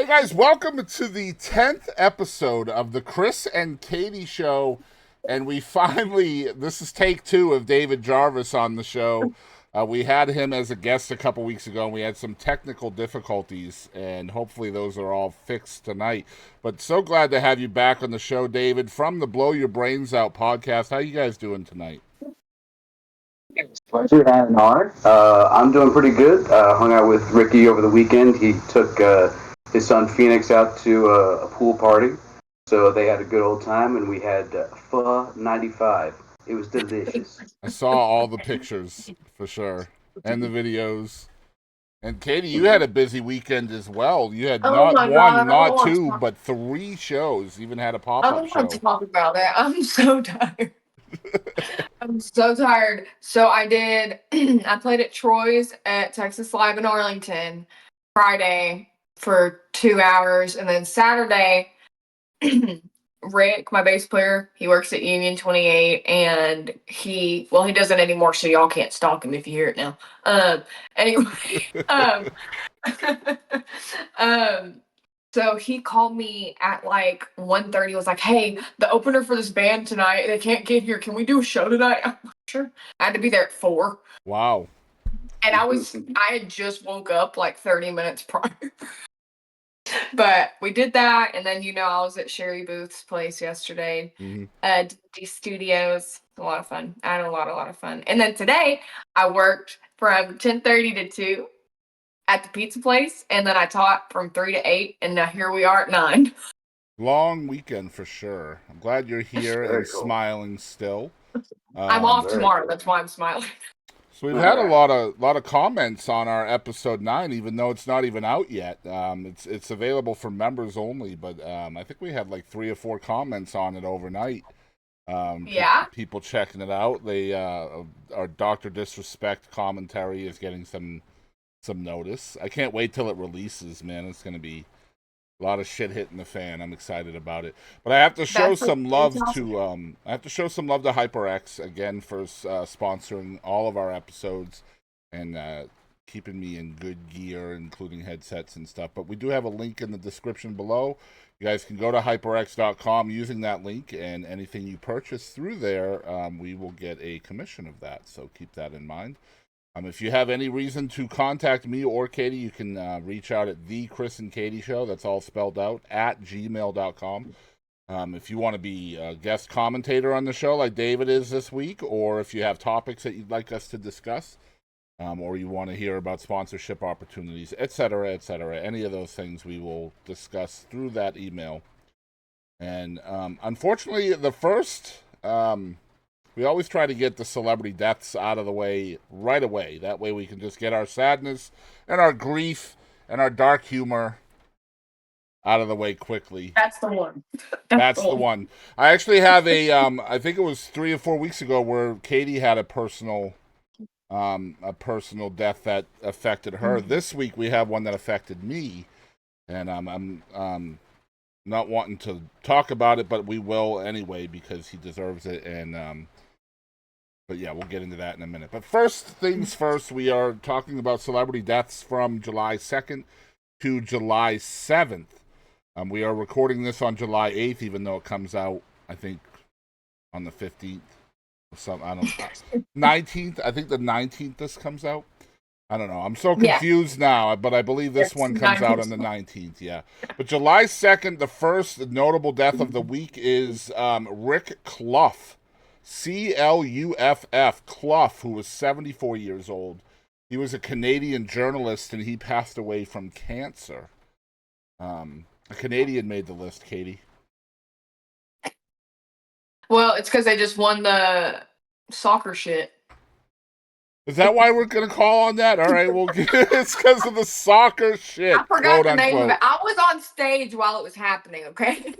guys, welcome to the 10th episode of the Chris and Katie show. And we finally, this is take two of David Jarvis on the show. We had him as a guest a couple weeks ago, and we had some technical difficulties, and hopefully those are all fixed tonight. But so glad to have you back on the show, David, from the Blow Your Brains Out podcast. How you guys doing tonight? It's a pleasure having on. I'm doing pretty good. Hung out with Ricky over the weekend. He took his son Phoenix out to a pool party, so they had a good old time, and we had pho 95. It was delicious. I saw all the pictures for sure, and the videos. And Katie, you had a busy weekend as well. You had Oh not my one, God, I don't not want to two, talk. but three shows. Even had a I pop-up don't want to show. talk about it. I'm so tired. I'm so tired. So I did. I played at Troy's at Texas Live in Arlington Friday for 2 hours, and then Saturday, Rick, my bass player, he works at Union 28, and he doesn't anymore, so y'all can't stalk him if you hear it now. Anyway, um, um, so he called me at like 1:30. Was like, "Hey, the opener for this band tonight, they can't get here. Can we do a show tonight?" I'm like, sure. I had to be there at 4, Wow. and I had just woke up like 30 minutes prior. But we did that, and then I was at Sherry Booth's place yesterday. Mm-hmm. D Studios, a lot of fun. I had a lot of fun. And then today I worked from 10:30 to 2 at the pizza place, and then I taught from 3 to 8, and now here we are at 9. Long weekend for sure. I'm glad you're here Very and cool. smiling still. I'm off very tomorrow. cool. That's why I'm smiling. So we've had a lot of comments on our episode 9, even though it's not even out yet. It's available for members only, but I think we had like 3 or 4 comments on it overnight. Yeah. People checking it out. They our Doctor Disrespect commentary is getting some notice. I can't wait till it releases, man. It's gonna be a lot of shit hitting the fan. I'm excited about it. But I have to show some love to HyperX again for sponsoring all of our episodes and keeping me in good gear, including headsets and stuff. But we do have a link in the description below. You guys can go to hyperx.com using that link, and anything you purchase through there, we will get a commission of that. So keep that in mind. If you have any reason to contact me or Katie, you can reach out at the Chris and Katie Show. That's all spelled out at gmail.com. If you want to be a guest commentator on the show like David is this week, or if you have topics that you'd like us to discuss, or you want to hear about sponsorship opportunities, etc., any of those things we will discuss through that email. And unfortunately, the first... we always try to get the celebrity deaths out of the way right away. That way we can just get our sadness and our grief and our dark humor out of the way quickly. That's the one. That's the one. I actually have I think it was 3 or 4 weeks ago where Katie had a personal death that affected her. Mm-hmm. This week we have one that affected me, and I'm not wanting to talk about it, but we will anyway because he deserves it. And but yeah, we'll get into that in a minute. But first things first, we are talking about celebrity deaths from July 2nd to July 7th. We are recording this on July 8th, even though it comes out, I think, on the 15th. Or something. I don't 19th. I think the 19th this comes out. I don't know. I'm so confused now, but I believe this one comes out on the 19th, yeah. But July 2nd, the first notable death of the week is Rick Clough. Cluff, Clough, who was 74 years old. He was a Canadian journalist, and he passed away from cancer. A Canadian made the list, Katie. Well, it's because they just won the soccer shit. Is that why we're going to call on that? All right, well, it's because of the soccer shit. I forgot the name of it. I was on stage while it was happening, okay?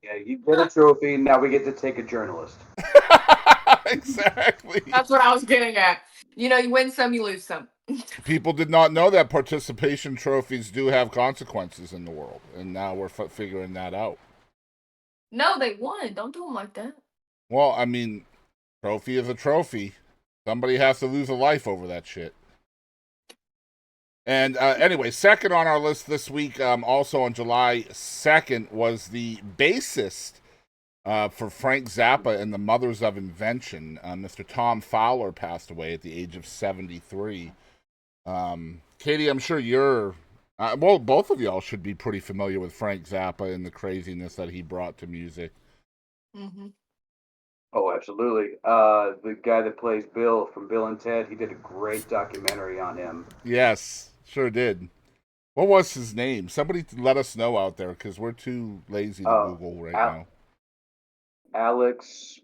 Yeah, you get a trophy. Now we get to take a journalist. Exactly. That's what I was getting at. You win some, you lose some. People did not know that participation trophies do have consequences in the world, and now we're figuring that out. No, they won. Don't do them like that. Well, I mean, trophy is a trophy. Somebody has to lose a life over that shit. And anyway, second on our list this week, also on July 2nd, was the bassist for Frank Zappa and the Mothers of Invention. Mr. Tom Fowler passed away at the age of 73. Katie, I'm sure you're, well, both of y'all should be pretty familiar with Frank Zappa and the craziness that he brought to music. Mm-hmm. Oh, absolutely. The guy that plays Bill from Bill and Ted, he did a great documentary on him. Yes, sure did. What was his name? Somebody let us know out there because we're too lazy to Google right now. Alex.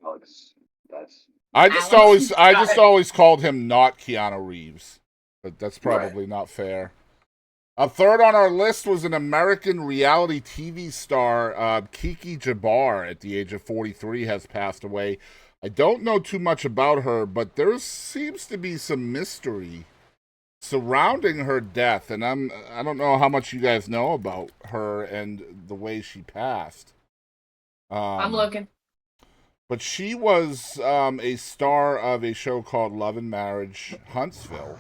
Alex. That's. I just always called him not Keanu Reeves, but that's probably not fair. Third on our list was an American reality TV star, Kiki Jabbar, at the age of 43, has passed away. I don't know too much about her, but there seems to be some mystery surrounding her death, and I don't know how much you guys know about her and the way she passed. I'm looking. But she was a star of a show called Love and Marriage Huntsville.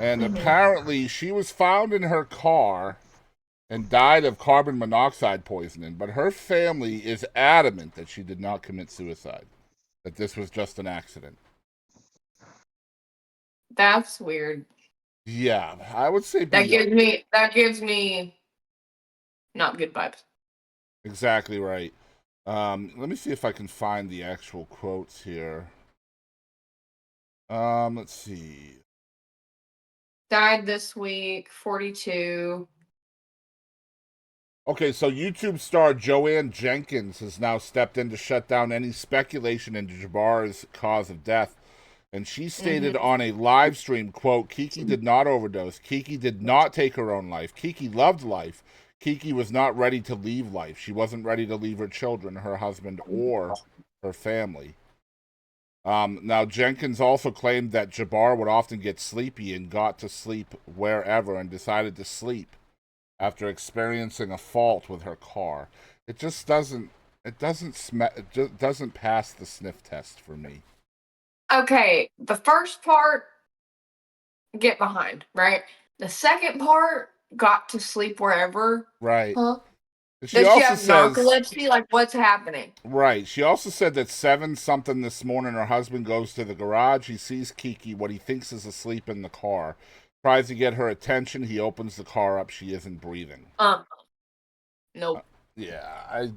And apparently she was found in her car and died of carbon monoxide poisoning. But her family is adamant that she did not commit suicide, that this was just an accident. That's weird. Yeah, I would say that gives me not good vibes. Exactly right. Let me see if I can find the actual quotes here. Let's see. Died this week, 42. Okay, so YouTube star Joanne Jenkins has now stepped in to shut down any speculation into Jabbar's cause of death. And she stated on a live stream, quote, Kiki did not overdose. Kiki did not take her own life. Kiki loved life. Kiki was not ready to leave life. She wasn't ready to leave her children, her husband, or her family. Now, Jenkins also claimed that Jabbar would often get sleepy and got to sleep wherever and decided to sleep after experiencing a fault with her car. It just doesn't pass the sniff test for me. Okay, the first part, get behind, right? The second part, got to sleep wherever. Right. Huh? She Does she also have says narcolepsy? Like, what's happening? Right. She also said that 7-something this morning, her husband goes to the garage. He sees Kiki, what he thinks is asleep in the car. Tries to get her attention. He opens the car up. She isn't breathing. Nope. Yeah, I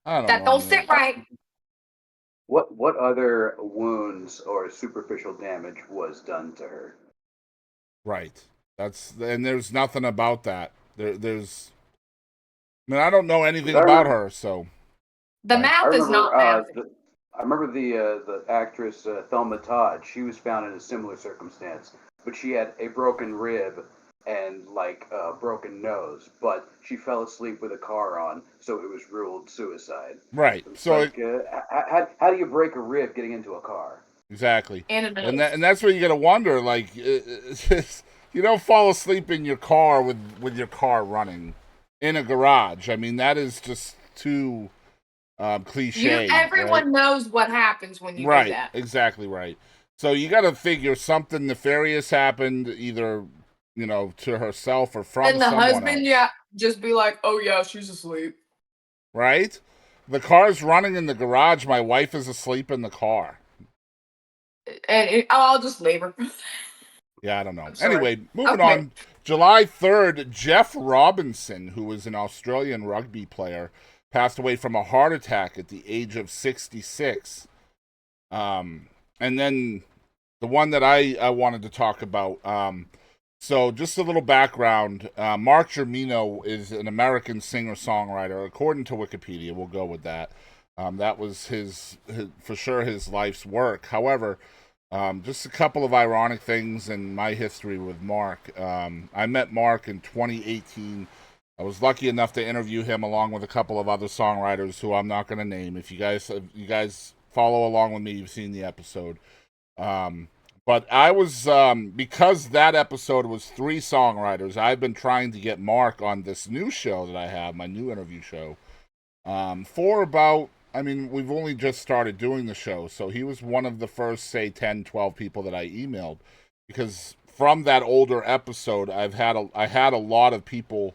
don't know. That don't sit right. What other wounds or superficial damage was done to her? Right. And there's nothing about that. There's. I mean, I don't know anything about her, so. The mouth is not math. I remember the actress Thelma Todd. She was found in a similar circumstance, but she had a broken rib and like a broken nose, but she fell asleep with a car on, so it was ruled suicide. Right. So like, how do you break a rib getting into a car? Exactly. And that's where you gotta wonder, like, you don't fall asleep in your car with your car running in a garage. I mean, that is just too cliche. Everyone knows what happens when you do that. Exactly right. So you got to figure something nefarious happened, either to herself or from someone else. And the husband, just be like, "Oh yeah, she's asleep." Right? The car's running in the garage. My wife is asleep in the car. And I'll just leave her. Yeah, I don't know. Anyway, moving on. July 3rd, Jeff Robinson, who was an Australian rugby player, passed away from a heart attack at the age of 66. And then the one that I wanted to talk about. So just a little background. Mark Germino is an American singer-songwriter, according to Wikipedia. We'll go with that. That was his for sure his life's work. However, just a couple of ironic things in my history with Mark. I met Mark in 2018. I was lucky enough to interview him along with a couple of other songwriters who I'm not going to name. If you guys follow along with me, you've seen the episode. But I was, because that episode was 3 songwriters, I've been trying to get Mark on this new show that I have, my new interview show, for about, we've only just started doing the show, so he was one of the first, say, 10, 12 people that I emailed. because from that older episode, I had a lot of people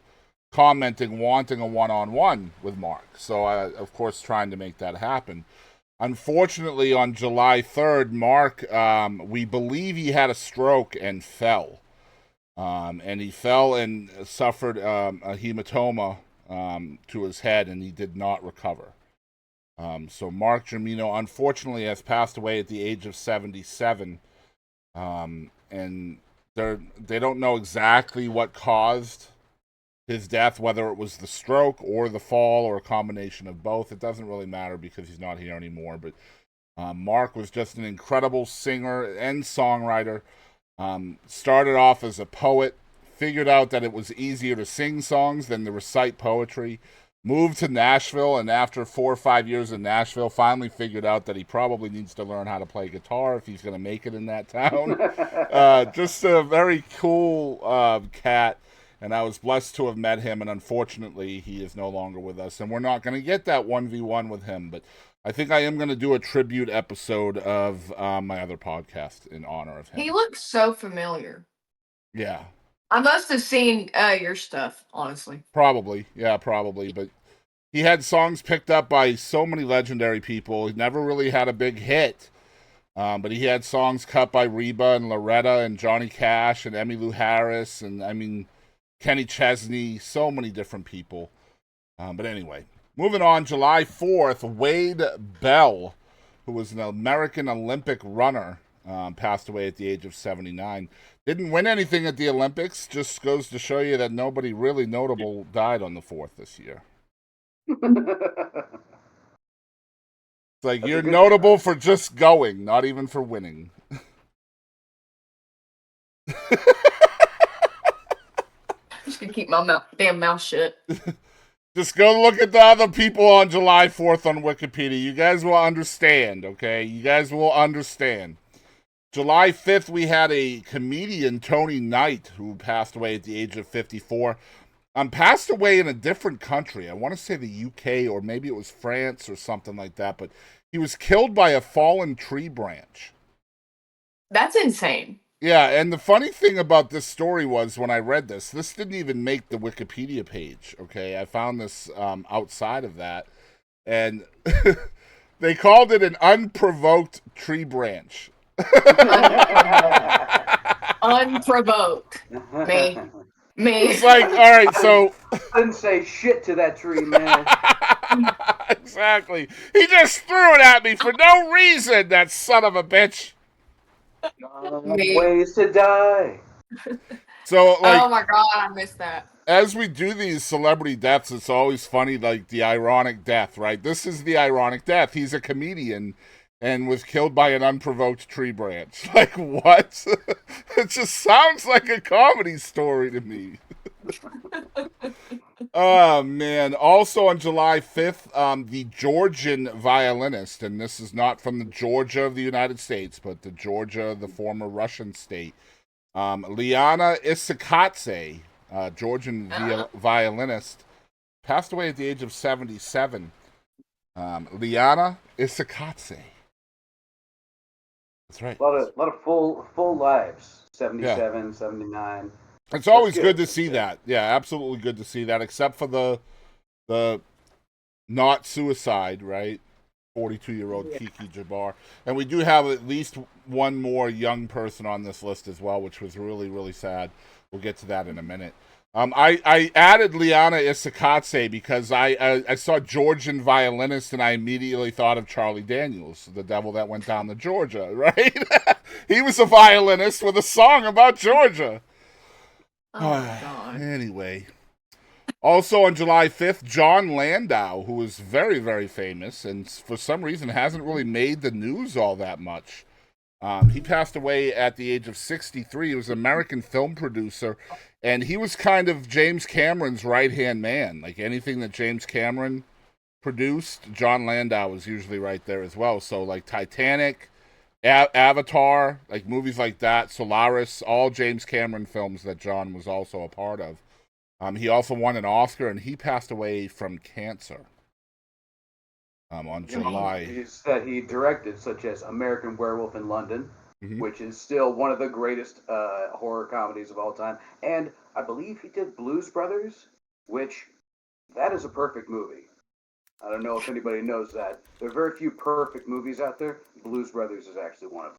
commenting wanting a one-on-one with Mark. So I, of course, trying to make that happen. Unfortunately, on July 3rd, Mark, we believe he had a stroke and fell. And he fell and suffered a hematoma to his head, and he did not recover. So Mark Germino, unfortunately, has passed away at the age of 77. And they don't know exactly what caused his death, whether it was the stroke or the fall or a combination of both. It doesn't really matter because he's not here anymore. But Mark was just an incredible singer and songwriter. Started off as a poet, figured out that it was easier to sing songs than to recite poetry. Moved to Nashville, and after 4 or 5 years in Nashville, finally figured out that he probably needs to learn how to play guitar if he's going to make it in that town. Just a very cool cat, and I was blessed to have met him, and unfortunately, he is no longer with us, and we're not going to get that 1v1 with him, but I think I am going to do a tribute episode of my other podcast in honor of him. He looks so familiar. Yeah. I must have seen your stuff, honestly. Probably. Yeah, probably. But he had songs picked up by so many legendary people. He never really had a big hit. But he had songs cut by Reba and Loretta and Johnny Cash and Emmylou Harris and, I mean, Kenny Chesney, so many different people. But anyway, moving on, July 4th, Wade Bell, who was an American Olympic runner, passed away at the age of 79. Didn't win anything at the Olympics, just goes to show you that nobody really notable died on the 4th this year. It's like, you're notable for just going, not even for winning. Just gonna keep my damn mouth shut. Just go look at the other people on July 4th on Wikipedia. You guys will understand, okay? You guys will understand. July 5th, we had a comedian, Tony Knight, who passed away at the age of 54. Passed away in a different country. I want to say the UK, or maybe it was France or something like that. But he was killed by a fallen tree branch. That's insane. Yeah, and the funny thing about this story was when I read this didn't even make the Wikipedia page, okay? I found this outside of that. And they called it an unprovoked tree branch. Unprovoked. Me. It's like, all right, so I didn't say shit to that tree, man. Exactly. He just threw it at me for no reason, that son of a bitch. Ways to die. So, like, oh my god, I missed that. As we do these celebrity deaths, it's always funny, like the ironic death, right? This is the ironic death. He's a comedian and was killed by an unprovoked tree branch. Like, what? It just sounds like a comedy story to me. Oh, man. Also on July 5th, the Georgian violinist, and this is not from the Georgia of the United States, but the Georgia, the former Russian state, Liana Isakadze, Georgian violinist, passed away at the age of 77. Liana Isakadze. That's right. A lot of full lives. 77, 79. It's always good to see that. Yeah, absolutely good to see that, except for the not suicide, right? 42-year-old Kiki Jabbar. And we do have at least one more young person on this list as well, which was really, really sad. We'll get to that in a minute. I added Liana Isakadze because I saw Georgian violinist and I immediately thought of Charlie Daniels, the devil that went down to Georgia, right? He was a violinist with a song about Georgia. Oh my god. Anyway. Also on July 5th, John Landau, who was very, very famous and for some reason hasn't really made the news all that much. He passed away at the age of 63. He was an American film producer, and he was kind of James Cameron's right-hand man. Like anything that James Cameron produced, John Landau was usually right there as well. So like Titanic, Avatar, like movies like that, Solaris, all James Cameron films that John was also a part of. He also won an Oscar, and he passed away from cancer on July. Movies that he directed, such as American Werewolf in London, which is still one of the greatest horror comedies of all time. And I believe he did Blues Brothers, which that is a perfect movie. I don't know if anybody knows that. There are very few perfect movies out there. Blues Brothers is actually one of them.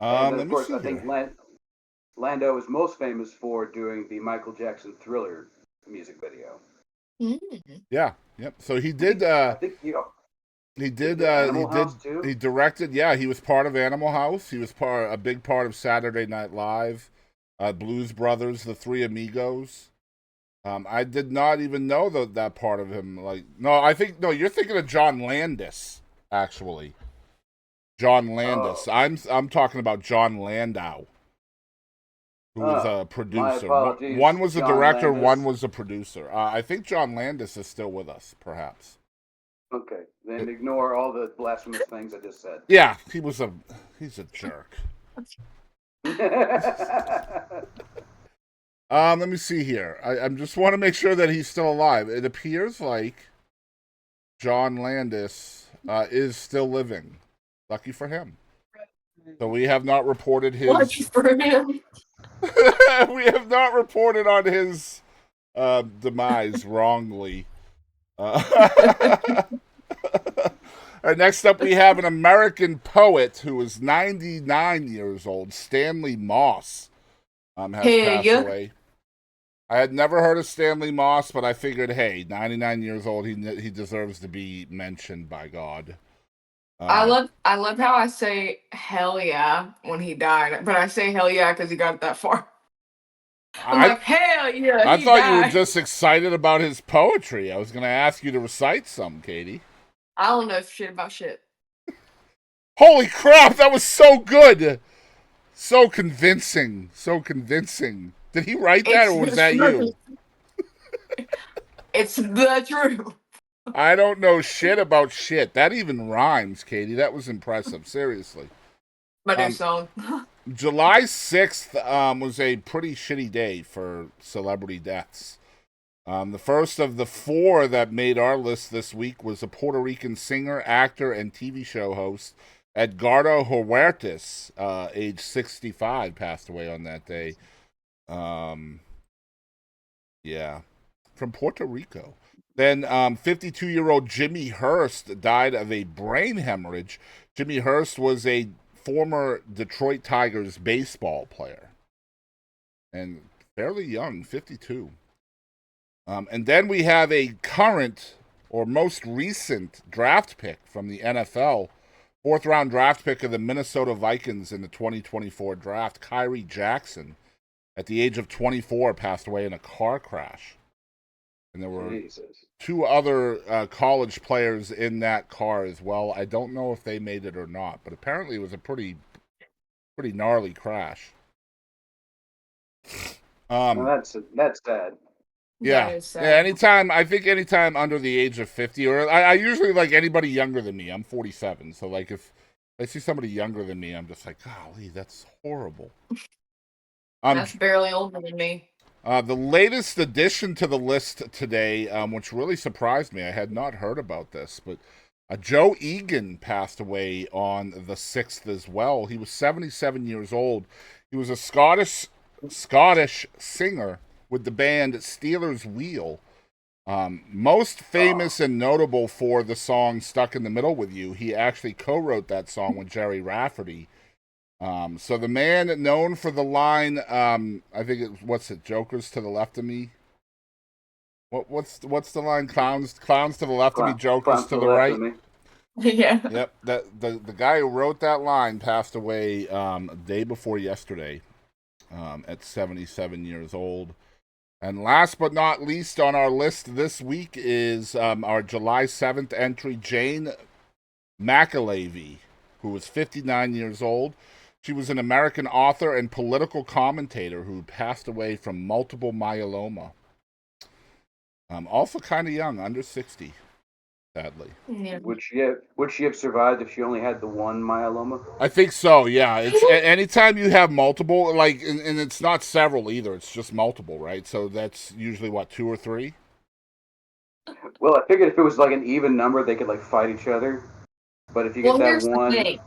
And then, Let of me course, see I think here. Lando is most famous for doing the Michael Jackson Thriller music video. Yeah, yep. So he did. I think He did did. the Animal House too. He directed. Yeah, he was part of Animal House. He was a big part of Saturday Night Live, Blues Brothers, The Three Amigos. I did not even know that part of him. Like, no, I think no. You're thinking of John Landis, actually. John Landis. Oh, I'm talking about John Landau, who was a my producer. One apologies, was a John director. One Landis. was a producer. I think John Landis is still with us, perhaps. Okay, then ignore all the blasphemous things I just said. Yeah, he's a jerk. Let me see here. I just want to make sure that he's still alive. It appears like John Landis is still living. Lucky for him. So we have not reported Lucky his. for him. We have not reported on his demise wrongly. Next up, we have an American poet who is 99 years old, Stanley Moss, has Hey, passed yeah. away. I had never heard of Stanley Moss, but I figured, hey, 99 years old, he deserves to be mentioned by God. I love how I say hell yeah when he died, but I say hell yeah because he got that far. I'm I like, hell yeah, I he thought you were died. just excited about his poetry. I was going to ask you to recite some, Katie. I don't know shit about shit. Holy crap, that was so good. So convincing. So convincing. Did he write that It's or was the that truth. you? It's the truth. I don't know shit about shit. That even rhymes, Katie. That was impressive. Seriously. My new Um, song. July 6th was a pretty shitty day for celebrity deaths. The first of the four that made our list this week was a Puerto Rican singer, actor, and TV show host, Edgardo Huertas, age 65, passed away on that day. Um, yeah, from Puerto Rico. Then 52-year-old Jimmy Hurst died of a brain hemorrhage. Jimmy Hurst was a former Detroit Tigers baseball player and fairly young, 52. And then we have a current or most recent draft pick from the NFL, fourth round draft pick of the Minnesota Vikings in the 2024 draft, Kyrie Jackson, at the age of 24, passed away in a car crash. And there were Jesus. two other college players in that car as well. I don't know if they made it or not, but apparently it was a pretty gnarly crash. Well, Um, that's sad. That Yeah. is Yeah, sad. anytime under the age of 50, or I usually like anybody younger than me. I'm 47. So, like, if I see somebody younger than me, I'm just like, golly, that's horrible. That's barely older than me. The latest addition to the list today, which really surprised me, I had not heard about this, but Joe Egan passed away on the 6th as well. He was 77 years old. He was a Scottish singer with the band Steelers Wheel. Most famous and notable for the song Stuck in the Middle with You. He actually co-wrote that song with Jerry Rafferty. So the man known for the line, I think what's it, Jokers to the left of me? What's the line? Clowns to the left of me, Jokers Clowns to to the the left of right. me. Yeah. Yep, the guy who wrote that line passed away a day before yesterday, at 77 years old. And last but not least on our list this week is our July 7th entry, Jane McAlevey, who was 59 years old. She was an American author and political commentator who passed away from multiple myeloma. Also kind of young, under 60, sadly. Yeah. Would she have survived if she only had the one myeloma? I think so, yeah. It's anytime you have multiple, like, and it's not several either, it's just multiple, right? So that's usually, what, 2 or 3? Well, I figured if it was like an even number, they could like fight each other. But if you get Well, that here's the one, thing.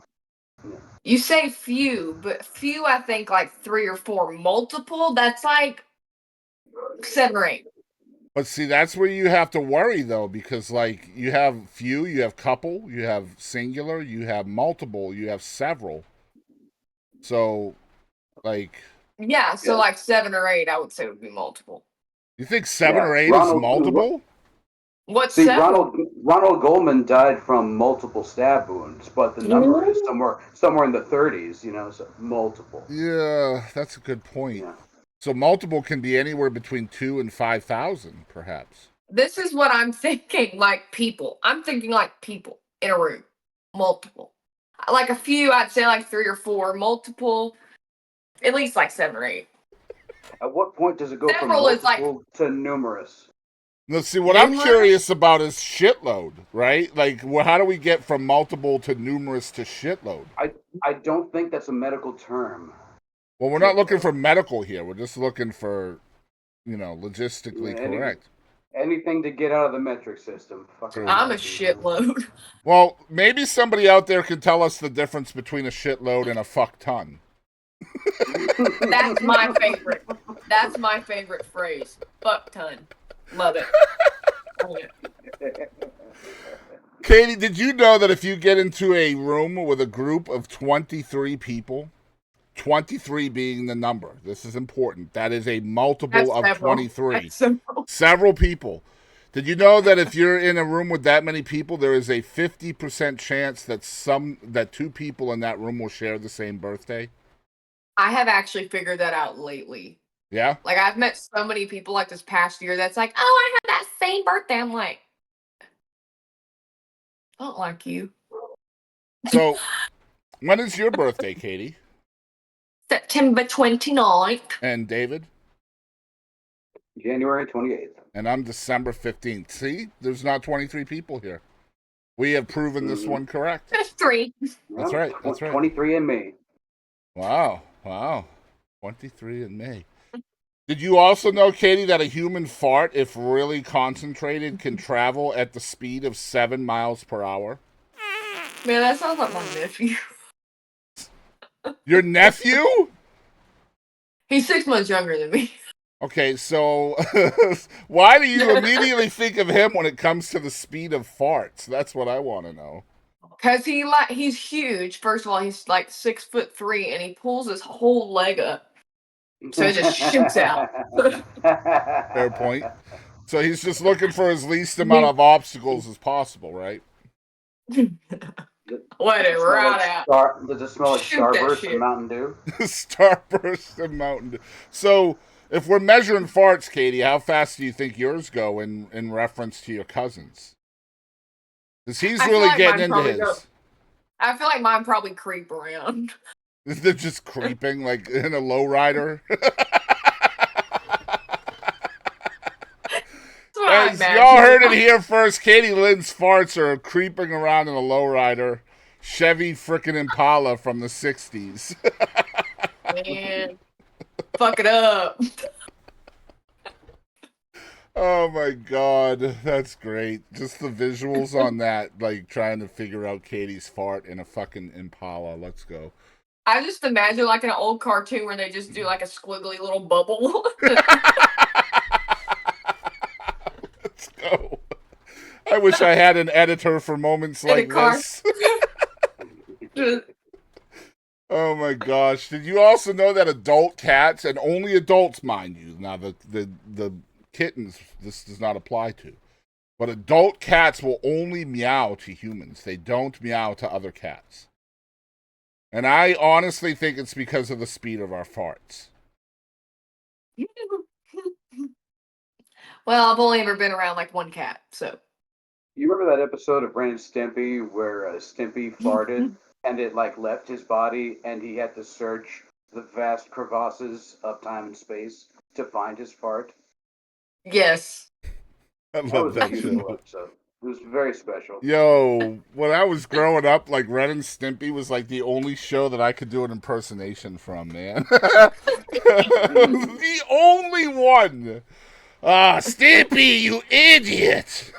You say few, but few, I think like 3 or 4. Multiple, that's like 7 or 8. But see, that's where you have to worry though, because like you have few, you have couple, you have singular, you have multiple, you have several. So, like, Yeah, so like 7 or 8, I would say would be multiple. you think 7 Yeah, or 8 is multiple? What's See, several? Ronald Goldman died from multiple stab wounds, but the number is somewhere in the 30s. You know, so multiple. Yeah, that's a good point. Yeah. So multiple can be anywhere between 2 and 5,000, perhaps. This is what I'm thinking, like people. I'm thinking like people in a room. Multiple. Like a few, I'd say like 3 or 4. Multiple, at least like 7 or 8. At what point does it go from Several is like multiple to numerous? Let's see, what I'm curious about is shitload, right? Like, how do we get from multiple to numerous to shitload? I don't think that's a medical term. Well, we're not looking for medical here. We're just looking for, logistically correct. Anything to get out of the metric system. I'm a shitload. Well, maybe somebody out there can tell us the difference between a shitload and a fuck ton. That's my favorite. That's my favorite phrase. Fuck ton. Love it. Katie, did you know that if you get into a room with a group of 23 people, 23 being the number, this is important, that is a multiple of 23. Several people. Did you know that if you're in a room with that many people, there is a 50% chance that 2 people in that room will share the same birthday? I have actually figured that out lately. Yeah? Like, I've met so many people like this past year that's like, oh, I have that same birthday. I'm like, I don't like you. So, when is your birthday, Katie? September 29th. And David? January 28th. And I'm December 15th. See? There's not 23 people here. We have proven this one correct. There's 3. That's right. That's right. 23 and me. Wow. 23 in May. Did you also know, Katie, that a human fart, if really concentrated, can travel at the speed of 7 miles per hour? Man, that sounds like my nephew. Your nephew? He's 6 months younger than me. Okay, so why do you immediately think of him when it comes to the speed of farts? That's what I want to know. Because he's huge. First of all, he's like 6'3", and he pulls his whole leg up. So it just shoots out. Fair point. So he's just looking for his least amount of obstacles as possible, right? Whatever, right out. Does it smell like Starburst and Mountain Dew? Starburst and Mountain Dew. So if we're measuring farts, Katie, how fast do you think yours go in reference to your cousins? Because he's really getting into his. I feel like mine probably creep around. They're just creeping like in a lowrider. As y'all heard it here first, Katie Lynn's farts are creeping around in a lowrider Chevy frickin' Impala from the 60s. Man, fuck it up. Oh my god, that's great. Just the visuals on that, like trying to figure out Katie's fart in a fucking Impala. Let's go. I just imagine like an old cartoon where they just do like a squiggly little bubble. Let's go. I wish I had an editor for moments like this. Oh my gosh. Did you also know that adult cats, and only adults, mind you, now the kittens this does not apply to, but adult cats will only meow to humans. They don't meow to other cats. And I honestly think it's because of the speed of our farts. Well, I've only ever been around like one cat, so. You remember that episode of Ren and Stimpy where Stimpy farted and it like left his body and he had to search the vast crevasses of time and space to find his fart? Yes. I love that show. Episode. It was very special. Yo, when I was growing up, like Ren and Stimpy was like the only show that I could do an impersonation from, man. The only one. Ah, Stimpy, you idiot.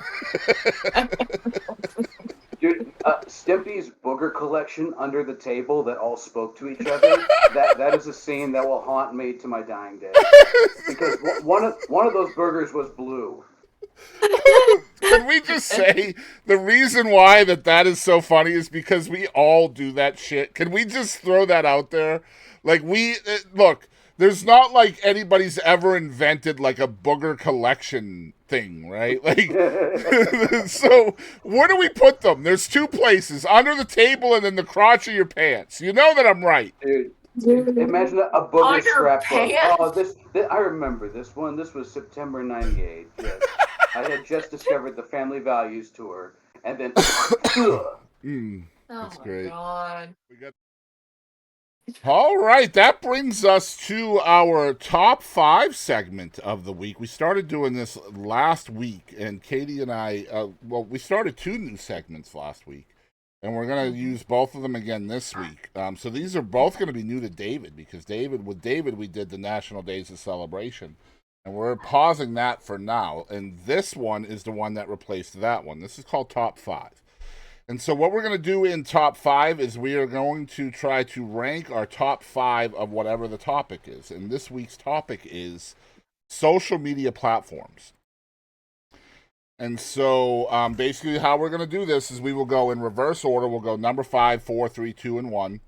Dude, Stimpy's booger collection under the table that all spoke to each other. That is a scene that will haunt me to my dying day. Because one of those burgers was blue. Can we just say the reason why that is so funny is because we all do that shit? Can we just throw that out there? Like look, there's not like anybody's ever invented like a booger collection thing, right? Like, so where do we put them? There's two places: under the table and in the crotch of your pants. You know that I'm right. Dude, imagine a booger On your scrapbook. pants? Oh, this I remember this one. This was September '98. Yes, I had just discovered the Family Values tour, and then. That's Oh great. my god. All right, that brings us to our top 5 segment of the week. We started doing this last week, and Katie and I, we started 2 new segments last week, and we're going to use both of them again this week. So these are both going to be new to David, because with David, we did the National Days of Celebration, and we're pausing that for now. And this one is the one that replaced that one. This is called Top 5. And so what we're going to do in top 5 is we are going to try to rank our top 5 of whatever the topic is. And this week's topic is social media platforms. And so basically how we're going to do this is we will go in reverse order. We'll go number 5, 4, 3, 2, and 1.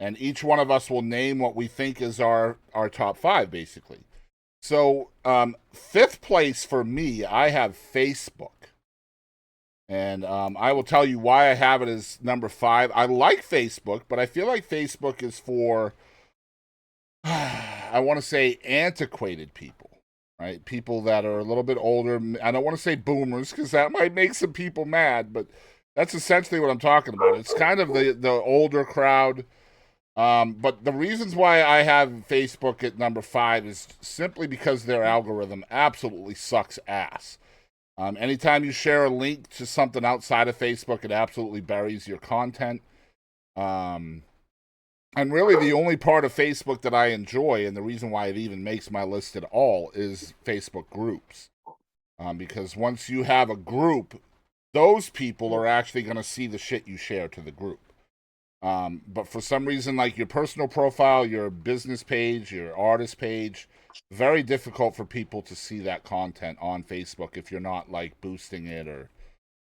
And each one of us will name what we think is our top 5, basically. So 5th place for me, I have Facebook. And I will tell you why I have it as number 5. I like Facebook, but I feel like Facebook is for, I want to say, antiquated people, right? People that are a little bit older. I don't want to say boomers, because that might make some people mad, but that's essentially what I'm talking about. It's kind of the older crowd. But the reasons why I have Facebook at number 5 is simply because their algorithm absolutely sucks ass. Anytime you share a link to something outside of Facebook, it absolutely buries your content. And really the only part of Facebook that I enjoy, and the reason why it even makes my list at all, is Facebook groups. Because once you have a group, those people are actually going to see the shit you share to the group. But for some reason, like your personal profile, your business page, your artist page, very difficult for people to see that content on Facebook if you're not like boosting it or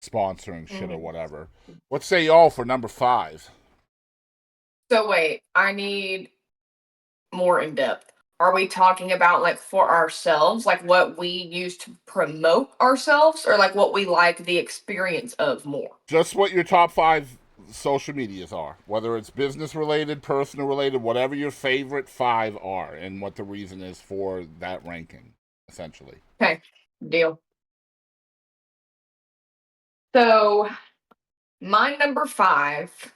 sponsoring shit or whatever. What say y'all for number 5? So wait, I need more in depth. Are we talking about like for ourselves, like what we use to promote ourselves, or like what we like the experience of more? Just what your top 5 social medias are, whether it's business related, personal related, whatever your favorite 5 are, and what the reason is for that ranking, essentially. Okay, deal. So my number 5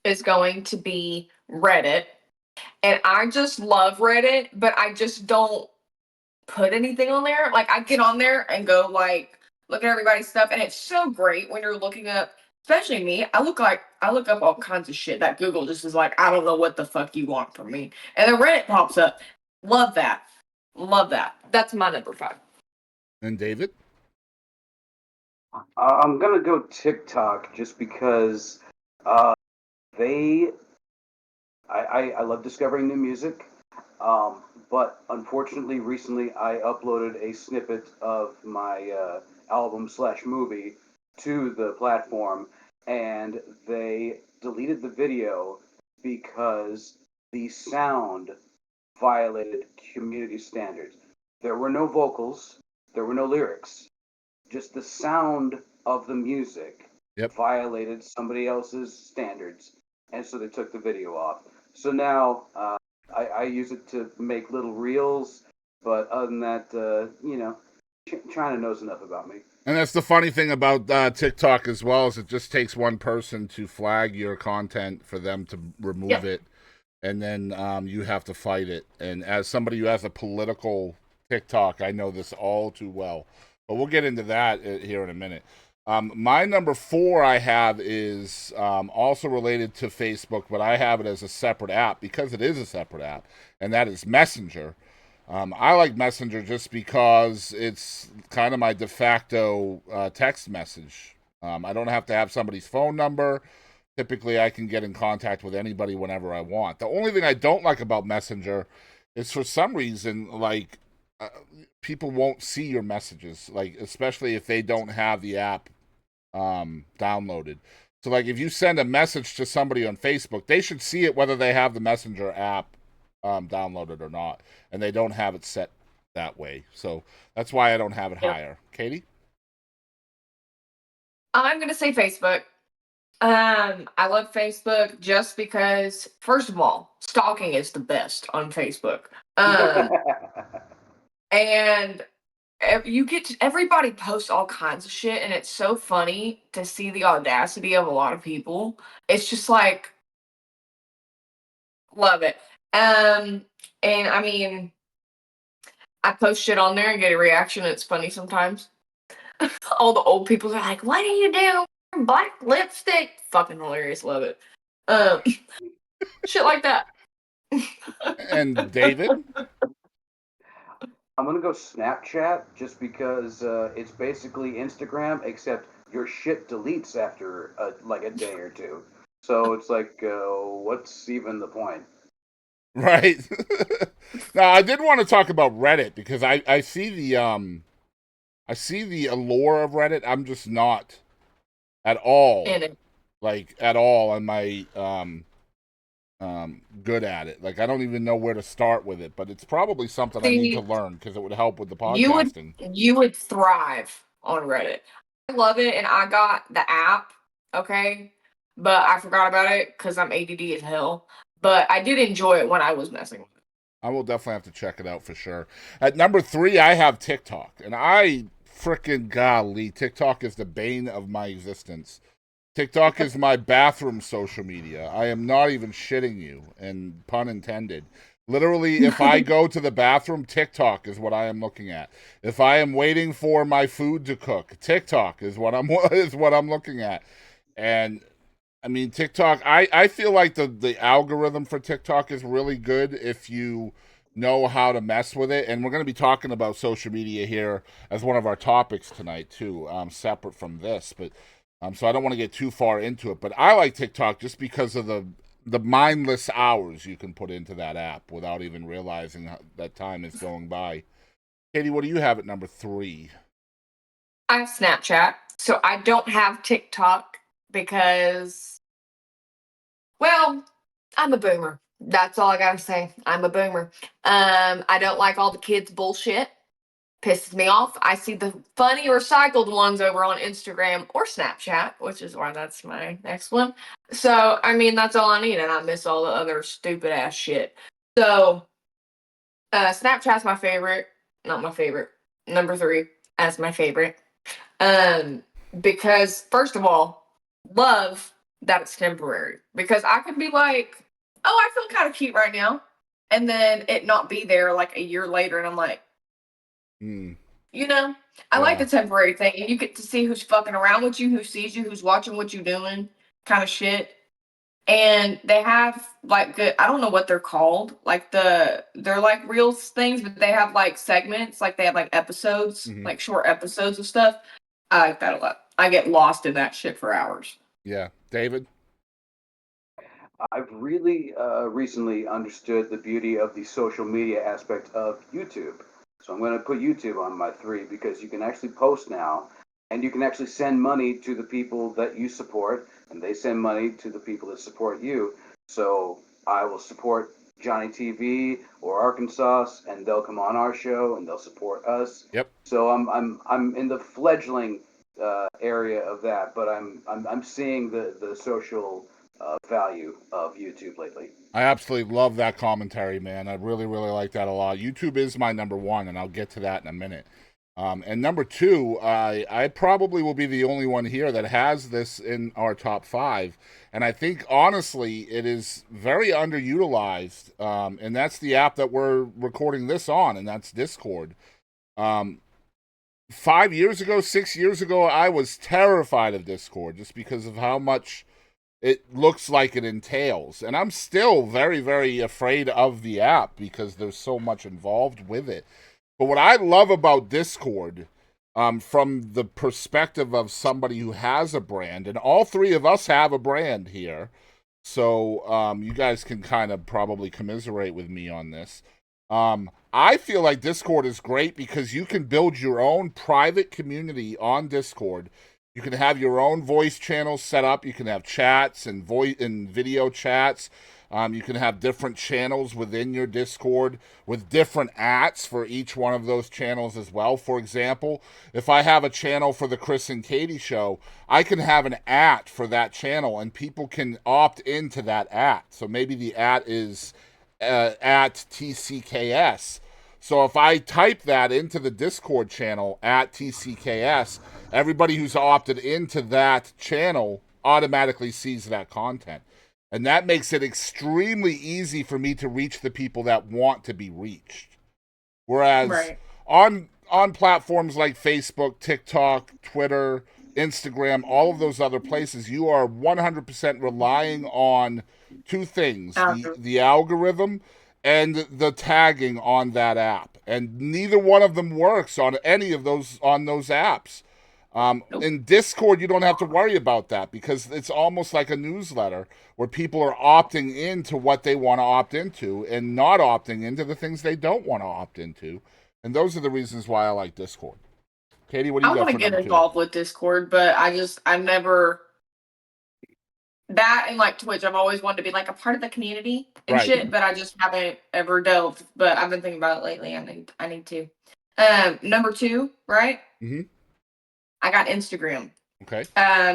is going to be Reddit. And I just love Reddit, but I just don't put anything on there. Like I get on there and go like look at everybody's stuff, and it's so great when you're looking up, especially me. I look up all kinds of shit that Google just is like, I don't know what the fuck you want from me. And then Reddit pops up. Love that. Love that. That's my number 5. And David? I'm gonna go TikTok just because they. I love discovering new music, but unfortunately, recently I uploaded a snippet of my album / movie to the platform, and they deleted the video because the sound violated community standards. There were no vocals, there were no lyrics, just the sound of the music violated somebody else's standards, and so they took the video off. So now I use it to make little reels, but other than that, China knows enough about me. And that's the funny thing about TikTok as well, is it just takes one person to flag your content for them to remove it, and then you have to fight it. And as somebody who has a political TikTok, I know this all too well. But we'll get into that here in a minute. My number 4 I have is also related to Facebook, but I have it as a separate app because it is a separate app, and that is Messenger. I like Messenger just because it's kind of my de facto text message I don't have to have somebody's phone number. Typically, I can get in contact with anybody whenever I want. The only thing I don't like about Messenger is for some reason, like, uh, people won't see your messages, like, especially if they don't have the app downloaded. So, like, if you send a message to somebody on Facebook, they should see it whether they have the Messenger app downloaded or not, and they don't have it set that way. So that's why I don't have it Yep. higher. Katie? I'm gonna say Facebook. I love Facebook just because, first of all, stalking is the best on Facebook. And everybody posts all kinds of shit, and it's so funny to see the audacity of a lot of people. It's just like, love it. And I mean, I post shit on there and get a reaction. It's funny sometimes. All the old people are like, "What are you doing? Black lipstick?" Fucking hilarious. Love it. Um, shit like that. And David? I'm gonna go Snapchat just because it's basically Instagram, except your shit deletes after like a day or two. So it's like, what's even the point? Right. Now, I did want to talk about Reddit because I see the allure of Reddit. I'm just not at all, In it. like, at all on my good at it. Like, I don't even know where to start with it, but it's probably something I need to See, learn because it would help with the you would podcasting. you would thrive on Reddit. I love it, and I got the app, okay, but I forgot about it because I'm ADD as hell. But I did enjoy it when I was messing with it. I will definitely have to check it out for sure. At number 3, I have TikTok, and I freaking golly, TikTok is the bane of my existence. TikTok is my bathroom social media. I am not even shitting you, and pun intended. Literally, if I go to the bathroom, TikTok is what I am looking at. If I am waiting for my food to cook, TikTok is what I'm is what I'm looking at. And I mean, TikTok, I feel like the algorithm for TikTok is really good if you know how to mess with it. And we're going to be talking about social media here as one of our topics tonight, too, separate from this. But so I don't want to get too far into it. But I like TikTok just because of the mindless hours you can put into that app without even realizing that time is going by. Katie, what do you have at number 3? I have Snapchat, so I don't have TikTok because, well, I'm a boomer. That's all I gotta say. I'm a boomer. I don't like all the kids' bullshit. Pisses me off. I see the funny recycled ones over on Instagram or Snapchat, which is why that's my next one. So, I mean, that's all I need, and I miss all the other stupid ass shit. So, Snapchat's my favorite. Not my favorite. Number 3 as my favorite. Um, because first of all, love that it's temporary. Because I could be like, oh, I feel kind of cute right now, and then it not be there like a year later, and I'm like, Hmm. you know, I like Yeah. the temporary thing. You get to see who's fucking around with you, who sees you, who's watching what you're doing, kind of shit. And they have like good, I don't know what they're called. Like they're like real things, but they have like segments, like they have like episodes, Mm-hmm. like short episodes of stuff. I like that a lot. I get lost in that shit for hours. Yeah. David? I've really recently understood the beauty of the social media aspect of YouTube. So I'm going to put YouTube on my 3 because you can actually post now and you can actually send money to the people that you support and they send money to the people that support you. So I will support Johnny TV or Arkansas and they'll come on our show and they'll support us. Yep. So I'm in the fledgling area of that, but I'm seeing the social value of YouTube lately. I absolutely love that commentary, man. I really, really like that a lot. YouTube is my number 1, and I'll get to that in a minute. And number 2, I probably will be the only one here that has this in our top 5. And I think, honestly, it is very underutilized. And that's the app that we're recording this on, and that's Discord. 5 years ago, 6 years ago, I was terrified of Discord just because of how much it looks like it entails. And I'm still very, very afraid of the app because there's so much involved with it. But what I love about Discord from the perspective of somebody who has a brand, and all three of us have a brand here. So you guys can kind of probably commiserate with me on this. I feel like Discord is great because you can build your own private community on Discord. You can have your own voice channels set up. You can have chats and voice and video chats. You can have different channels within your Discord with different ats for each one of those channels as well. For example, if I have a channel for the Chris and Katie show, I can have an at for that channel, and people can opt into that at. So maybe the at is at TCKS. So if I type that into the Discord channel at TCKS, everybody who's opted into that channel automatically sees that content. And that makes it extremely easy for me to reach the people that want to be reached. Whereas Right. on platforms like Facebook, TikTok, Twitter, Instagram, all of those other places, you are 100% relying on two things: the algorithm and the tagging on that app. And neither one of them works on any of those apps. Nope. In Discord, you don't have to worry about that because it's almost like a newsletter where people are opting into what they want to opt into and not opting into the things they don't want to opt into. And those are the reasons why I like Discord. Katie, what do you I got want for to get number two? involved with Discord, but I never that and like Twitch. I've always wanted to be like a part of the community and Right. shit, but I just haven't ever delved. But I've been thinking about it lately. I need to. Number two, right? Mm-hmm. I got Instagram. Okay.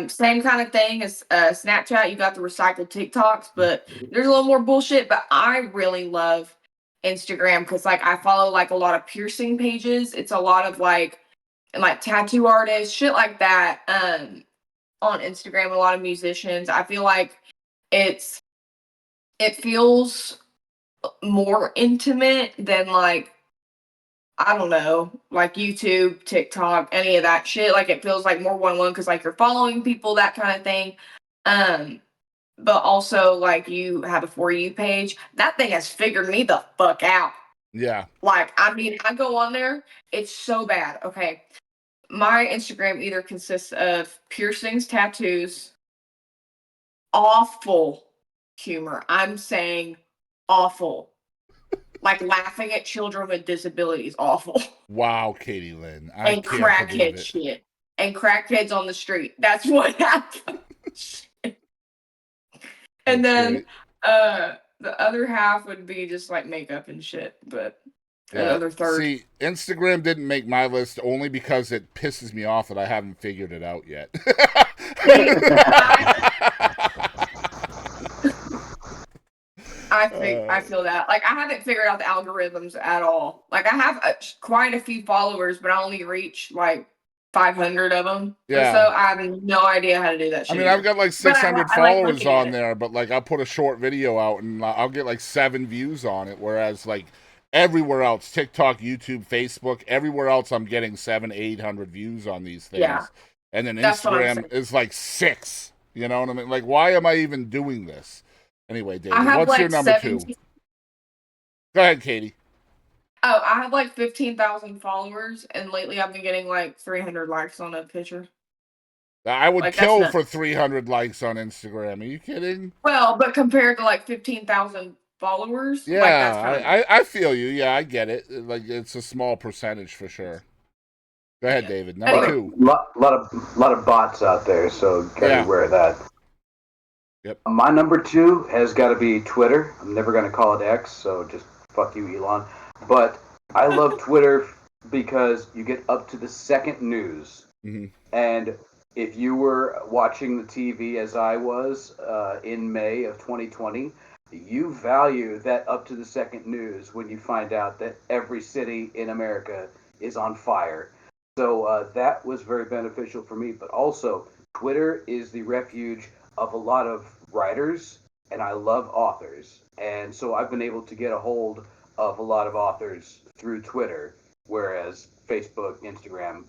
Same kind of thing as Snapchat. You got the recycled TikToks, but there's a little more bullshit. But I really love Instagram because like I follow like a lot of piercing pages. It's a lot of like tattoo artists, shit like that. On Instagram, a lot of musicians. I feel like it feels more intimate than like I don't know, like YouTube, TikTok, any of that shit. Like it feels like more one-on-one because like you're following people, that kind of thing. Um, but also like you have a For You page. That thing has figured me the fuck out. Yeah. Like, I mean, I go on there, it's so bad. Okay. My Instagram either consists of piercings, tattoos, awful humor. I'm saying awful. Like laughing at children with disabilities, awful. Wow, Katie Lynn. I And can't believe crackhead it. shit. And crackheads on the street. That's what happens. And That's then great. the other half would be just like makeup and shit, but Yeah. another third. See, Instagram didn't make my list only because it pisses me off that I haven't figured it out yet. I feel that. Like I haven't figured out the algorithms at all. Like I have quite a few followers, but I only reach like 500 of them or Yeah. so. I have no idea how to do that I shit. mean, I've got like But 600 I like followers looking at on it. there, but like I'll put a short video out and I'll get like 7 views on it. Whereas like everywhere else, TikTok, YouTube, Facebook, everywhere else, I'm getting 700-800 views on these things. Yeah. And then That's what I'm Instagram saying. is like 6. You know what I mean? Like, why am I even doing this? Anyway, I David, have what's like your number 17. 2? Go ahead, Katie. Oh, I have like 15,000 followers, and lately I've been getting like 300 likes on a picture. I would Like that's kill not for 300 likes on Instagram. Are you kidding? well, but compared to like 15,000 followers, like that's kind of Yeah, I feel you. Yeah, I get it. Like it's a small percentage for sure. Go ahead, yeah. David. Number Anyway, 2. Lot of bots out there, so gotta Yeah. be aware of that. Yep. My number 2 has got to be Twitter. I'm never gonna call it X, so just fuck you, Elon. But I love Twitter because you get up to the second news, and if you were watching the TV as I was in May of 2020, you value that up to the second news when you find out that every city in America is on fire. So that was very beneficial for me. But also, Twitter is the refuge of a lot of writers, and I love authors. And so I've been able to get a hold of a lot of authors through Twitter, whereas Facebook, Instagram,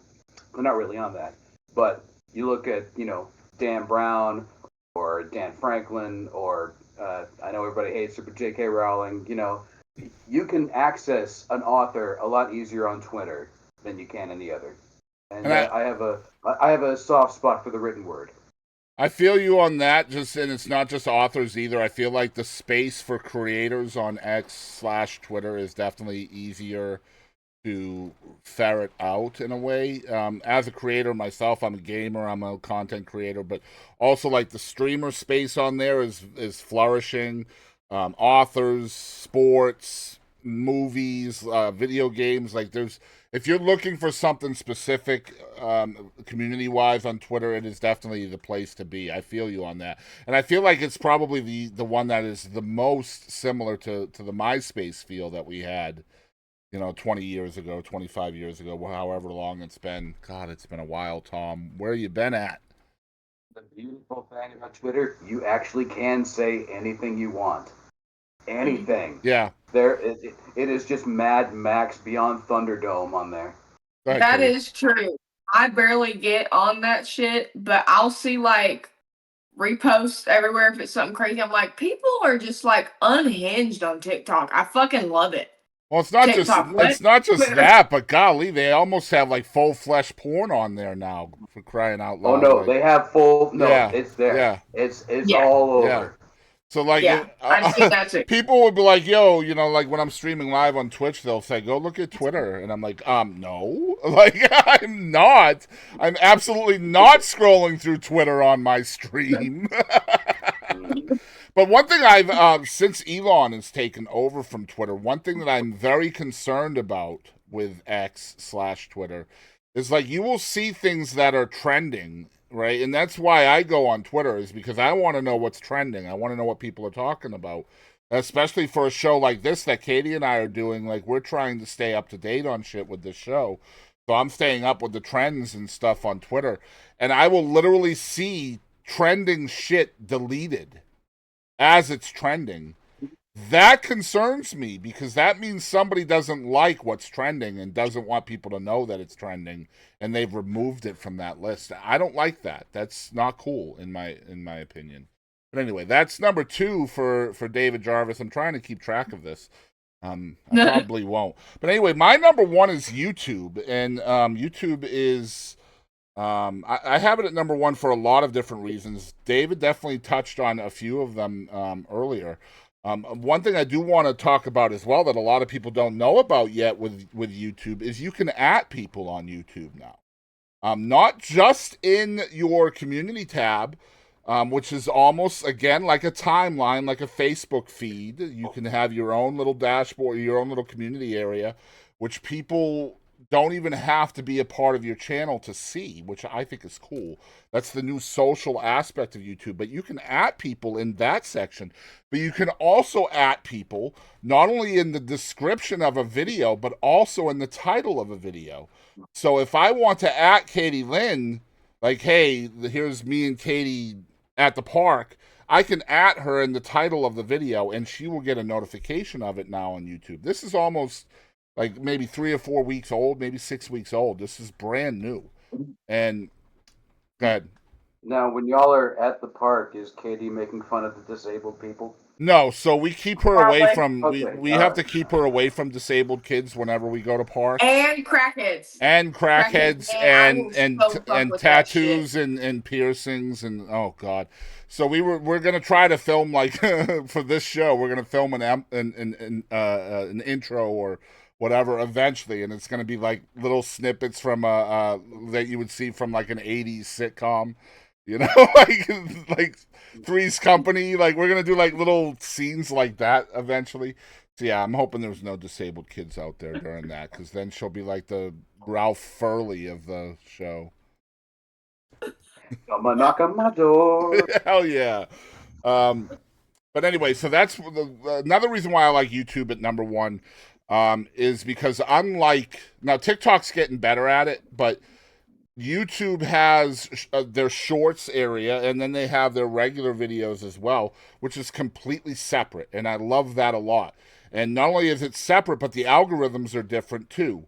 they're not really on that. But you look at, Dan Brown or Dan Franklin, or I know everybody hates her, but J.K. Rowling, you can access an author a lot easier on Twitter than you can any other. And And I have a soft spot for the written word. I feel you on that. And it's not just authors either. I feel like the space for creators on X/Twitter is definitely easier to ferret out in a way. As a creator myself, I'm a gamer, I'm a content creator, but also like the streamer space on there is flourishing. Authors, sports, movies, video games. Like there's, if you're looking for something specific, community wise on Twitter, it is definitely the place to be. I feel you on that, and I feel like it's probably the one that is the most similar to the MySpace feel that we had, 20 years ago, 25 years ago, however long it's been. God, it's been a while, Tom. Where you been at? The beautiful thing about Twitter, you actually can say anything you want. Anything. Yeah. It is just Mad Max Beyond Thunderdome on there. Ahead, That Katie. is true. I barely get on that shit, but I'll see like reposts everywhere if it's something crazy. I'm like, people are just like unhinged on TikTok. I fucking love it. Well, it's not TikTok, just that, but golly, they almost have like full flesh porn on there now, for crying out loud. Oh no, like, they have full. No, yeah, it's there. yeah, It's Yeah. all over. yeah. So like, Yeah, I've seen that too. people would be like, "Yo, like when I'm streaming live on Twitch, they'll say, go look at Twitter,' and I'm like, no, like I'm not. I'm absolutely not scrolling through Twitter on my stream." But one thing I've since Elon has taken over from Twitter, one thing that I'm very concerned about with X/Twitter is like you will see things that are trending, right? And that's why I go on Twitter, is because I want to know what's trending. I want to know what people are talking about, especially for a show like this that Katie and I are doing. Like we're trying to stay up to date on shit with this show. So I'm staying up with the trends and stuff on Twitter, and I will literally see trending shit deleted as it's trending. That concerns me because that means somebody doesn't like what's trending and doesn't want people to know that it's trending, and they've removed it from that list. I don't like that. That's not cool in my opinion. But anyway, that's number 2 for David Jarvis. I'm trying to keep track of this. I probably won't. But anyway, my number 1 is YouTube, and YouTube is I have it at number 1 for a lot of different reasons. David definitely touched on a few of them earlier. One thing I do want to talk about as well that a lot of people don't know about yet with YouTube is you can @ people on YouTube now. Not just in your community tab, which is almost, again, like a timeline, like a Facebook feed. You can have your own little dashboard, your own little community area, which people don't even have to be a part of your channel to see, which I think is cool. That's the new social aspect of YouTube. But you can @ people in that section, but you can also @ people not only in the description of a video, but also in the title of a video. So if I want to @ Katie Lynn, like, hey, here's me and Katie at the park, I can @ her in the title of the video, and she will get a notification of it now on YouTube. This is almost like maybe 3 or 4 weeks old, maybe 6 weeks old. This is brand new. And go ahead. Now, when y'all are at the park, is Katie making fun of the disabled people? No, so we keep her away from Okay, we have to keep her away from disabled kids whenever we go to parks. And crackheads. And crackheads Man, and I will so fuck and with that tattoos shit. and piercings and oh god. So we're gonna try to film like for this show. We're gonna film an intro or whatever eventually, and it's gonna be like little snippets from that you would see from like an '80s sitcom, like Three's Company. Like we're gonna do like little scenes like that eventually. So yeah, I'm hoping there's no disabled kids out there during that, because then she'll be like the Ralph Furley of the show. I'm gonna knock on my door. Hell yeah. But anyway, so that's another reason why I like YouTube at number 1, is because unlike now TikTok's getting better at it, but YouTube has their shorts area, and then they have their regular videos as well, which is completely separate, and I love that a lot. And not only is it separate, but the algorithms are different too.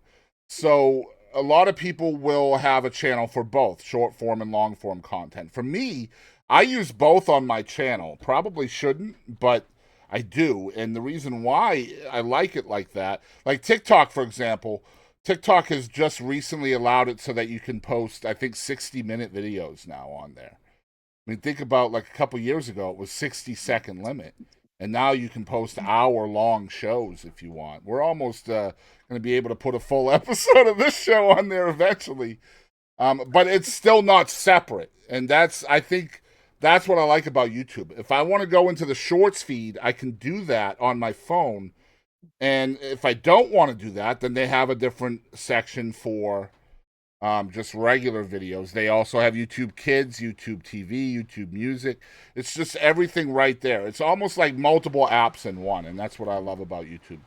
So a lot of people will have a channel for both short form and long form content. For me, I use both on my channel. Probably shouldn't, but I do. And the reason why I like it like that, like TikTok, for example, TikTok has just recently allowed it so that you can post, I think, 60-minute videos now on there. I mean, think about like a couple years ago, it was 60-second limit. And now you can post hour-long shows if you want. We're almost going to be able to put a full episode of this show on there eventually. But it's still not separate. And I think that's what I like about YouTube. If I want to go into the shorts feed, I can do that on my phone. And if I don't want to do that, then they have a different section for just regular videos. They also have YouTube Kids, YouTube TV, YouTube Music. It's just everything right there. It's almost like multiple apps in one, and that's what I love about YouTube.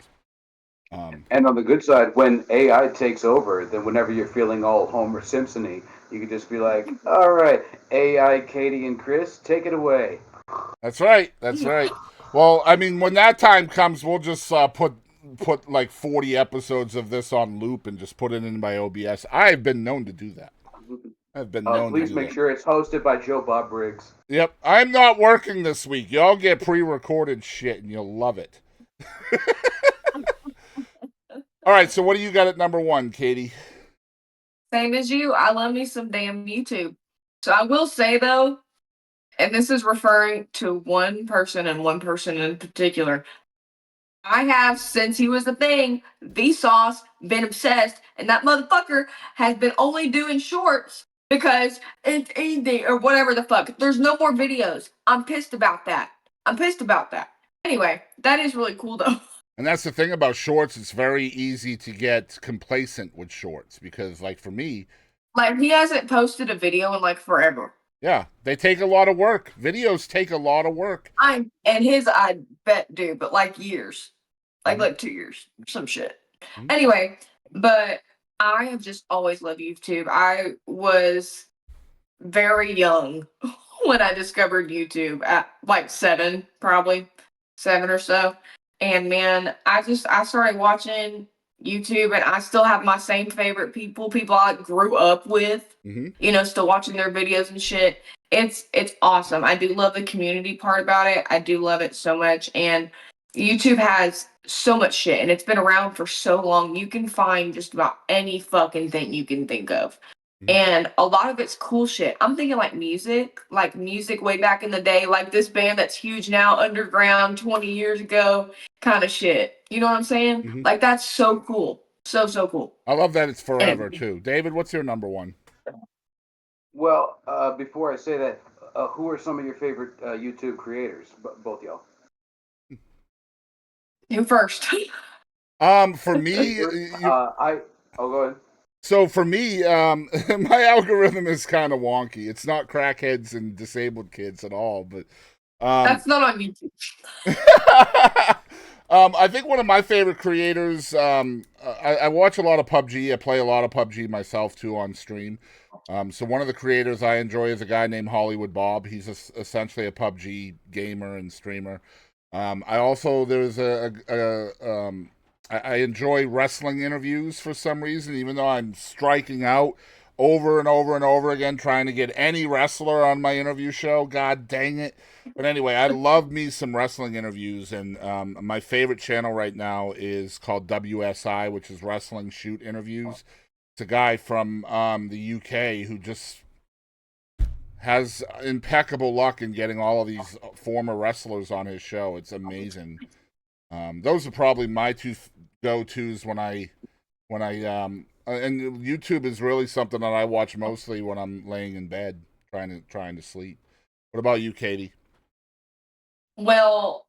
And on the good side, when AI takes over, then whenever you're feeling all Homer Simpson-y, you can just be like, all right, AI, Katie, and Chris, take it away. That's right. That's right. Well, I mean, when that time comes, we'll just put like 40 episodes of this on loop and just put it in my OBS. I've been known to do that. I've been known to do that. Please make sure it's hosted by Joe Bob Briggs. Yep. I'm not working this week. Y'all get pre-recorded shit and you'll love it. All right, so what do you got at number 1, Katie? Same as you. I love me some damn YouTube. So I will say, though, and this is referring to one person and one person in particular, I have, since he was a thing, Vsauce, been obsessed, and that motherfucker has been only doing shorts because it's easy or whatever the fuck. There's no more videos. I'm pissed about that. Anyway, that is really cool, though. And that's the thing about shorts. It's very easy to get complacent with shorts because, like, for me... Like, he hasn't posted a video in, like, forever. Yeah, they take a lot of work. Videos take a lot of work. And his, I bet, do, but, like, years. Like 2 years. Some shit. Mm-hmm. Anyway, but I have just always loved YouTube. I was very young when I discovered YouTube at, like, 7 or so. And man, I started watching YouTube, and I still have my same favorite people I grew up with, still watching their videos and shit. It's awesome. I do love the community part about it. I do love it so much. And YouTube has so much shit, and it's been around for so long. You can find just about any fucking thing you can think of. And a lot of it's cool shit. I'm thinking like music way back in the day, like this band that's huge now, underground 20 years ago kind of shit. You know what I'm saying? Like, that's so cool. So cool. I love that it's forever, too. David, what's your number 1? Well, before I say that, who are some of your favorite YouTube creators? Both y'all. Who first? For me... go ahead. So for me, my algorithm is kind of wonky. It's not crackheads and disabled kids at all, but that's not on YouTube. I think one of my favorite creators. I watch a lot of PUBG. I play a lot of PUBG myself too on stream. So one of the creators I enjoy is a guy named Hollywood Bob. He's essentially a PUBG gamer and streamer. I enjoy wrestling interviews for some reason, even though I'm striking out over and over and over again trying to get any wrestler on my interview show. God dang it. But anyway, I love me some wrestling interviews, and my favorite channel right now is called WSI, which is Wrestling Shoot Interviews. It's a guy from the UK who just has impeccable luck in getting all of these former wrestlers on his show. It's amazing. Those are probably my two go-tos when I and YouTube is really something that I watch mostly when I'm laying in bed trying to sleep. What about you, Katie? Well,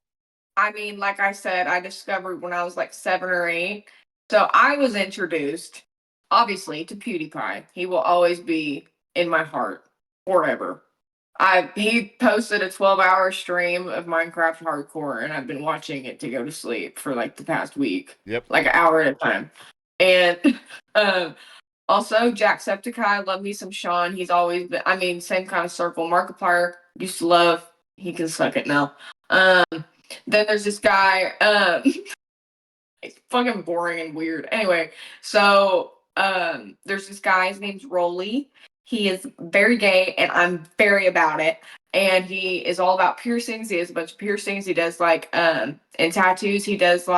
I mean, like I said, I discovered when I was like 7 or 8. So I was introduced, obviously, to PewDiePie. He will always be in my heart forever. He posted a 12-hour stream of Minecraft Hardcore, and I've been watching it to go to sleep for like the past week. Yep. Like an hour at a time. And also Jacksepticeye, love me some Sean. He's always been, same kind of circle. Markiplier, used to love. He can suck it now. Then there's this guy, it's fucking boring and weird. Anyway, so there's this guy, his name's Rolly. He is very gay, and I'm very about it. And he is all about piercings. He has a bunch of piercings. He does and tattoos. He does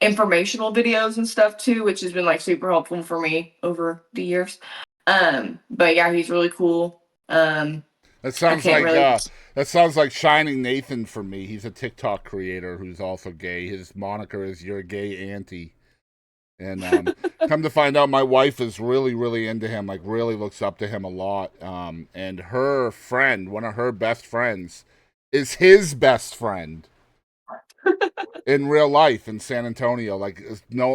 informational videos and stuff too, which has been like super helpful for me over the years. But yeah, he's really cool. That I sounds can't like really. that sounds like Shining Nathan for me. He's a TikTok creator who's also gay. His moniker is "You're Gay Auntie." And come to find out, my wife is really, really into him. Like, really looks up to him a lot. And her friend, one of her best friends, is his best friend in real life in San Antonio. Like,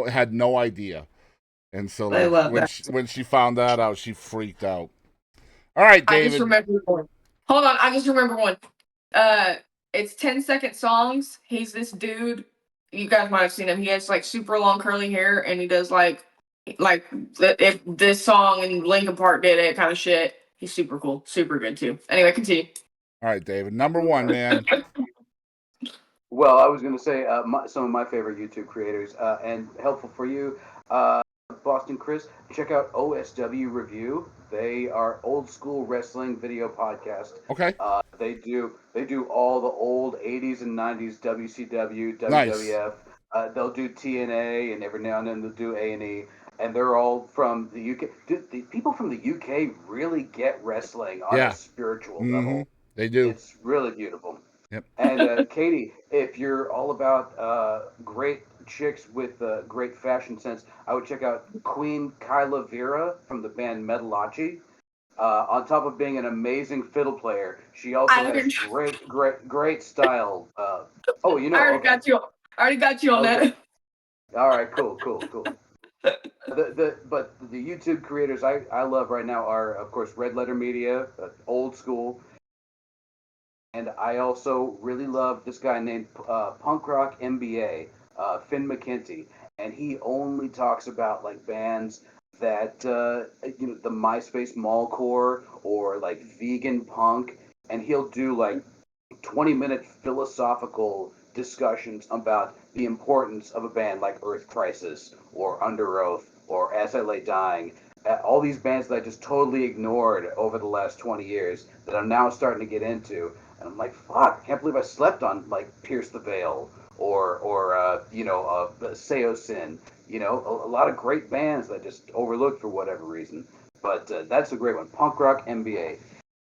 had no idea. And so, I like, love that. when she found that out, she freaked out. All right, I just David. remember one. Hold on, I just remember one. Uh, it's 10-second songs. He's this dude. You guys might have seen him. He has like super long curly hair, and he does like if this song and Linkin Park did it kind of shit. He's super cool, super good too. Anyway, continue. All right, David. Number one, man. Well, I was going to say some of my favorite YouTube creators, and helpful for you, Boston Chris. Check out OSW Review. They are old school wrestling video podcast. Okay. They do all the old '80s and '90s WCW, Nice. WWF. They'll do TNA, and every now and then they'll do A&E. And they're all from the UK. Dude, the people from the UK really get wrestling on a Yeah. spiritual Mm-hmm. level. They do. It's really beautiful. Yep. And Katie, if you're all about great chicks with great fashion sense, I would check out Queen Kyla Vera from the band Metalachi. On top of being an amazing fiddle player, she also I has great style. Oh, you I know, already okay, got you. I already got you on okay, that. all right, cool. But the YouTube creators I love right now are of course Red Letter Media, old school. And I also really love this guy named Punk Rock MBA, Finn McKenty, and he only talks about like bands that the MySpace mallcore or like vegan punk, and he'll do like 20-minute philosophical discussions about the importance of a band like Earth Crisis or Under Oath or As I Lay Dying. All these bands that I just totally ignored over the last 20 years that I'm now starting to get into. And I'm like, fuck, I can't believe I slept on like Pierce the Veil or Seosin. A lot of great bands that I just overlooked for whatever reason. But that's a great one, Punk Rock MBA.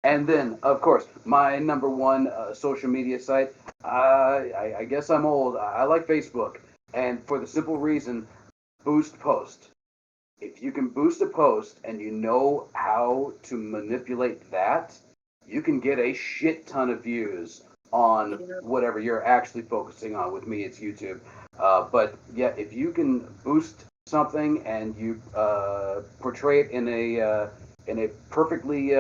And then, of course, my number one social media site. I guess I'm old. I like Facebook, and for the simple reason, boost post. If you can boost a post and you know how to manipulate that, you can get a shit ton of views on whatever you're actually focusing on. With me, it's YouTube. But yeah, if you can boost something and you portray it in a perfectly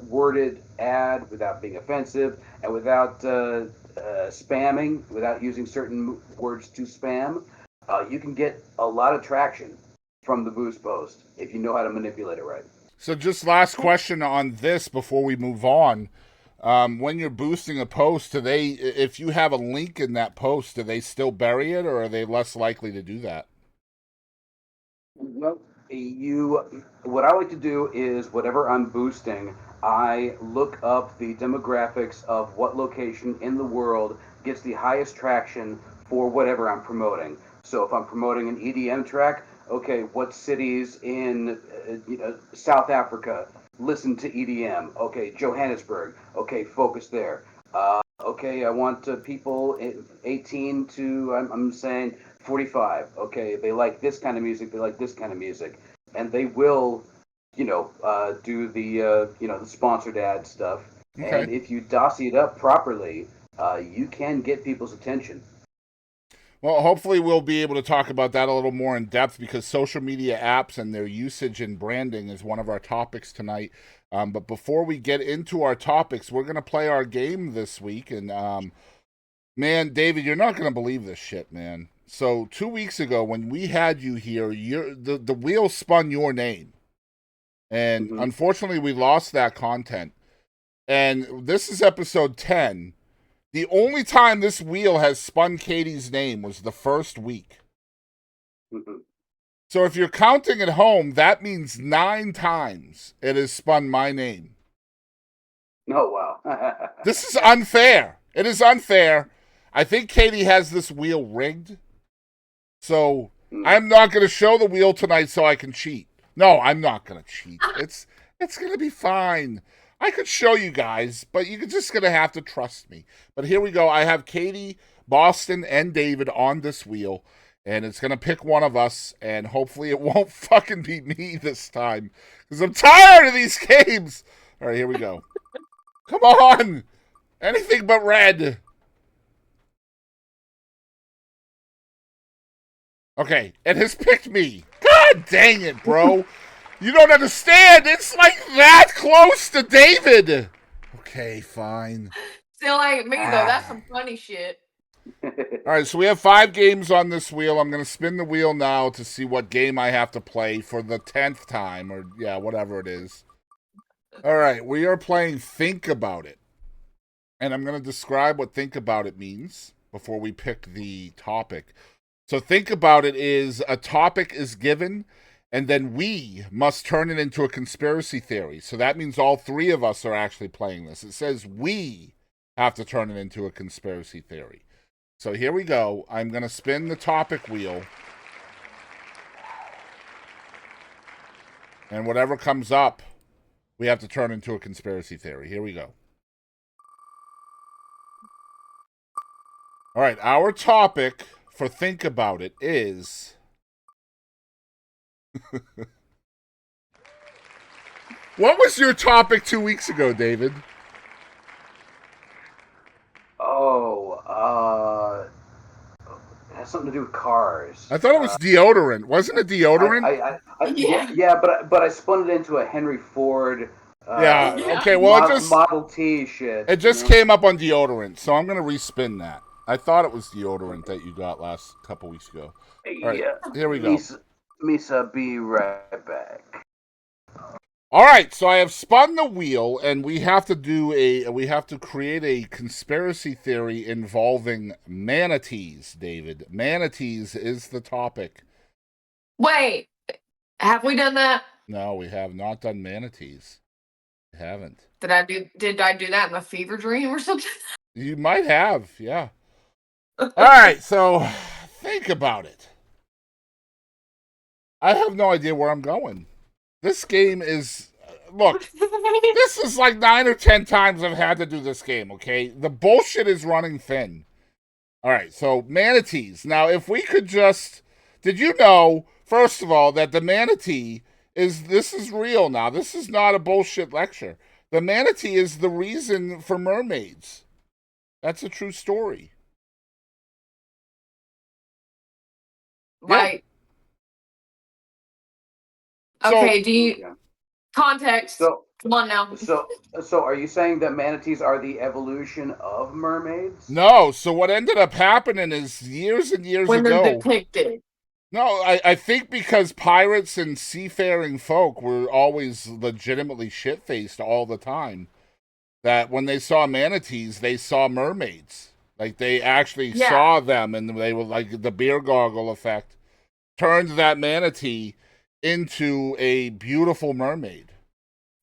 worded ad without being offensive and without spamming, without using certain words to spam, you can get a lot of traction from the boost post if you know how to manipulate it right. So, just last question on this before we move on. When you're boosting a post, if you have a link in that post, do they still bury it, or are they less likely to do that? Well, what I like to do is whatever I'm boosting, I look up the demographics of what location in the world gets the highest traction for whatever I'm promoting. So if I'm promoting an EDM track, okay, what cities in South Africa listen to EDM? Okay, Johannesburg. Okay, focus there. Okay, I want people 18 to I'm saying 45. Okay, they like this kind of music. They like this kind of music, and they will, do the sponsored ad stuff. Okay. And if you dossy it up properly, you can get people's attention. Well, hopefully we'll be able to talk about that a little more in depth because social media apps and their usage and branding is one of our topics tonight. But before we get into our topics, we're going to play our game this week. And, man, David, you're not going to believe this shit, man. So 2 weeks ago when we had you here, the wheel spun your name. And Mm-hmm. unfortunately, we lost that content. And this is episode 10. The only time this wheel has spun Katie's name was the first week. Mm-hmm. So if you're counting at home, that means 9 times it has spun my name. Oh, wow. This is unfair. It is unfair. I think Katie has this wheel rigged. So I'm not going to show the wheel tonight so I can cheat. No, I'm not going to cheat. It's going to be fine. I could show you guys, but you're just going to have to trust me. But here we go. I have Katie, Boston, and David on this wheel, and it's going to pick one of us, and hopefully it won't fucking be me this time, because I'm tired of these games. All right, here we go. Come on. Anything but red. Okay, it has picked me. God dang it, bro. You don't understand. It's like that close to David. Okay, fine. Still ain't me, though. That's some funny shit. All right, so we have 5 games on this wheel. I'm going to spin the wheel now to see what game I have to play for the 10th time, or yeah, whatever it is. All right, we are playing Think About It. And I'm going to describe what Think About It means before we pick the topic. So Think About It is a topic is given, and then we must turn it into a conspiracy theory. So that means all 3 of us are actually playing this. It says we have to turn it into a conspiracy theory. So here we go. I'm going to spin the topic wheel. And whatever comes up, we have to turn into a conspiracy theory. Here we go. All right, our topic for Think About It is... What was your topic 2 weeks ago, David? It has something to do with cars. I thought it was deodorant. Wasn't it deodorant? Yeah, but I spun it into a Henry Ford. Yeah. Okay. Well, Model T shit. It just came up on deodorant, so I'm gonna respin that. I thought it was deodorant that you got last couple weeks ago. All right, here we go. Misa, be right back. All right, so I have spun the wheel, and we have to create a conspiracy theory involving manatees. David, manatees is the topic. Wait, have we done that? No, we have not done manatees. We haven't. Did I do that in a fever dream or something? You might have, yeah. All right, so think about it. I have no idea where I'm going. This game is... Look, this is like 9 or 10 times I've had to do this game, okay? The bullshit is running thin. All right, so manatees. Now, if we could just... Did you know, first of all, that the manatee is... This is real now. This is not a bullshit lecture. The manatee is the reason for mermaids. That's a true story. Right. Yeah. Okay, do you... Context. So, come on now. So are you saying that manatees are the evolution of mermaids? No. So what ended up happening is years and years when ago. When they're depicted. No, I think because pirates and seafaring folk were always legitimately shit-faced all the time, that when they saw manatees, they saw mermaids. Like, they actually saw them, and they were like the beer goggle effect turned that manatee into a beautiful mermaid.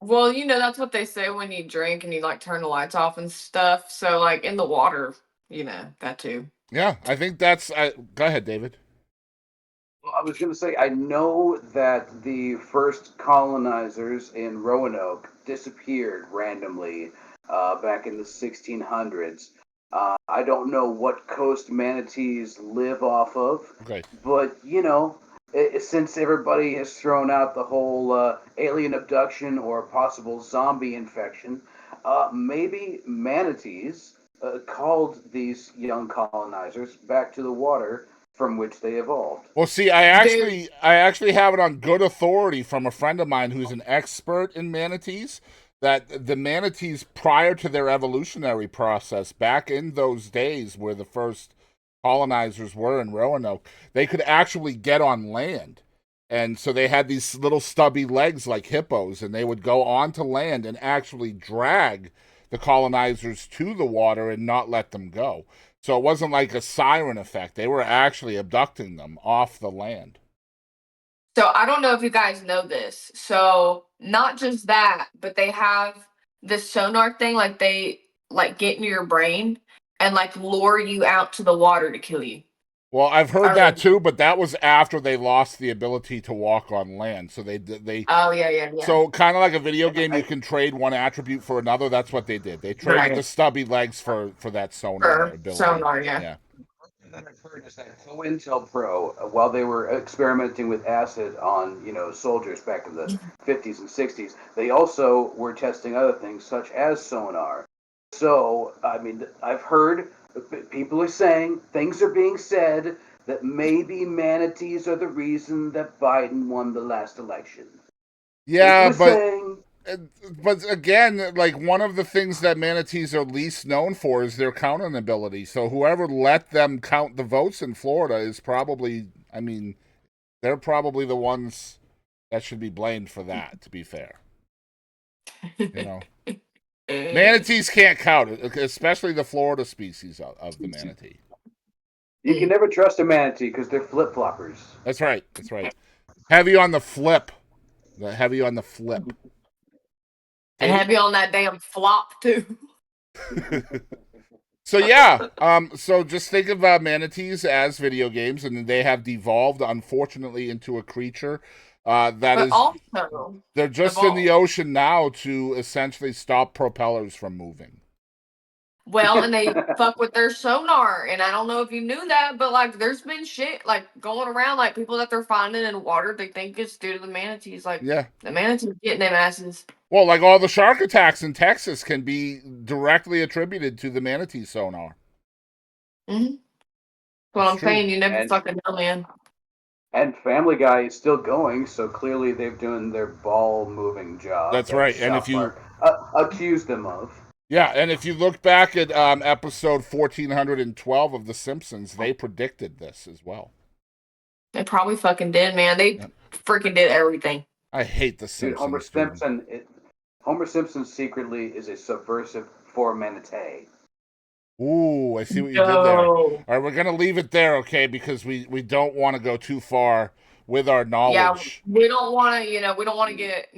Well, you know, that's what they say when you drink and you like turn the lights off and stuff. So like in the water, you know, that too. Yeah, I think that's... go ahead, David. Well, I was going to say, I know that the first colonizers in Roanoke disappeared randomly back in the 1600s. I don't know what coast manatees live off of, okay. But, you know, since everybody has thrown out the whole alien abduction or possible zombie infection, maybe manatees called these young colonizers back to the water from which they evolved. Well, see, I actually have it on good authority from a friend of mine who's an expert in manatees, that the manatees prior to their evolutionary process, back in those days where the first colonizers were in Roanoke, they could actually get on land. And so they had these little stubby legs like hippos, and they would go onto land and actually drag the colonizers to the water and not let them go. So it wasn't like a siren effect. They were actually abducting them off the land. So I don't know if you guys know this. So not just that, but they have this sonar thing, like they like get in your brain and like lure you out to the water to kill you. Well, I've heard Or that too, but that was after they lost the ability to walk on land. So they oh yeah. so kind of like a video game, you can trade one attribute for another. That's what they did. They traded the Right. stubby legs for that sonar For ability. sonar, yeah. Yeah. That I've heard is that COINTELPRO, while they were experimenting with acid on soldiers back in the 50s and 60s, they also were testing other things such as sonar. So I mean, I've heard people are saying things are being said that maybe manatees are the reason that Biden won the last election. People Yeah, are saying. but again, like one of the things that manatees are least known for is their counting ability. So whoever let them count the votes in Florida is probably, I mean, they're probably the ones that should be blamed for that, to be fair. You know, manatees can't count it, especially the Florida species of the manatee. You can never trust a manatee because they're flip floppers. That's right. That's right. Heavy on the flip. Heavy on the flip. And Katie? heavy on that damn flop too. So yeah, so just think of manatees as video games, and they have devolved, unfortunately, into a creature that But is. also They're just in the evolved. ocean now to essentially stop propellers from moving. Well, and they fuck with their sonar, and I don't know if you knew that, but like, there's been shit like going around, like people that they're finding in water, they think it's due to the manatees. Like Yeah. the manatees getting them asses. Well, like all the shark attacks in Texas can be directly attributed to the manatee sonar. Mm-hmm. Well, It's I'm true. saying you never And fucking know, man. and Family Guy is still going, so clearly they've doing their ball moving job That's that right. And if South you, Park accused them of. yeah, and if you look back at episode 1412 of The Simpsons, they predicted this as well. They probably fucking did, man. They Yep. freaking did everything. I hate The Dude, Simpsons, dude. Homer Simpson secretly is a subversive for Manatee. Ooh, I see what you did there. No. All right, we're gonna leave it there, okay? Because we don't want to go too far with our Yeah, knowledge. we don't want to, we don't want to get,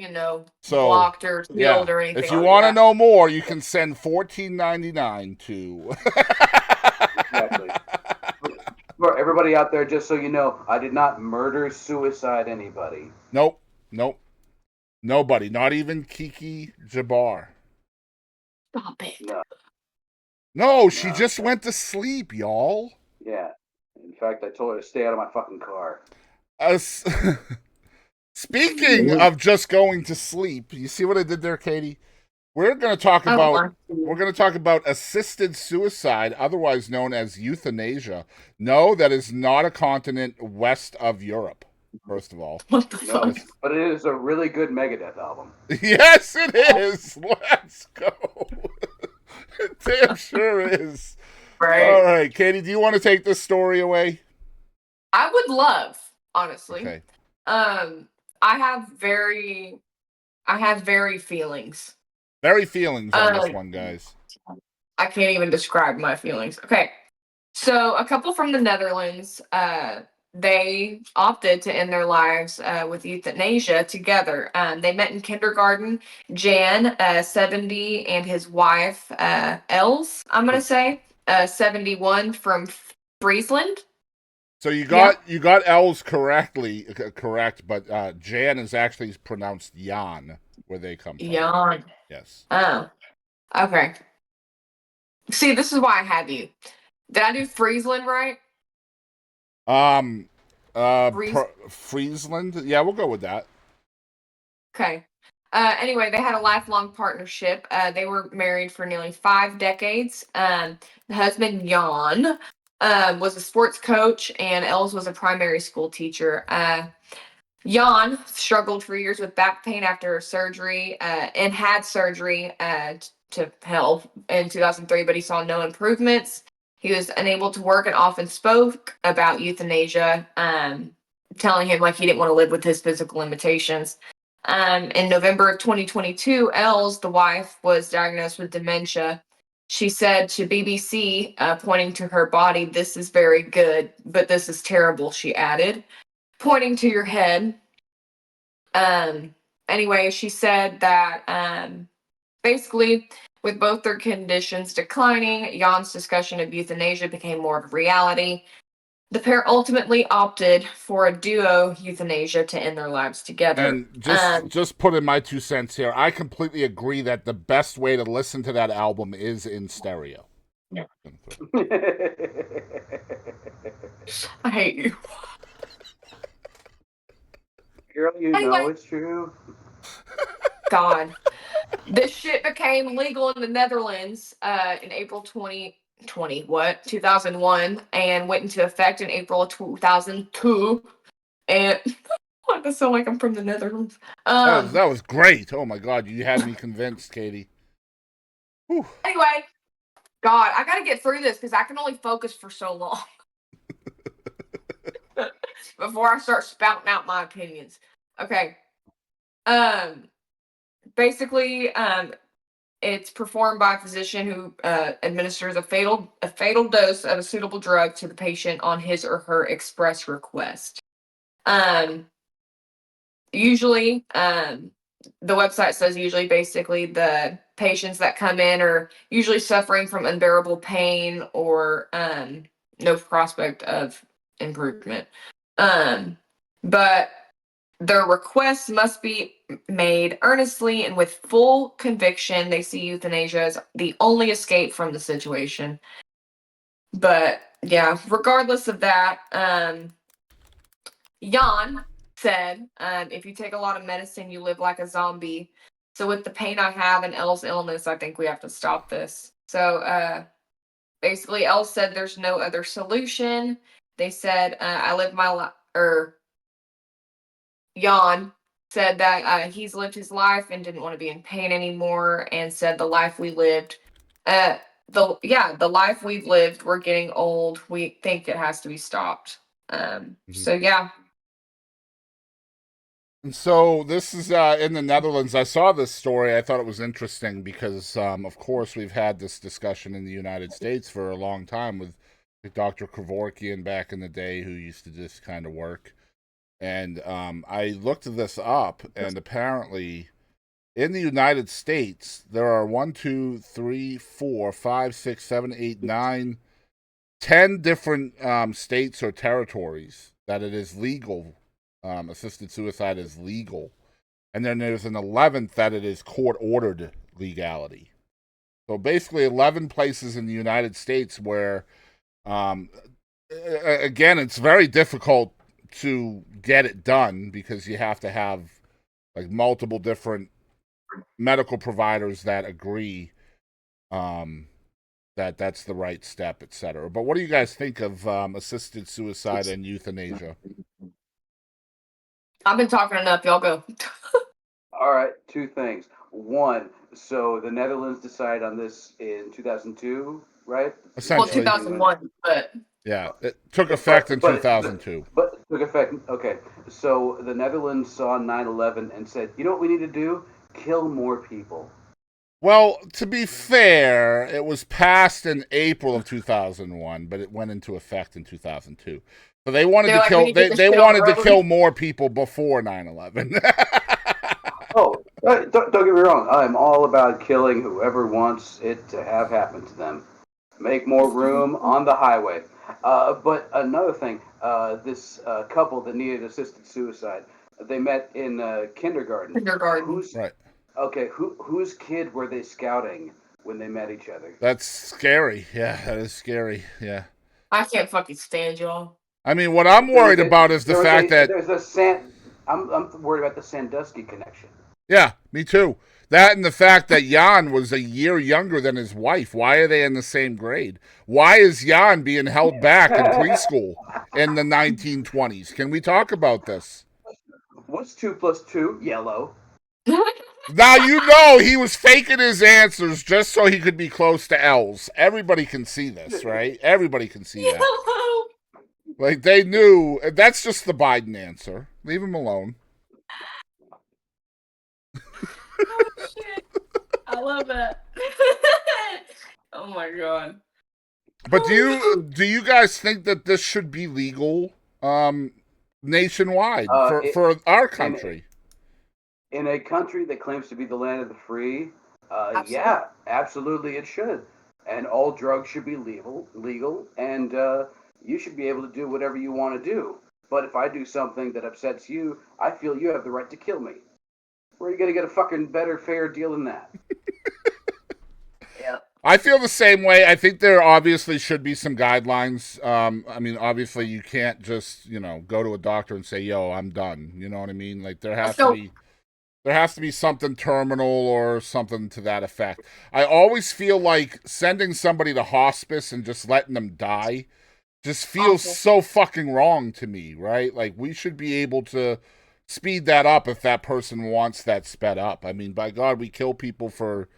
So, blocked or yeah, killed or anything if you like want to that. know more, you can send $14.99 to. Exactly. For everybody out there, just so you know, I did not murder, suicide anybody. Nope, nope, nobody, not even Kiki Jabbar. Stop it. No. No, she No. just went to sleep, y'all. Yeah. In fact, I told her to stay out of my fucking car. Us. Speaking of just going to sleep, you see what I did there, Katie? We're going to talk about assisted suicide, otherwise known as euthanasia. No, that is not a continent west of Europe. First of all, What the fuck? But it is a really good Megadeth album. Yes, it is. Let's go. It damn sure is. Right. All right, Katie, do you want to take this story away? I would love, honestly. Okay. I have very feelings. Very feelings on this one, guys. I can't even describe my feelings. Okay. So a couple from the Netherlands, they opted to end their lives with euthanasia together. They met in kindergarten. Jan, 70, and his wife, Els, I'm going to say, 71 from Friesland. So you got L's correct, but Jan is actually pronounced Jan, where they come from. Jan. Yes. Oh, okay. See, this is why I have you. Did I do Friesland right? Friesland. Yeah, we'll go with that. Okay. Anyway, they had a lifelong partnership. They were married for nearly 5 decades. The husband, Jan, was a sports coach, and Els was a primary school teacher. Jan struggled for years with back pain after surgery and had surgery to help in 2003, but he saw no improvements. He was unable to work and often spoke about euthanasia, telling him like he didn't want to live with his physical limitations. In November of 2022, Els, the wife, was diagnosed with dementia. She said to BBC, pointing to her body, "This is very good, but this is terrible," she added, pointing to your head. Anyway, she said that basically, with both their conditions declining, Jan's discussion of euthanasia became more of a reality. The pair ultimately opted for a duo euthanasia to end their lives together. And just put in my 2 cents here. I completely agree that the best way to listen to that album is in stereo. Yeah. I hate you. Girl, you know it's true. God. This shit became legal in the Netherlands in April 2001, and went into effect in April of 2002. And I just sound like I'm from the Netherlands. That was great. Oh my God, you had me convinced, Katie. Whew. Anyway, God, I gotta get through this because I can only focus for so long before I start spouting out my opinions. Okay. Basically, it's performed by a physician who administers a fatal dose of a suitable drug to the patient on his or her express request. Usually, the website says usually basically the patients that come in are usually suffering from unbearable pain or no prospect of improvement. But their requests must be made earnestly and with full conviction. They see euthanasia as the only escape from the situation. But yeah, regardless of that, Jan said, if you take a lot of medicine, you live like a zombie. So with the pain I have and Elle's illness, I think we have to stop this. So basically, Elle said there's no other solution. They said, I live my life, or Jan said that he's lived his life and didn't want to be in pain anymore, and said the life we lived, the life we've lived, we're getting old. We think it has to be stopped. So yeah. And so this is in the Netherlands. I saw this story. I thought it was interesting because, of course, we've had this discussion in the United States for a long time with Dr. Kevorkian back in the day, who used to just kind of work. And I looked this up, and apparently in the United States, there are 1, 2, 3, 4, 5, 6, 7, 8, 9, 10 different states or territories that it is legal. Assisted suicide is legal. And then there's an 11th that it is court-ordered legality. So basically 11 places in the United States where, again, it's very difficult to get it done because you have to have like multiple different medical providers that agree that that's the right step, etc. But what do you guys think of assisted suicide and euthanasia? I've been talking enough. Y'all go. All right, 2 things. One, so the Netherlands decided on this in 2002, right? Well, Essentially. 2001, but Yeah, it took effect in 2002. But it took effect. Okay, so the Netherlands saw 9/11 and said, you know what we need to do? Kill more people. Well, to be fair, it was passed in April of 2001, but it went into effect in 2002. So they wanted to kill. They wanted to kill more people before 9/11. Oh, don't get me wrong. I'm all about killing whoever wants it to have happen to them. Make more room on the highway. But another thing, this couple that needed assisted suicide, they met in kindergarten. Kindergarten. Right. Okay, whose kid were they scouting when they met each other? That's scary. Yeah, that is scary. Yeah. I can't fucking stand y'all. I mean, what I'm worried about is the fact that there's I'm worried about the Sandusky connection. Yeah, me too. That and the fact that Jan was a year younger than his wife. Why are they in the same grade? Why is Jan being held back in preschool in the 1920s? Can we talk about this? What's 2 plus 2? Yellow. Now you know he was faking his answers just so he could be close to L's. Everybody can see this, right? Everybody can see that. Like they knew. That's just the Biden answer. Leave him alone. Oh shit! I love that. Oh my god. But do you guys think that this should be legal nationwide for our country? In a country that claims to be the land of the free, Absolutely. yeah, absolutely it should. And all drugs should be legal. And You should be able to do whatever you want to do. But if I do something that upsets you, I feel you have the right to kill me. Where are you going to get a fucking better, fair deal than that? Yeah. I feel the same way. I think there obviously should be some guidelines. I mean, obviously you can't just, go to a doctor and say, "Yo, I'm done." You know what I mean? Like there has to be something terminal or something to that effect. I always feel like sending somebody to hospice and just letting them die just feels Awful. so fucking wrong to me, right? Like we should be able to speed that up if that person wants that sped up. I mean, by God, we kill people for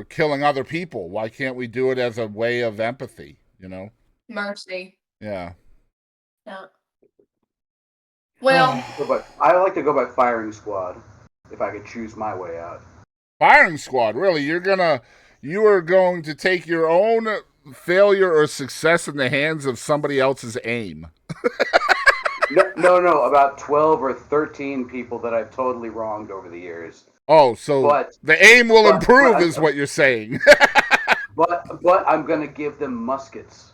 killing other people. Why can't we do it as a way of empathy, Mercy. Yeah. Yeah. Well, I like to go by firing squad if I could choose my way out. Firing squad, really? You are going to take your own failure or success in the hands of somebody else's aim. No. About 12 or 13 people that I've totally wronged over the years. Oh, so But the aim will improve, but is what you're saying. but I'm gonna give them muskets.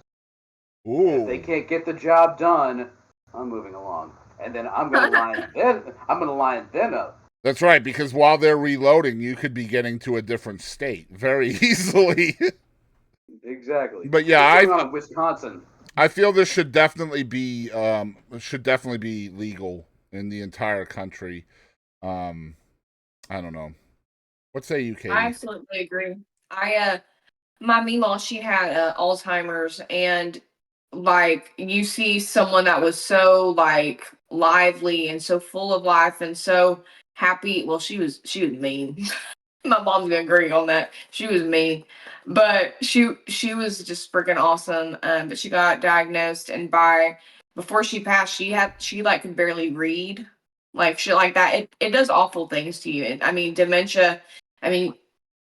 Ooh. And if they can't get the job done, I'm moving along, and then I'm gonna line them up. That's right, because while they're reloading, you could be getting to a different state very easily. Exactly. But yeah, What's going on in Wisconsin? I feel this should definitely be legal in the entire country. I don't know. What say you, Katie? I absolutely agree. My Meemaw, she had Alzheimer's, and like you see someone that was so like lively and so full of life and so happy. Well, she was mean. My mom's gonna agree on that. She was mean, but she was just freaking awesome. But she got diagnosed, and before she passed, she like could barely read, like shit like that. It does awful things to you. I mean, dementia. I mean,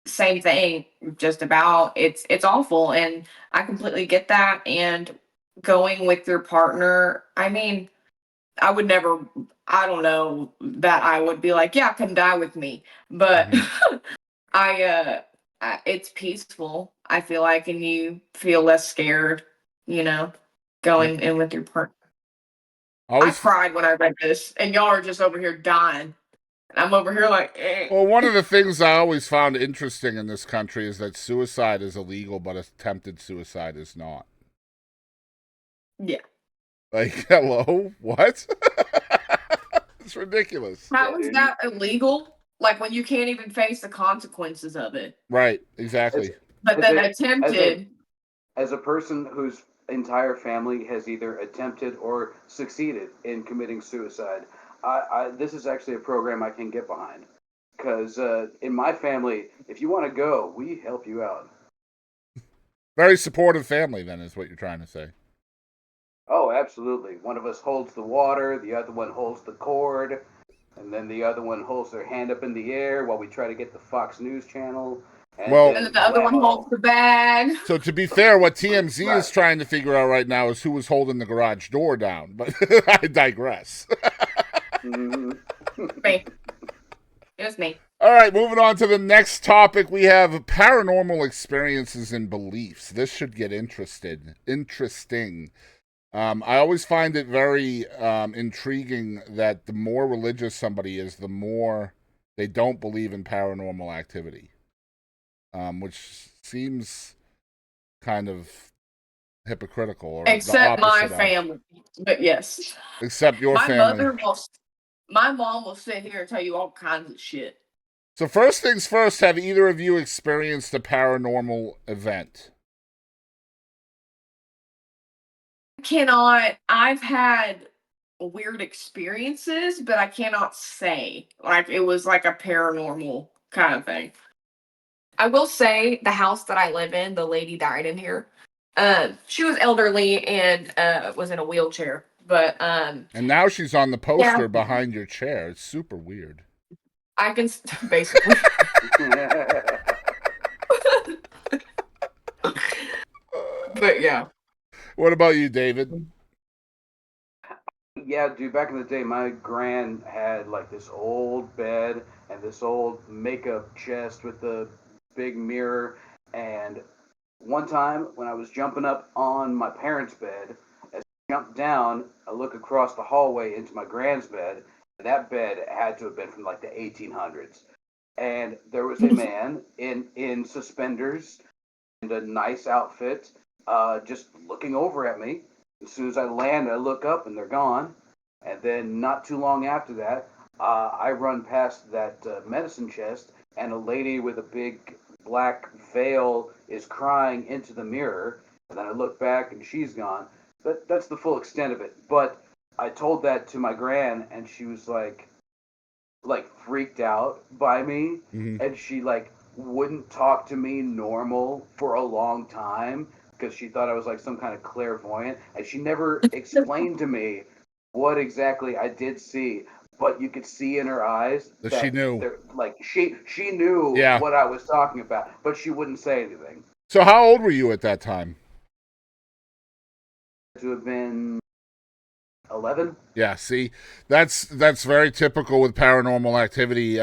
same thing. Just about. It's awful, and I completely get that. And going with your partner. I mean, I would never. I don't know that I would be like, yeah, come die with me, but. It's peaceful. I feel like, and you feel less scared, going in with your partner. I cried when I read this, and y'all are just over here dying, and I'm over here like. Well, one of the things I always found interesting in this country is that suicide is illegal, but attempted suicide is not. Yeah. Like, hello, what? It's ridiculous. How is that illegal? Like when you can't even face the consequences of it. Right, exactly. But then attempted. As a person whose entire family has either attempted or succeeded in committing suicide, this is actually a program I can get behind. Because in my family, if you want to go, we help you out. Very supportive family, then, is what you're trying to say. Oh, absolutely. One of us holds the water, the other one holds the cord, and then the other one holds their hand up in the air while we try to get the Fox News channel. And then the other one holds the bag. So to be fair, what TMZ is trying to figure out right now is who was holding the garage door down. But I digress. Me. It was me. All right, moving on to the next topic. We have paranormal experiences and beliefs. This should get interesting. I always find it very intriguing that the more religious somebody is, the more they don't believe in paranormal activity, which seems kind of hypocritical. Or except my family, but yes. Except your family. My mom will sit here and tell you all kinds of shit. So first things first, have either of you experienced a paranormal event? I've had weird experiences, but I cannot say like it was like a paranormal kind of thing. I will say the house that I live in, the lady died in here. She was elderly and was in a wheelchair, but and now she's on the poster behind your chair. It's super weird. I can basically. But yeah. What about you, David? Yeah, dude, back in the day, my gran had like this old bed and this old makeup chest with the big mirror. And one time when I was jumping up on my parents' bed, jump down, I look across the hallway into my grand's bed, and that bed had to have been from like the 1800s. And there was a man in suspenders and a nice outfit, just looking over at me. As soon as I land, I look up and they're gone. And then not too long after that, I run past that medicine chest, and a lady with a big black veil is crying into the mirror. And then I look back and she's gone. That's the full extent of it. But I told that to my gran, and she was like freaked out by me, and she like wouldn't talk to me normal for a long time because she thought I was like some kind of clairvoyant, and she never explained to me what exactly I did see. But you could see in her eyes that she knew. Like she knew what I was talking about, but she wouldn't say anything. So how old were you at that time? To have been 11. Yeah, see, that's very typical with paranormal activity.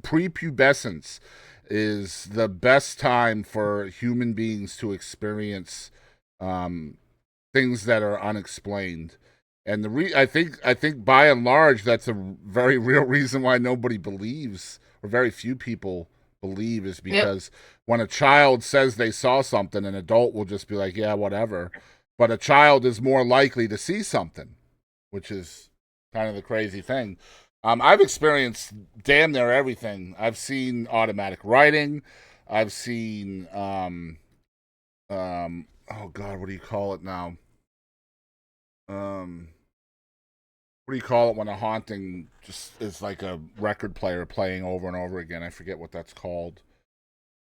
Prepubescence is the best time for human beings to experience things that are unexplained. And I think by and large that's a very real reason why nobody believes, or very few people believe, is because when a child says they saw something, an adult will just be like, yeah, whatever. But a child is more likely to see something, which is kind of the crazy thing. I've experienced damn near everything. I've seen automatic writing. I've seen oh God, what do you call it now? What do you call it when a haunting just is like a record player playing over and over again? I forget what that's called.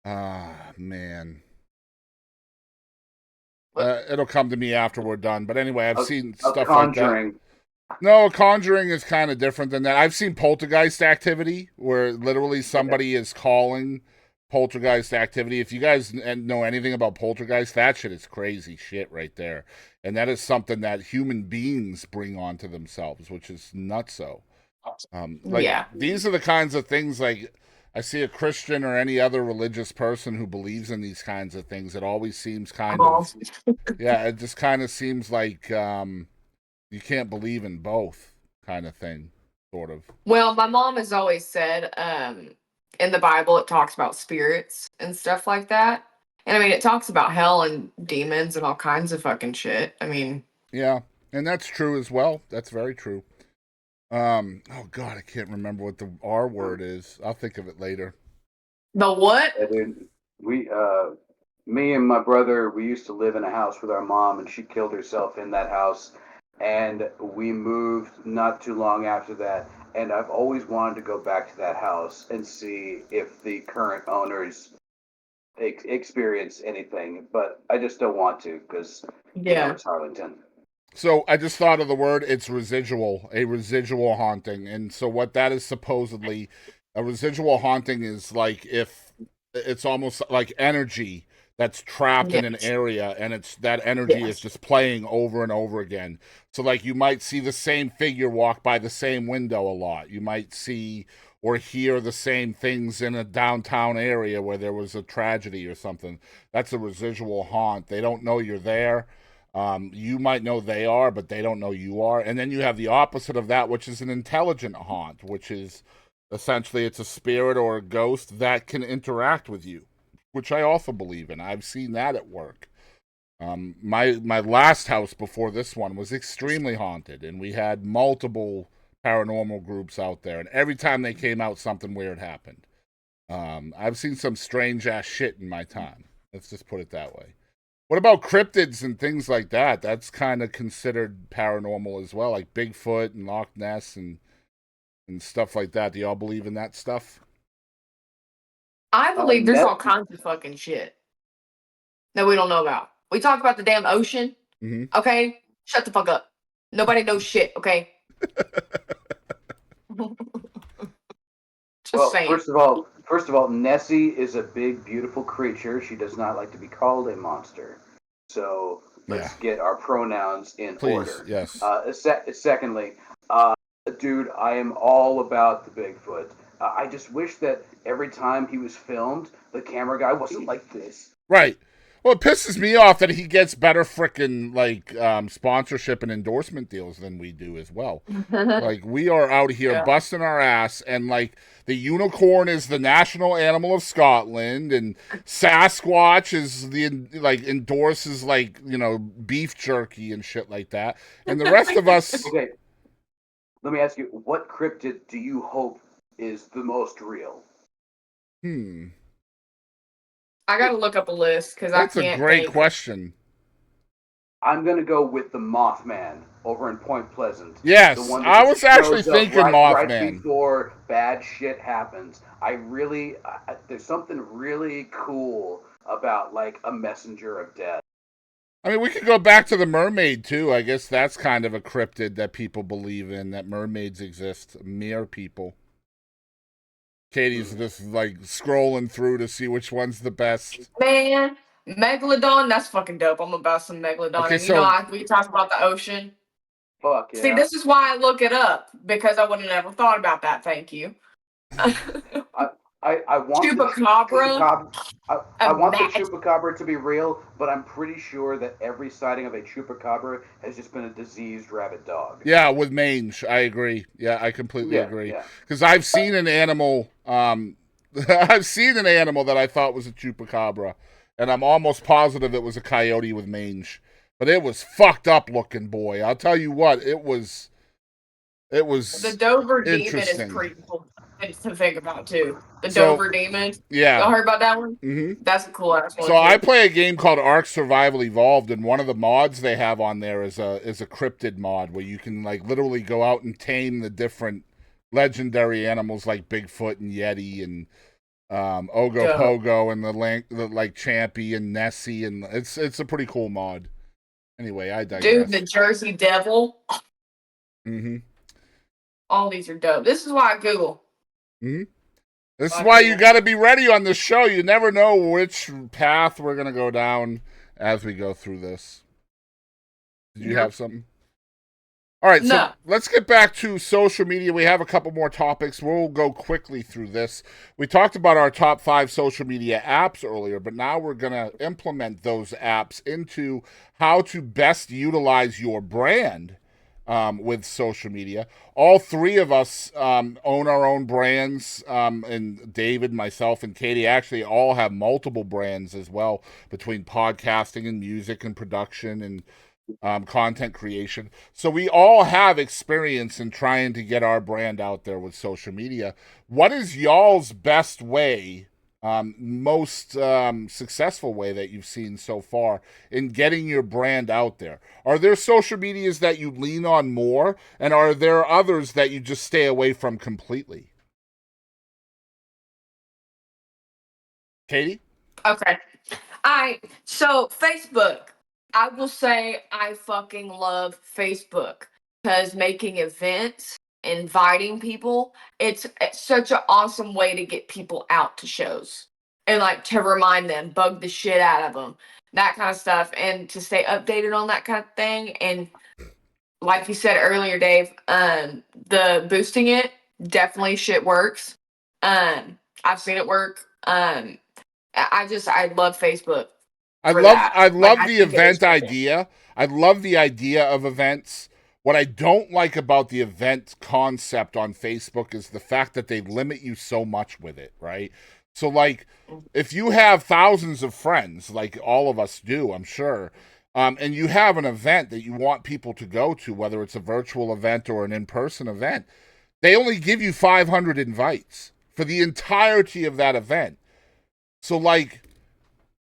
Man. It'll come to me after we're done. But anyway, I've seen stuff like that. No, conjuring is kind of different than that. I've seen poltergeist activity where literally somebody is calling poltergeist activity. If you guys know anything about poltergeist, that shit is crazy shit right there. And that is something that human beings bring onto themselves, which is nutso. These are the kinds of things, like, I see a Christian or any other religious person who believes in these kinds of things. It always seems kind of, it just kind of seems like you can't believe in both kind of thing, sort of. Well, my mom has always said, in the Bible, it talks about spirits and stuff like that. And I mean, it talks about hell and demons and all kinds of fucking shit. I mean, yeah, and that's true as well. That's very true. Oh God, I can't remember what the R word is. I'll think of it later. The what? Yeah, dude, me and my brother, we used to live in a house with our mom, and she killed herself in that house. And we moved not too long after that. And I've always wanted to go back to that house and see if the current owners experience anything. But I just don't want to because it's Harlington. So I just thought of the word. It's residual, a residual haunting. And so what that is supposedly, a residual haunting is like if it's almost like energy that's trapped in an area, and it's that energy is just playing over and over again. So like you might see the same figure walk by the same window a lot. You might see or hear the same things in a downtown area where there was a tragedy or something. That's a residual haunt. They don't know you're there. You might know they are, but they don't know you are. And then you have the opposite of that, which is an intelligent haunt, which is essentially it's a spirit or a ghost that can interact with you, which I also believe in. I've seen that at work. My last house before this one was extremely haunted, and we had multiple paranormal groups out there, and every time they came out, something weird happened. I've seen some strange ass shit in my time. Let's just put it that way. What about cryptids and things like that? That's kind of considered paranormal as well, like Bigfoot and Loch Ness and stuff like that. Do y'all believe in that stuff? I believe there's all kinds of fucking shit that we don't know about. We talk about the damn ocean. Mm-hmm. Okay? Shut the fuck up. Nobody knows shit, okay? Saying. First of all, Nessie is a big, beautiful creature. She does not like to be called a monster. So let's get our pronouns in order. Yes. Secondly, dude, I am all about the Bigfoot. I just wish that every time he was filmed, the camera guy wasn't like this. Right. Well, it pisses me off that he gets better frickin' like sponsorship and endorsement deals than we do as well. Like we are out here busting our ass, and like the unicorn is the national animal of Scotland, and Sasquatch is the like endorses like beef jerky and shit like that, and the rest of us. Okay, let me ask you, what cryptid do you hope is the most real? I gotta look up a list because I can't. That's a great question. I'm gonna go with the Mothman over in Point Pleasant. Yes, the one I was actually thinking Mothman. Right before bad shit happens. There's something really cool about like a messenger of death. I mean, we could go back to the mermaid too. I guess that's kind of a cryptid that people believe in, that mermaids exist, mere people. Katie's just like scrolling through to see which one's the best. Man, Megalodon, that's fucking dope. I'm about some Megalodon. Okay, and we talk about the ocean. Fuck yeah. See, this is why I look it up, because I would have never thought about that. Thank you. I want Chupacabra. I want the chupacabra to be real, but I'm pretty sure that every sighting of a chupacabra has just been a diseased rabid dog. Yeah, with mange, I agree. Yeah, I completely agree. Because I've seen an animal. I've seen an animal that I thought was a chupacabra, and I'm almost positive it was a coyote with mange. But it was fucked up looking, boy. I'll tell you what, it was. The Dover Demon is pretty cool to think about too. Dover Demon. Yeah. Y'all heard about that one? Mm-hmm. That's a cool ass one. So I play a game called Ark Survival Evolved, and one of the mods they have on there is a cryptid mod where you can like literally go out and tame the different legendary animals like Bigfoot and Yeti and Ogopogo and the like Champy and Nessie, and it's a pretty cool mod. Anyway, I digress. Dude, the Jersey Devil. Mm-hmm. All these are dope. This is why I Google. Mm-hmm. This is why you got to be ready on the show. You never know which path we're going to go down as we go through this. Did you have something? All right, so let's get back to social media. We have a couple more topics. We'll go quickly through this. We talked about our top 5 social media apps earlier, but now we're going to implement those apps into how to best utilize your brand with social media. All 3 of us own our own brands, and David, myself, and Katie actually all have multiple brands as well, between podcasting and music and production and content creation. So we all have experience in trying to get our brand out there with social media. What is y'all's best way, most successful way that you've seen so far in getting your brand out there? Are there social medias that you lean on more, and are there others that you just stay away from completely? Katie? Okay. So Facebook. I will say I fucking love Facebook, because making events, inviting people, it's such an awesome way to get people out to shows and like to remind them, bug the shit out of them, that kind of stuff, and to stay updated on that kind of thing. And like you said earlier, Dave, the boosting it, definitely shit works. I've seen it work. I love Facebook. I love the event idea. I love the idea of events. What I don't like about the event concept on Facebook is the fact that they limit you so much with it, right? So, like, if you have thousands of friends, like all of us do, I'm sure, and you have an event that you want people to go to, whether it's a virtual event or an in-person event, they only give you 500 invites for the entirety of that event. So, like,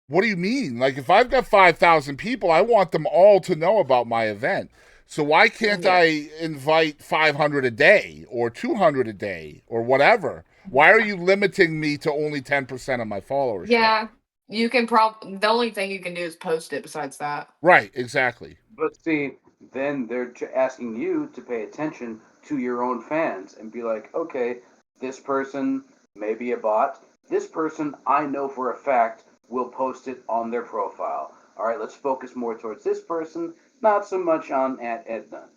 what do you mean? Like, if I've got 5,000 people, I want them all to know about my event. So why can't I invite 500 a day or 200 a day or whatever? Why are you limiting me to only 10% of my followers? Yeah, you can the only thing you can do is post it besides that. Right, exactly. But see, then they're asking you to pay attention to your own fans and be like, okay, this person may be a bot. This person, I know for a fact, will post it on their profile. All right, let's focus more towards this person, not so much on Aunt Edna.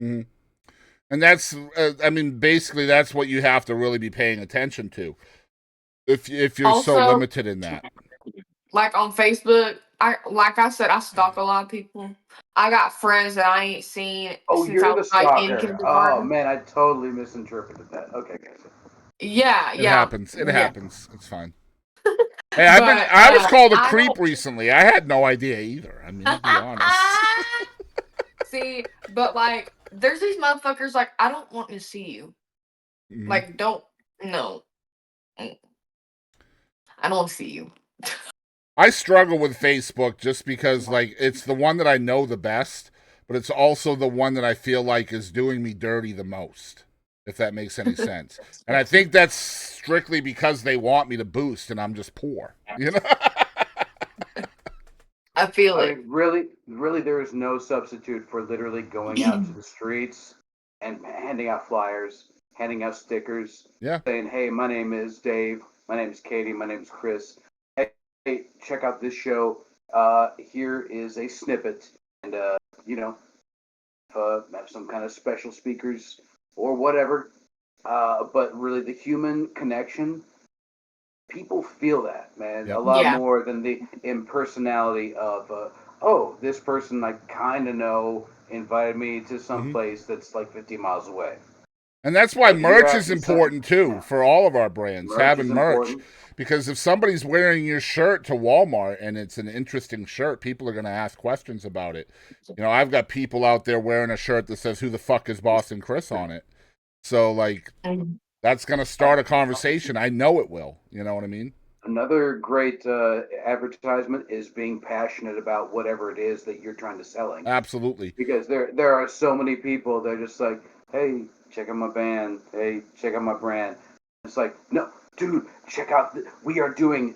Mm-hmm. And that's, basically that's what you have to really be paying attention to if you're also so limited in that. Like on Facebook, like I said, I stalk a lot of people. I got friends that I ain't seen Oh, since I you're was the like in stalker. Oh kindergarten. man, I totally misinterpreted that. Okay, gotcha. Yeah, It yeah, happens. It yeah. happens. It's fine. Hey, But I was called a I creep don't recently. I had no idea either. I mean, to be honest. see, but like there's these motherfuckers like I don't want to see you. Mhm. Like don't no. I don't see you. I struggle with Facebook just because, like, it's the one that I know the best, but it's also the one that I feel like is doing me dirty the most, if that makes any sense. And I think that's strictly because they want me to boost, and I'm just poor, you know? I feel I it. mean, really, there is no substitute for literally going out to the streets and handing out flyers, handing out stickers, Yeah. saying, "Hey, my name is Dave. My name is Katie. My name is Chris. Hey, check out this show. Here is a snippet, and you know, have some kind of special speakers or whatever. But really, the human connection, people feel that, man, a Yep. lot Yeah. more than the impersonality of, oh, this person I kind of know invited me to some Mhm. place that's like 50 miles away. And that's why Like, if you're merch is actually important too yeah, for all of our brands, merch having is merch. important. Because if somebody's wearing your shirt to Walmart and it's an interesting shirt, people are going to ask questions about it. You know, I've got people out there wearing a shirt that says, "Who the fuck is Boston Chris" on it. So, like, that's going to start a conversation. I know it will. You know what I mean? Another great advertisement is being passionate about whatever it is that you're trying to selling. Absolutely. Because there are so many people they're just like, hey, check out my band, hey, check out my brand. It's like, no, dude, check out we are doing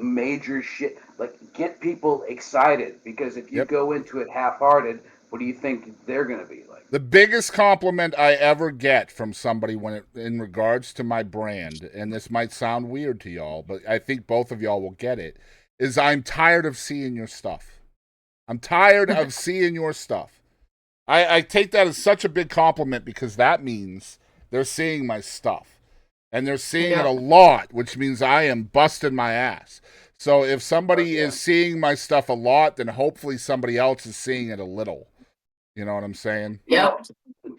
major shit. Like, get people excited, because if you Yep. go into it half-hearted, what do you think they're gonna be like? The biggest compliment I ever get from somebody in regards to my brand, and this might sound weird to y'all, but I think both of y'all will get it, is I'm tired of seeing your stuff. I'm tired of seeing your stuff. I take that as such a big compliment because that means they're seeing my stuff. And they're seeing it Yeah. a lot, which means I am busting my ass. So if But somebody yeah, is seeing my stuff a lot, then hopefully somebody else is seeing it a little. You know what I'm saying? Yep.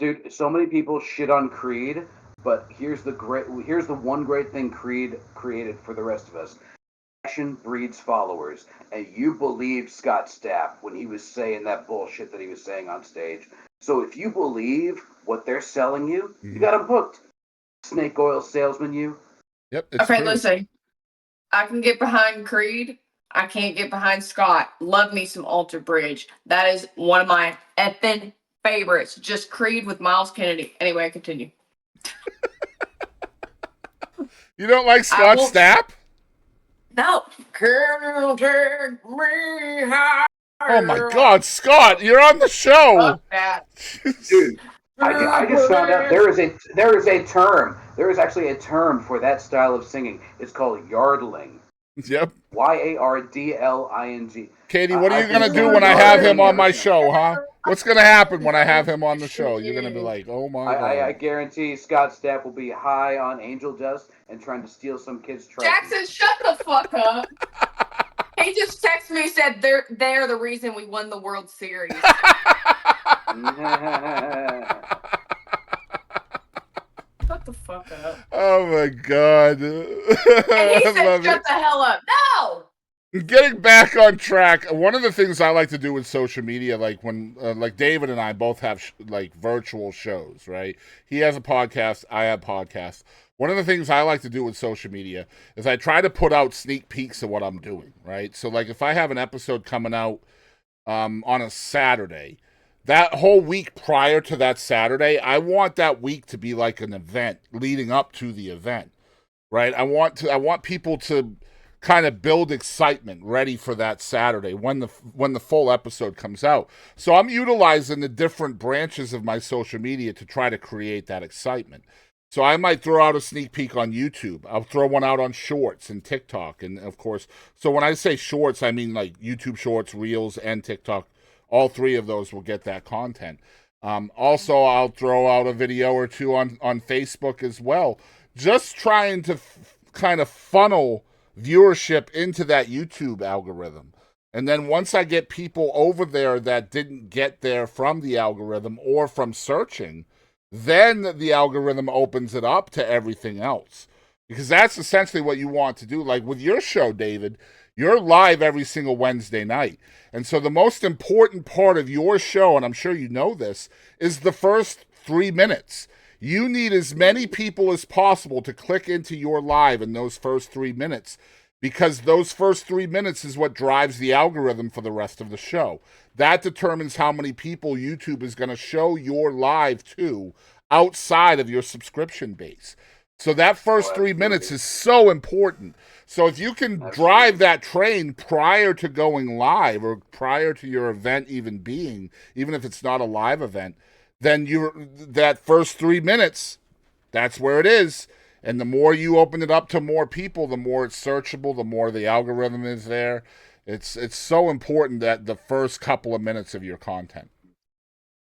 dude, so many people shit on Creed, but here's the one great thing Creed created for the rest of us. Passion breeds followers, and you believed Scott Stapp when he was saying that bullshit that he was saying on stage. So if you believe what they're selling you, you Mm-hmm. got them hooked. Snake oil salesman, you. Yep, it's Okay, true. listen. I can get behind Creed. I can't get behind Scott. Love me some Alter Bridge. That is one of my effing favorites. Just Creed with Miles Kennedy. Anyway, continue. You don't like I Scott won't. Stapp? No. Girl, take me Oh my higher. God, Scott, you're on the show. Fuck that. Dude, I just found out there is actually a term for that style of singing. It's called yardling. Yep. Yardling. Katie, what are you I've been gonna do saying when I have him yardling on ever my since. show, huh? What's gonna happen when I have him on the show? You're gonna be like, "Oh my I God." guarantee Scott Stapp will be high on angel dust and trying to steal some kid's trophy. Jackson, shut the fuck up. He just texted me and said they're the reason we won the World Series. Shut the fuck up. Oh my God. And he I said, love shut it. the hell up. No! Getting back on track, one of the things I like to do with social media, like when, like David and I both have like virtual shows, right? He has a podcast, I have podcasts. One of the things I like to do with social media is I try to put out sneak peeks of what I'm doing, right? So, like, if I have an episode coming out on a Saturday, that whole week prior to that Saturday, I want that week to be like an event leading up to the event, right? I want people to kind of build excitement ready for that Saturday when the full episode comes out. So I'm utilizing the different branches of my social media to try to create that excitement. So I might throw out a sneak peek on YouTube. I'll throw one out on Shorts and TikTok, and of course. So when I say Shorts, I mean like YouTube Shorts, Reels, and TikTok. All three of those will get that content. Also, I'll throw out a video or two on Facebook as well, just trying to kind of funnel viewership into that YouTube algorithm. And then once I get people over there that didn't get there from the algorithm or from searching, then the algorithm opens it up to everything else. Because that's essentially what you want to do. Like with your show, David, you're live every single Wednesday night. And so the most important part of your show, and I'm sure you know this, is the first 3 minutes. You need as many people as possible to click into your live in those first 3 minutes, because those first 3 minutes is what drives the algorithm for the rest of the show. That determines how many people YouTube is going to show your live to outside of your subscription base. So that first 3 minutes is so important. So if you can drive that train prior to going live or prior to your event even being, even if it's not a live event, then that first 3 minutes, that's where it is. And the more you open it up to more people, the more it's searchable, the more the algorithm is there. It's so important that the first couple of minutes of your content.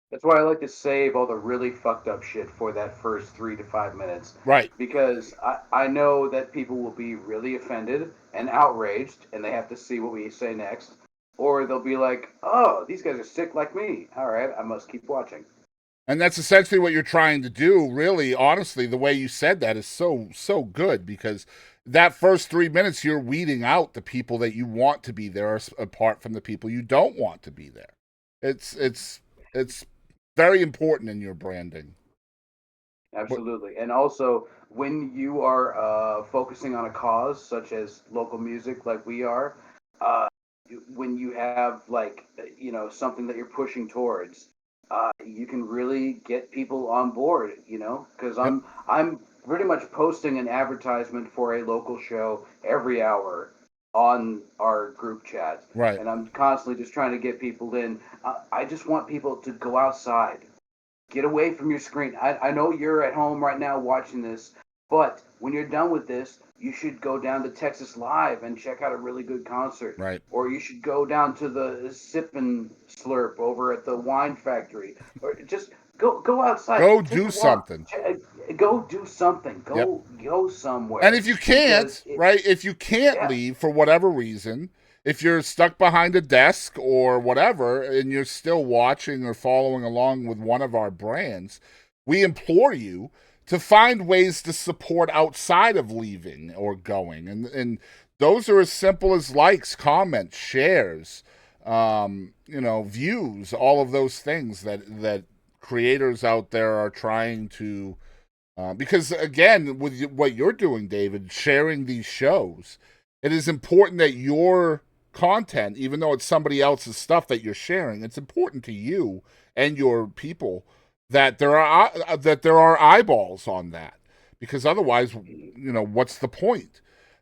That's why I like to save all the really fucked up shit for that first 3 to 5 minutes. Right. Because I know that people will be really offended and outraged, and they have to see what we say next. Or they'll be like, oh, these guys are sick like me. All right, I must keep watching. And that's essentially what you're trying to do, really. Honestly, the way you said that is so good, because that first 3 minutes, you're weeding out the people that you want to be there apart from the people you don't want to be there. It's very important in your branding. Absolutely. And also, when you are focusing on a cause, such as local music, like we are, when you have, like, something that you're pushing towards, you can really get people on board, because I'm pretty much posting an advertisement for a local show every hour on our group chat. Right. And I'm constantly just trying to get people in. I just want people to go outside. Get away from your screen. I know you're at home right now watching this, but when you're done with this, you should go down to Texas Live and check out a really good concert. Right. Or you should go down to the Sip and Slurp over at the Wine Factory. Or just go outside. Go do something. Go do something. Go somewhere. And if you can't, if you can't leave for whatever reason, if you're stuck behind a desk or whatever, and you're still watching or following along with one of our brands, we implore you to find ways to support outside of leaving or going. And those are as simple as likes, comments, shares, views, all of those things that creators out there are trying to, because again, with what you're doing, David, sharing these shows, it is important that your content, even though it's somebody else's stuff that you're sharing, it's important to you and your people that there are eyeballs on that, because otherwise, what's the point?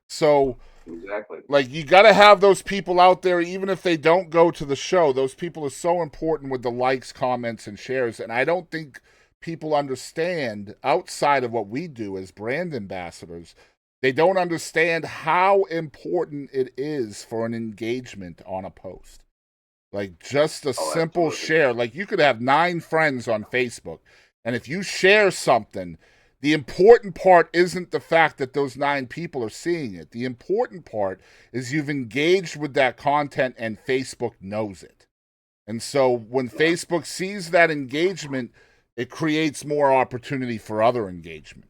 So exactly, like, you got to have those people out there, even if they don't go to the show. Those people are so important with the likes, comments, and shares. And I don't think people understand, outside of what we do as brand ambassadors, they don't understand how important it is for an engagement on a post. Like, just a simple share. Like, you could have 9 friends on Facebook, and if you share something, the important part isn't the fact that those 9 people are seeing it. The important part is you've engaged with that content and Facebook knows it. And so when Facebook sees that engagement, it creates more opportunity for other engagement.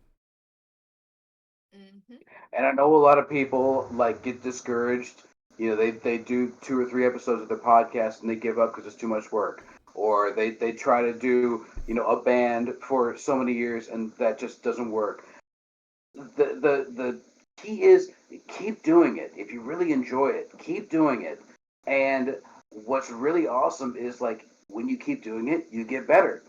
Mm-hmm. And I know a lot of people get discouraged. They do 2 or 3 episodes of their podcast and they give up because it's too much work. Or they try to do a band for so many years and that just doesn't work. The key is keep doing it. If you really enjoy it, keep doing it. And what's really awesome is when you keep doing it, you get better.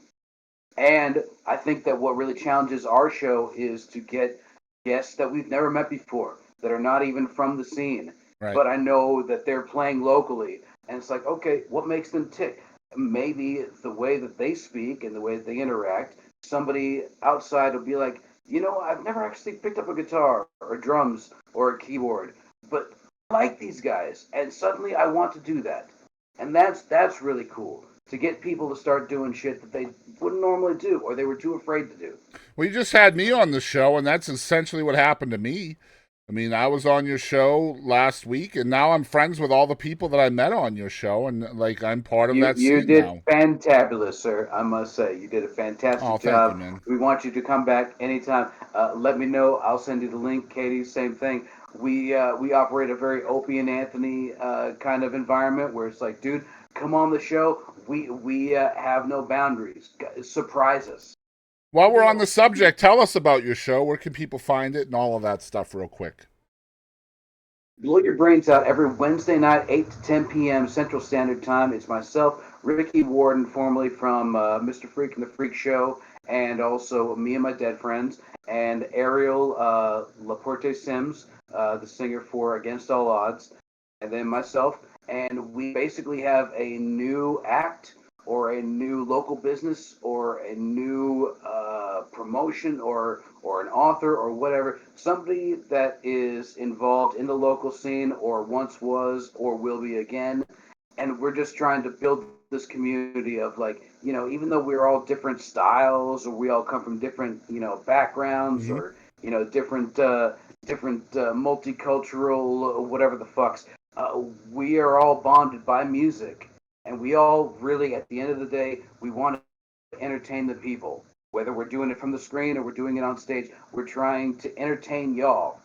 And I think that what really challenges our show is to get guests that we've never met before, that are not even from the scene. Right. But I know that they're playing locally. And it's like, okay, what makes them tick? Maybe the way that they speak and the way that they interact. Somebody outside will be like, I've never actually picked up a guitar or drums or a keyboard, but I like these guys. And suddenly I want to do that. And that's really cool, to get people to start doing shit that they wouldn't normally do or they were too afraid to do. Well, you just had me on the show, and that's essentially what happened to me. I mean, I was on your show last week, and now I'm friends with all the people that I met on your show, and like I'm part of that You scene did now. fantabulous, sir. I must say, you did a Oh, fantastic thank you, job. man. We want you to come back anytime. Let me know. I'll send you the link, Katie. Same thing. We operate a very Opie and Anthony kind of environment where it's like, dude, come on the show. We have no boundaries. Surprise us. While we're on the subject, tell us about your show. Where can people find it and all of that stuff, real quick? Blow Your Brains Out every Wednesday night, 8 to 10 p.m. Central Standard Time. It's myself, Ricky Warden, formerly from Mr. Freak and the Freak Show, and also me and my dead friends, and Ariel Laporte Sims, the singer for Against All Odds, and then myself. And we basically have a new act or a new local business or a new promotion or an author or whatever, somebody that is involved in the local scene or once was or will be again. And we're just trying to build this community of like, even though we're all different styles or we all come from different, backgrounds Mm-hmm. or, different multicultural, whatever the fucks, we are all bonded by music. And we all really, at the end of the day, we want to entertain the people. Whether we're doing it from the screen or we're doing it on stage, we're trying to entertain y'all.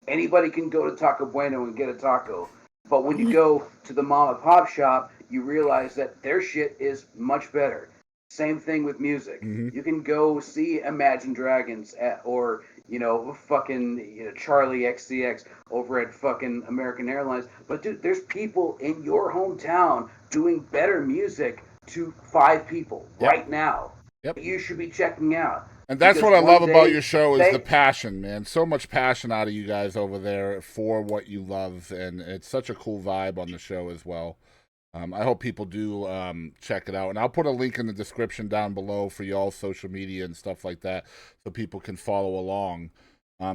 Anybody can go to Taco Bueno and get a taco. But when you go to the mom and pop shop, you realize that their shit is much better. Same thing with music. Mm-hmm. You can go see Imagine Dragons or fucking Charlie XCX over at fucking American Airlines. But dude, there's people in your hometown doing better music to 5 people right now. Yep. You should be checking out. And that's Because what I love one about day your show is the passion, man. So much passion out of you guys over there for what you love, and it's such a cool vibe on the show as well. I hope people do check it out, and I'll put a link in the description down below for y'all's social media and stuff like that, so people can follow along.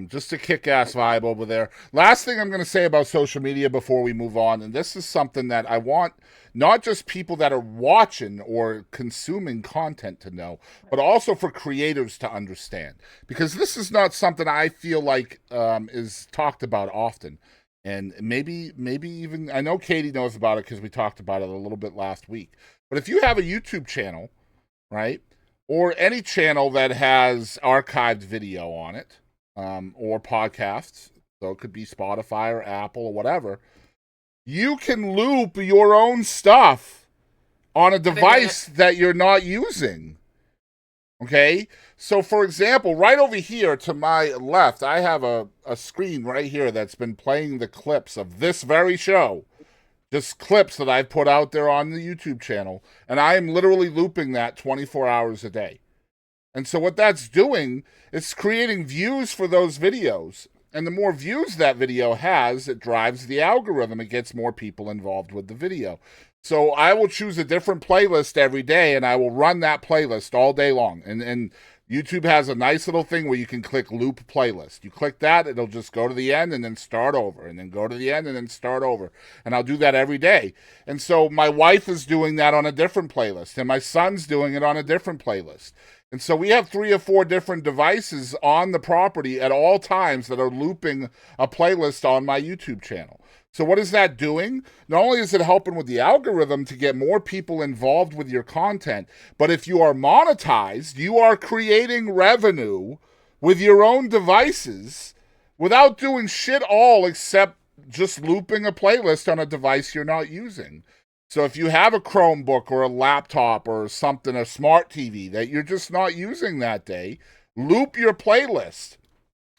Just a kick-ass vibe over there. Last thing I'm going to say about social media before we move on, and this is something that I want not just people that are watching or consuming content to know, but also for creators to understand, because this is not something I feel like is talked about often. And maybe even I know Katie knows about it because we talked about it a little bit last week. But if you have a YouTube channel, right, or any channel that has archived video on it, or podcasts, so it could be Spotify or Apple or whatever, you can loop your own stuff on a device that you're not using. Okay? So, for example, right over here to my left, I have a screen right here that's been playing the clips of this very show. Just clips that I've put out there on the YouTube channel. And I am literally looping that 24 hours a day. And so what that's doing is creating views for those videos. And the more views that video has, it drives the algorithm. It gets more people involved with the video. So I will choose a different playlist every day, and I will run that playlist all day long. And YouTube has a nice little thing where you can click loop playlist. You click that, it'll just go to the end and then start over, and then go to the end and then start over. And I'll do that every day. And so my wife is doing that on a different playlist, and my son's doing it on a different playlist. And so we have 3 or 4 different devices on the property at all times that are looping a playlist on my YouTube channel. So what is that doing? Not only is it helping with the algorithm to get more people involved with your content, but if you are monetized, you are creating revenue with your own devices without doing shit all except just looping a playlist on a device you're not using. So if you have a Chromebook or a laptop or something, a smart TV that you're just not using that day, loop your playlist.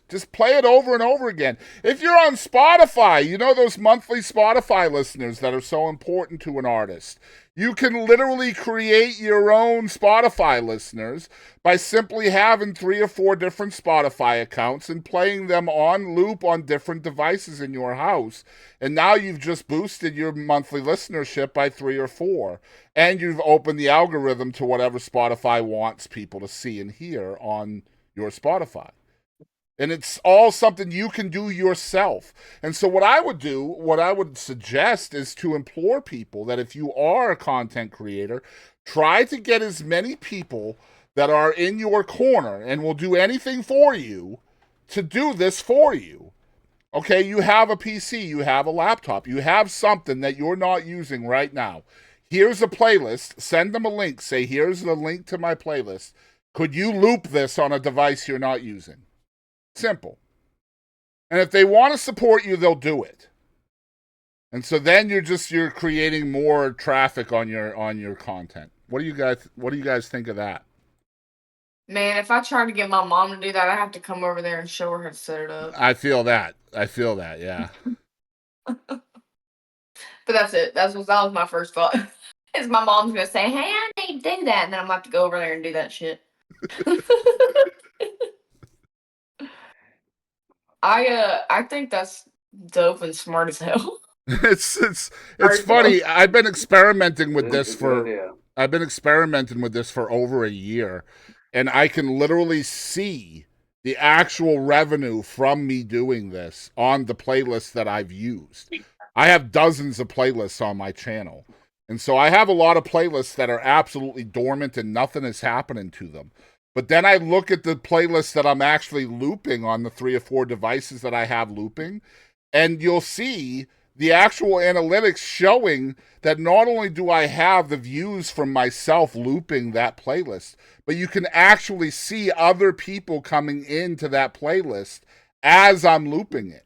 Just play it over and over again. If you're on Spotify, you know those monthly Spotify listeners that are so important to an artist. You can literally create your own Spotify listeners by simply having 3 or 4 different Spotify accounts and playing them on loop on different devices in your house. And now you've just boosted your monthly listenership by 3 or 4. And you've opened the algorithm to whatever Spotify wants people to see and hear on your Spotify. And it's all something you can do yourself. And so what I would suggest is to implore people that if you are a content creator, try to get as many people that are in your corner and will do anything for you to do this for you. Okay, you have a PC, you have a laptop, you have something that you're not using right now. Here's a playlist. Send them a link. Say, here's the link to my playlist. Could you loop this on a device you're not using? Simple. And if they want to support you, they'll do it. And so then you're creating more traffic on your content. What do you guys think of that? Man, if I tried to get my mom to do that, I have to come over there and show her how to set it up. I feel that, yeah. But that's it. That was my first thought. Is my mom's gonna say, "Hey, I need to do that," and then I'm gonna have to go over there and do that shit. I think that's dope and smart as hell. It's funny. I've been experimenting with this for over a year, and I can literally see the actual revenue from me doing this on the playlists that I've used. I have dozens of playlists on my channel. And so I have a lot of playlists that are absolutely dormant and nothing is happening to them. But then I look at the playlists that I'm actually looping on the 3 or 4 devices that I have looping, and you'll see the actual analytics showing that not only do I have the views from myself looping that playlist, but you can actually see other people coming into that playlist as I'm looping it.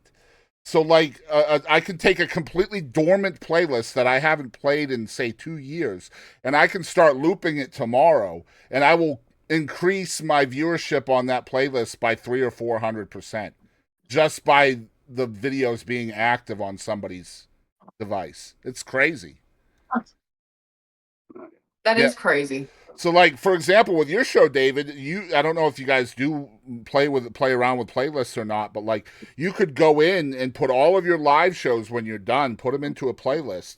So, like, I can take a completely dormant playlist that I haven't played in, say, 2 years, and I can start looping it tomorrow, and I will increase my viewership on that playlist by 300 or 400% just by the videos being active on somebody's device. It's crazy. That is crazy. So, like, for example, with your show, David, I don't know if you guys do play around with playlists or not, but like, you could go in and put all of your live shows when you're done, put them into a playlist,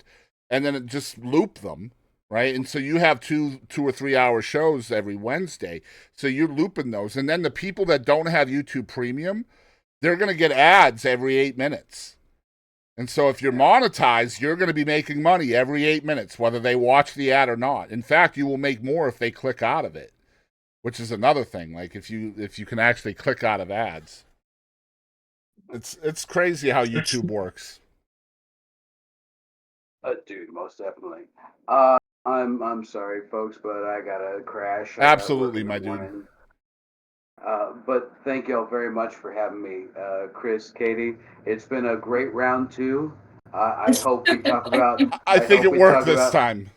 and then just loop them, right? And so you have 2 or 3 hour shows every Wednesday. So you're looping those, and then the people that don't have YouTube Premium, they're going to get ads every 8 minutes. And so if you're monetized, you're going to be making money every 8 minutes, whether they watch the ad or not. In fact, you will make more if they click out of it, which is another thing. Like if you can actually click out of ads. It's crazy how YouTube works. Dude, most definitely. I'm sorry, folks, but I gotta crash. Absolutely, my dude. But thank y'all very much for having me, Chris, Katie. It's been a great round 2. I hope we talk about. I think it worked this time.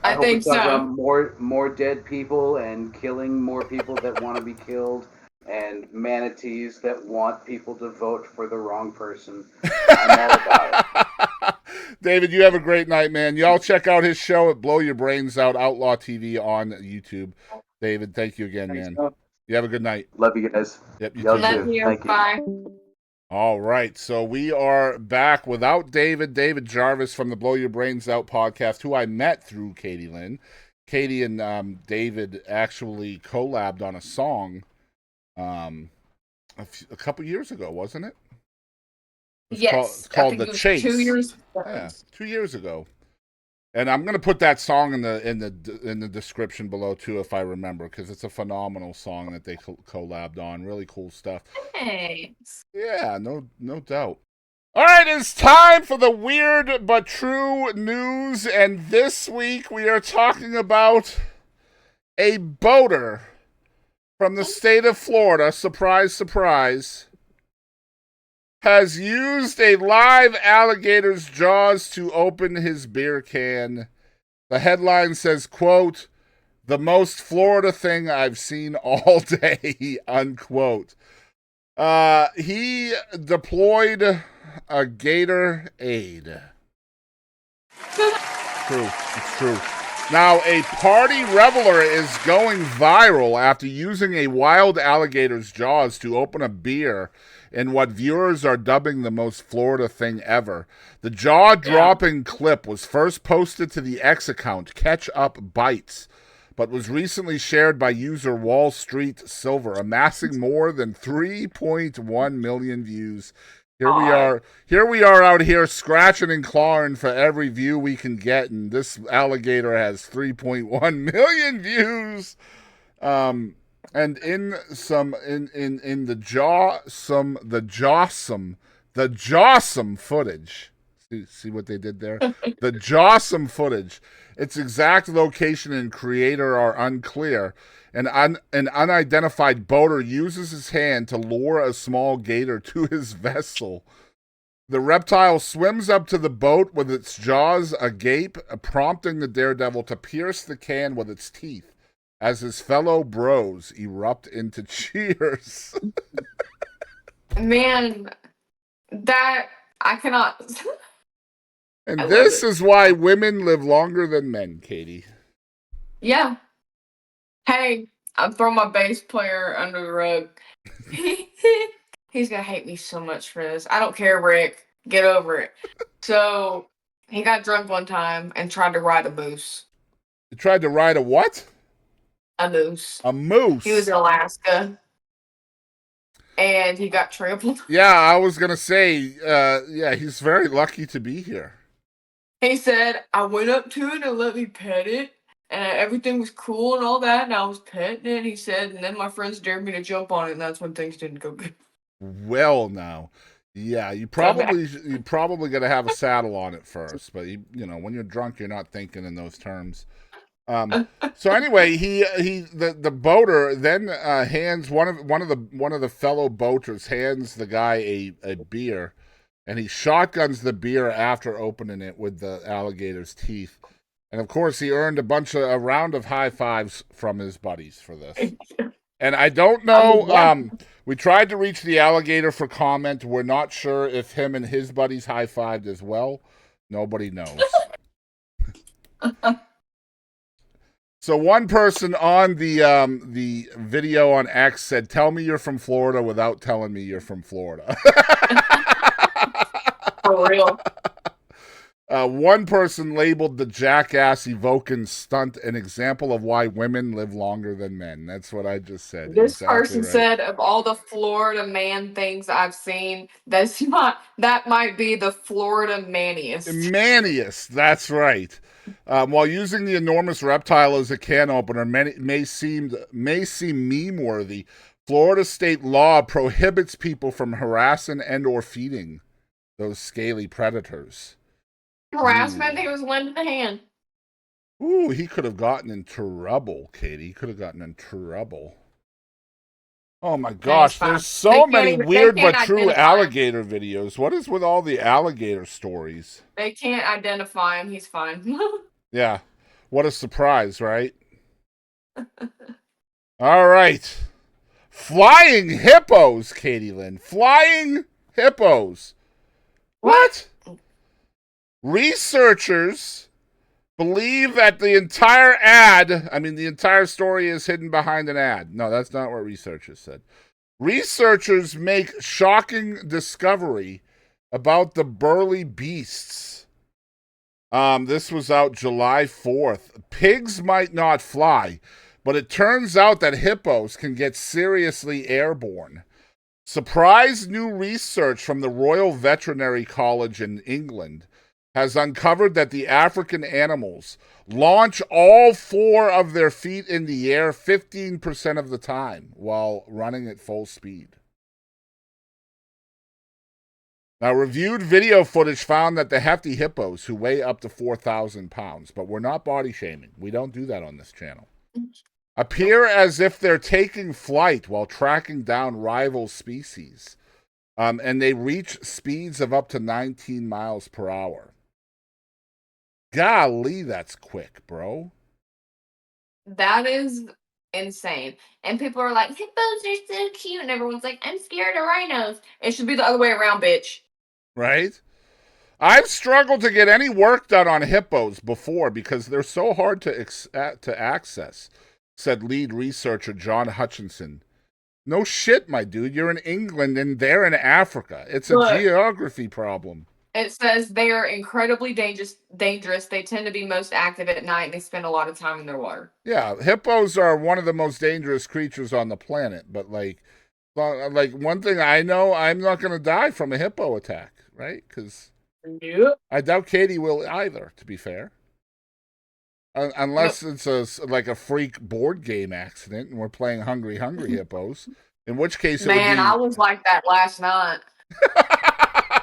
I think so. About more dead people and killing more people that want to be killed, and manatees that want people to vote for the wrong person. I'm all about it. David, you have a great night, man. Y'all check out his show at Blow Your Brains Out Outlaw TV on YouTube. David, thank you again, man. You have a good night. Love you guys. Yep, you too. Love you. Thank you. Bye. All right, so we are back without David Jarvis from the Blow Your Brains Out podcast, who I met through Katy Lynn. Katy and David actually collabed on a song a couple years ago, wasn't it? Yes. It's called The Chase. 2 years ago. Yeah, 2 years ago. And I'm gonna put that song in the description below too, if I remember, because it's a phenomenal song that they collabed on. Really cool stuff. Thanks. Yeah, no doubt. All right, it's time for the weird but true news, and this week we are talking about a boater from the state of Florida. Surprise, surprise. Has used a live alligator's jaws to open his beer can. The headline says, quote, "The most Florida thing I've seen all day," unquote. He deployed a gator aid. It's true. Now, a party reveler is going viral after using a wild alligator's jaws to open a beer in what viewers are dubbing the most Florida thing ever. The jaw-dropping clip was first posted to the X account, Catch Up Bites, but was recently shared by user Wall Street Silver, amassing more than 3.1 million views. Here we are out here scratching and clawing for every view we can get, and this alligator has 3.1 million views. And in the jawsome The jawsome footage. See what they did there? The jawsome footage. Its exact location and creator are unclear. An unidentified boater uses his hand to lure a small gator to his vessel. The reptile swims up to the boat with its jaws agape, prompting the daredevil to pierce the can with its teeth as his fellow bros erupt into cheers. Man, that I cannot. And I love this it. is why women live longer than men, Katie. Yeah. Hey, I'm throwing my bass player under the rug. He's gonna hate me so much for this. I don't care, Rick. Get over it. So he got drunk one time and tried to ride a moose. You tried to ride a what? A moose. A moose. He was in Alaska. And he got trampled. Yeah, I was going to say, yeah, he's very lucky to be here. He said, I went up to it and let me pet it. And everything was cool and all that. And I was petting it. He said, and then my friends dared me to jump on it. And that's when things didn't go good. Well, now. Yeah, you probably got to have a saddle on it first. But, you know, when you're drunk, you're not thinking in those terms. So anyway, the boater then hands one of the fellow boaters hands the guy a beer, and he shotguns the beer after opening it with the alligator's teeth, and of course he earned a round of high fives from his buddies for this. And I don't know. We tried to reach the alligator for comment. We're not sure if him and his buddies high fived as well. Nobody knows. So one person on the video on X said, "Tell me you're from Florida without telling me you're from Florida." For real. One person labeled the jackass evoking stunt an example of why women live longer than men. That's what I just said. This exactly person right. said, of all the Florida man things I've seen, that might be the Florida maniest. Maniest, that's right. While using the enormous reptile as a can opener may seem meme-worthy, Florida state law prohibits people from harassing and or feeding those scaly predators. Harassment, he was lending a hand. Ooh, he could have gotten in trouble, Katie. He could have gotten in trouble. Oh my gosh, there's so many weird but true alligator videos. What is with all the alligator stories? They can't identify him. He's fine. Yeah. What a surprise, right? All right. Flying hippos, Katie Lynn. Flying hippos. What? Researchers believe that the entire story is hidden behind an ad. No, that's not what researchers said. Researchers make shocking discovery about the burly beasts. This was out July 4th. Pigs might not fly, but it turns out that hippos can get seriously airborne. Surprise new research from the Royal Veterinary College in England has uncovered that the African animals launch all 4 of their feet in the air 15% of the time while running at full speed. Now, reviewed video footage found that the hefty hippos, who weigh up to 4,000 pounds, but we're not body shaming, we don't do that on this channel, appear as if they're taking flight while tracking down rival species. And they reach speeds of up to 19 miles per hour. Golly, that's quick, bro. That is insane. And people are like, hippos are so cute. And everyone's like, I'm scared of rhinos. It should be the other way around, bitch. Right? I've struggled to get any work done on hippos before because they're so hard to access, said lead researcher John Hutchinson. No shit, my dude. You're in England and they're in Africa. It's a geography problem. It says they are incredibly dangerous. They tend to be most active at night. They spend a lot of time in their water. Yeah, hippos are one of the most dangerous creatures on the planet. But like one thing I know, I'm not going to die from a hippo attack, right? Because I doubt Katie will either, to be fair. Unless it's a freak board game accident and we're playing Hungry Hippos. In which case it would be... I was like that last night.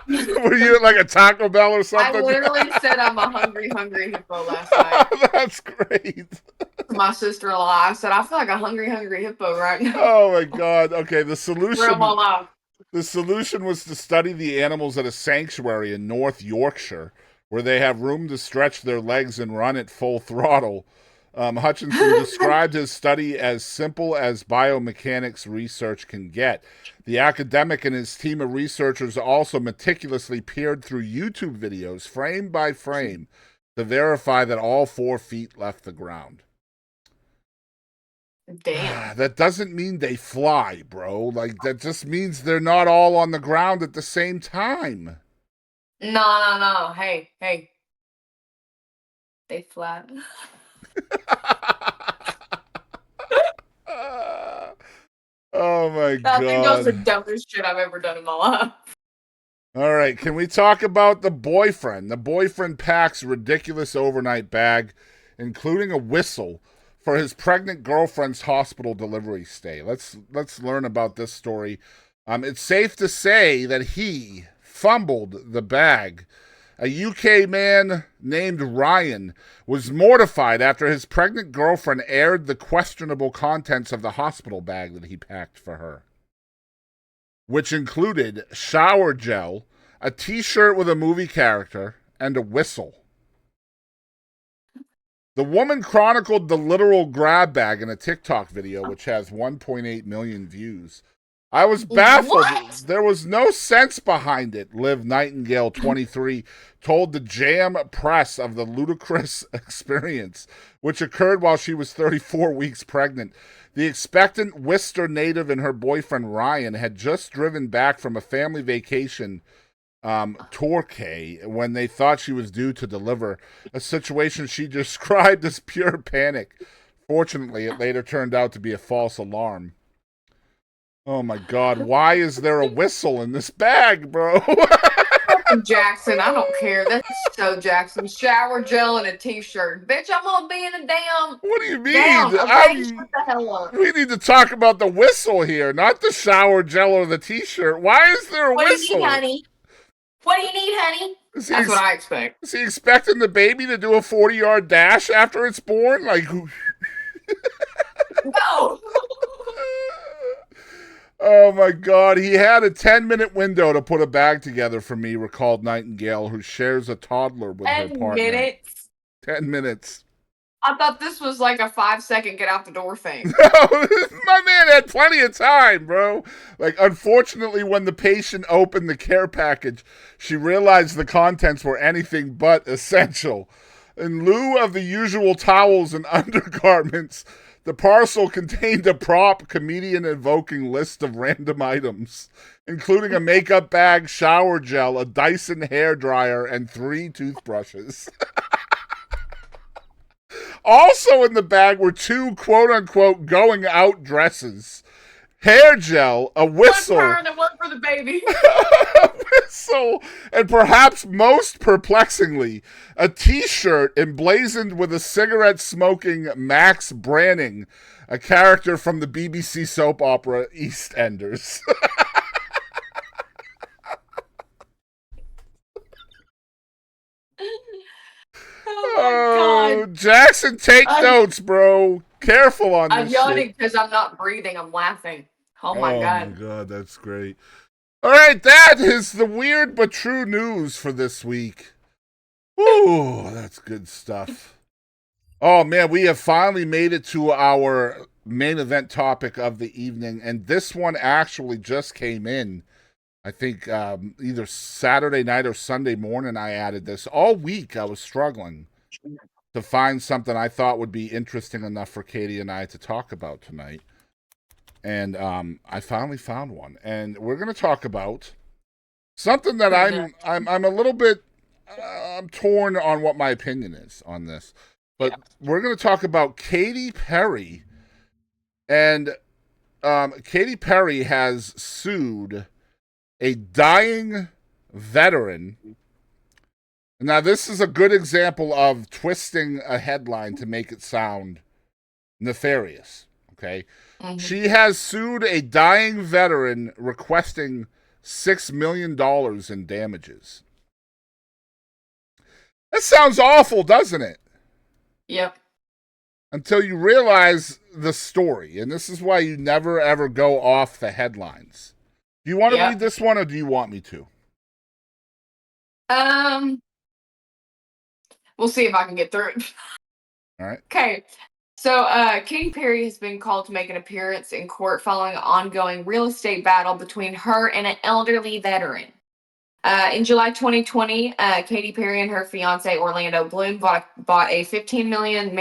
Were you at like a Taco Bell or I something? literally said I'm a hungry hippo last night That's great. to my sister-in-law. I said, I feel like a hungry hippo right now. Oh my god. Okay, the solution Real life. the solution was to study the animals at a sanctuary in North Yorkshire, where they have room to stretch their legs and run at full throttle. Hutchinson described his study as simple as biomechanics research can get. The academic and his team of researchers also meticulously peered through YouTube videos, frame by frame, to verify that all 4 feet left the ground. Damn. That doesn't mean they fly, bro. Like, that just means they're not all on the ground at the same time. No. Hey. They flat. Oh my god. I think those are the dumbest shit I've ever done in my life. All right, can we talk about the boyfriend? The boyfriend packs a ridiculous overnight bag, including a whistle, for his pregnant girlfriend's hospital delivery stay. Let's learn about this story. It's safe to say that he fumbled the bag. A UK man named Ryan was mortified after his pregnant girlfriend aired the questionable contents of the hospital bag that he packed for her, which included shower gel, a t-shirt with a movie character, and a whistle. The woman chronicled the literal grab bag in a TikTok video, which has 1.8 million views. I was baffled. What? There was no sense behind it, Liv Nightingale, 23, told the Jam Press of the ludicrous experience, which occurred while she was 34 weeks pregnant. The expectant Worcester native and her boyfriend Ryan had just driven back from a family vacation Torquay when they thought she was due to deliver, a situation she described as pure panic. Fortunately, it later turned out to be a false alarm. Oh my god, why is there a whistle in this bag, bro? Jackson, I don't care. That's so Jackson. Shower gel and a t-shirt. Bitch, I'm gonna be in a damn What do you mean? gown. Okay, shut the hell up. We need to talk about the whistle here, not the shower gel or the t-shirt. Why is there a What do whistle? you need, honey? What do you need, honey? That's what I expect. Is he expecting the baby to do a 40-yard dash after it's born? Like, No. oh my god, he had a 10-minute window to put a bag together for me, recalled Nightingale, who shares a toddler with her 10 partner. minutes? 10 minutes. I thought this was like a 5-second get out the door thing. No, my man had plenty of time, bro. Like, unfortunately, when the patient opened the care package, she realized the contents were anything but essential. In lieu of the usual towels and undergarments, the parcel contained a prop comedian-evoking list of random items, including a makeup bag, shower gel, a Dyson hairdryer, and 3 toothbrushes. Also in the bag were 2 quote-unquote going-out dresses, hair gel, a whistle, One for her and one for the baby. a whistle, and perhaps most perplexingly, a t-shirt emblazoned with a cigarette-smoking Max Branning, a character from the BBC soap opera EastEnders. Oh my god. Jackson, take notes, bro. Careful on this I'm yawning shit. because I'm not breathing. I'm laughing. Oh my god. Oh my god, that's great. All right, that is the weird but true news for this week. Ooh, that's good stuff. Oh man, we have finally made it to our main event topic of the evening, and this one actually just came in. I think either Saturday night or Sunday morning I added this. All week I was struggling to find something I thought would be interesting enough for Katie and I to talk about tonight. And I finally found one. And we're going to talk about something that I'm a little bit I'm torn on what my opinion is on this. But we're going to talk about Katy Perry. And Katy Perry has sued a dying veteran. Now, this is a good example of twisting a headline to make it sound nefarious, okay? Mm-hmm. She has sued a dying veteran requesting $6 million in damages. That sounds awful, doesn't it? Yep. Until you realize the story. And this is why you never, ever go off the headlines. Do you want to read this one, or do you want me to? We'll see if I can get through it. All right. Okay. So, Katy Perry has been called to make an appearance in court following an ongoing real estate battle between her and an elderly veteran. In July 2020, Katy Perry and her fiance Orlando Bloom bought a $15 million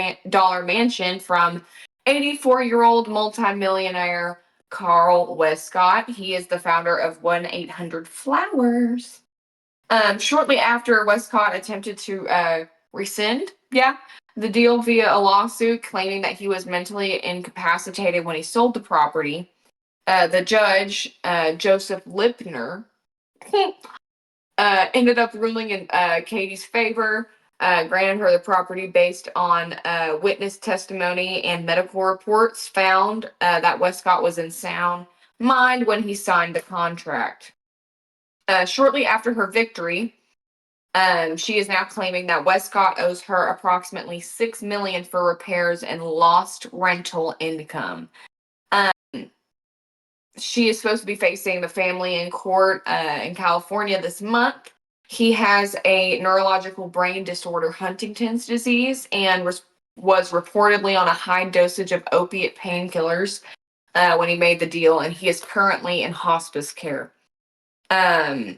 mansion from 84-year-old multimillionaire Carl Westcott. He is the founder of 1-800-Flowers. Shortly after, Westcott attempted to rescind, the deal via a lawsuit, claiming that he was mentally incapacitated when he sold the property. The judge, Joseph Lipner, ended up ruling in Katie's favor, granted her the property based on witness testimony and medical reports found that Westcott was in sound mind when he signed the contract. Shortly after her victory, she is now claiming that Westcott owes her approximately $6 million for repairs and lost rental income. She is supposed to be facing the family in court in California this month. He has a neurological brain disorder, Huntington's disease, and was reportedly on a high dosage of opiate painkillers when he made the deal, and he is currently in hospice care. Yeah,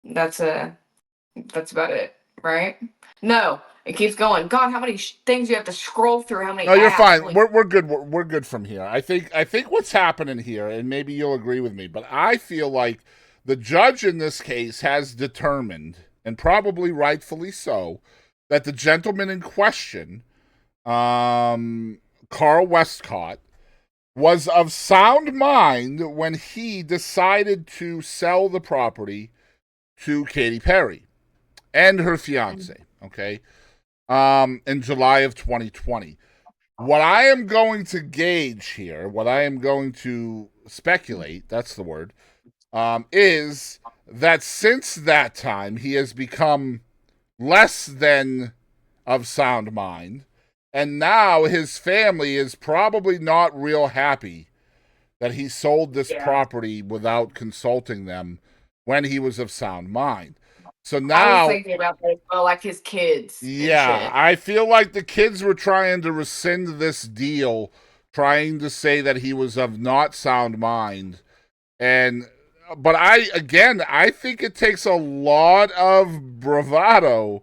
that's about it, right? No, it keeps going. God, how many things you have to scroll through? How many? No, you're fine. Like, we're good. We're good from here. I think what's happening here, and maybe you'll agree with me, but I feel like the judge in this case has determined, and probably rightfully so, that the gentleman in question, Carl Westcott, was of sound mind when he decided to sell the property to Katy Perry and her fiance, okay, in July of 2020. What I am going to gauge here, what I am going to speculate, that's the word, is that since that time he has become less than of sound mind, and now his family is probably not real happy that he sold this property without consulting them when he was of sound mind. So now I was thinking about that as well, like his kids. Yeah, I feel like the kids were trying to rescind this deal, trying to say that he was of not sound mind. But I think it takes a lot of bravado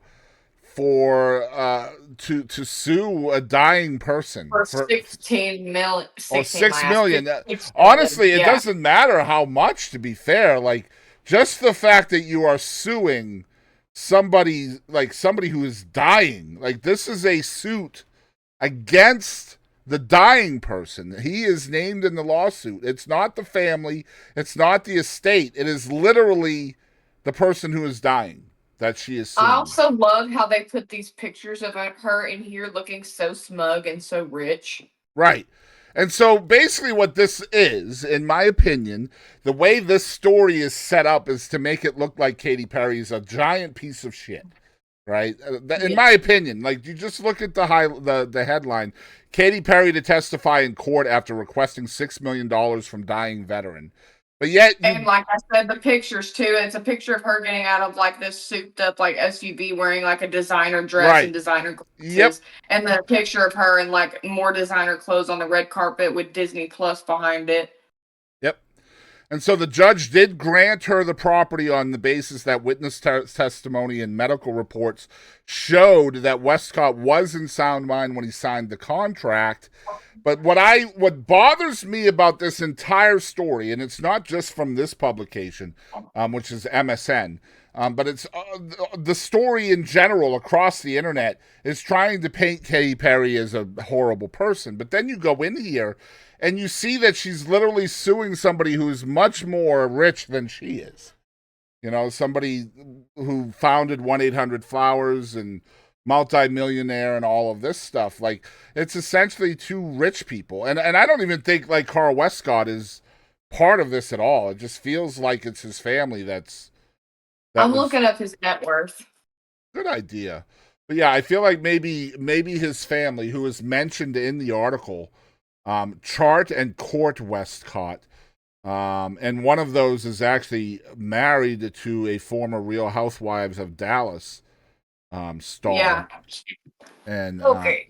for to sue a dying person for 16 million. Oh, 6 million. Honestly, it doesn't matter how much, to be fair. Like, just the fact that you are suing somebody who is dying. Like, this is a suit against the dying person. He is named in the lawsuit. It's not the family. It's not the estate. It is literally the person who is dying that she is suing. I also love how they put these pictures of her in here looking so smug and so rich. Right. And so basically what this is, in my opinion, the way this story is set up is to make it look like Katy Perry is a giant piece of shit. Right? In my opinion, like, you just look at the headline, Katy Perry to testify in court after requesting $6 million from dying veteran. But yet, and like I said, the pictures too. It's a picture of her getting out of like this souped up like SUV, wearing like a designer dress and designer glasses. And then a picture of her in like more designer clothes on the red carpet with Disney Plus behind it. And so the judge did grant her the property on the basis that witness testimony and medical reports showed that Westcott was in sound mind when he signed the contract. But what bothers me about this entire story, and it's not just from this publication, which is MSN, but it's the story in general across the internet is trying to paint Katy Perry as a horrible person. But then you go in here and you see that she's literally suing somebody who's much more rich than she is. You know, somebody who founded 1-800-Flowers and multi-millionaire and all of this stuff. Like, it's essentially two rich people. And I don't even think, like, Carl Westcott is part of this at all. It just feels like it's his family I'm looking up his net worth. Good idea. But yeah, I feel like maybe his family, who is mentioned in the article, Chart and Court Westcott, and one of those is actually married to a former Real Housewives of Dallas star. Yeah. And Okay.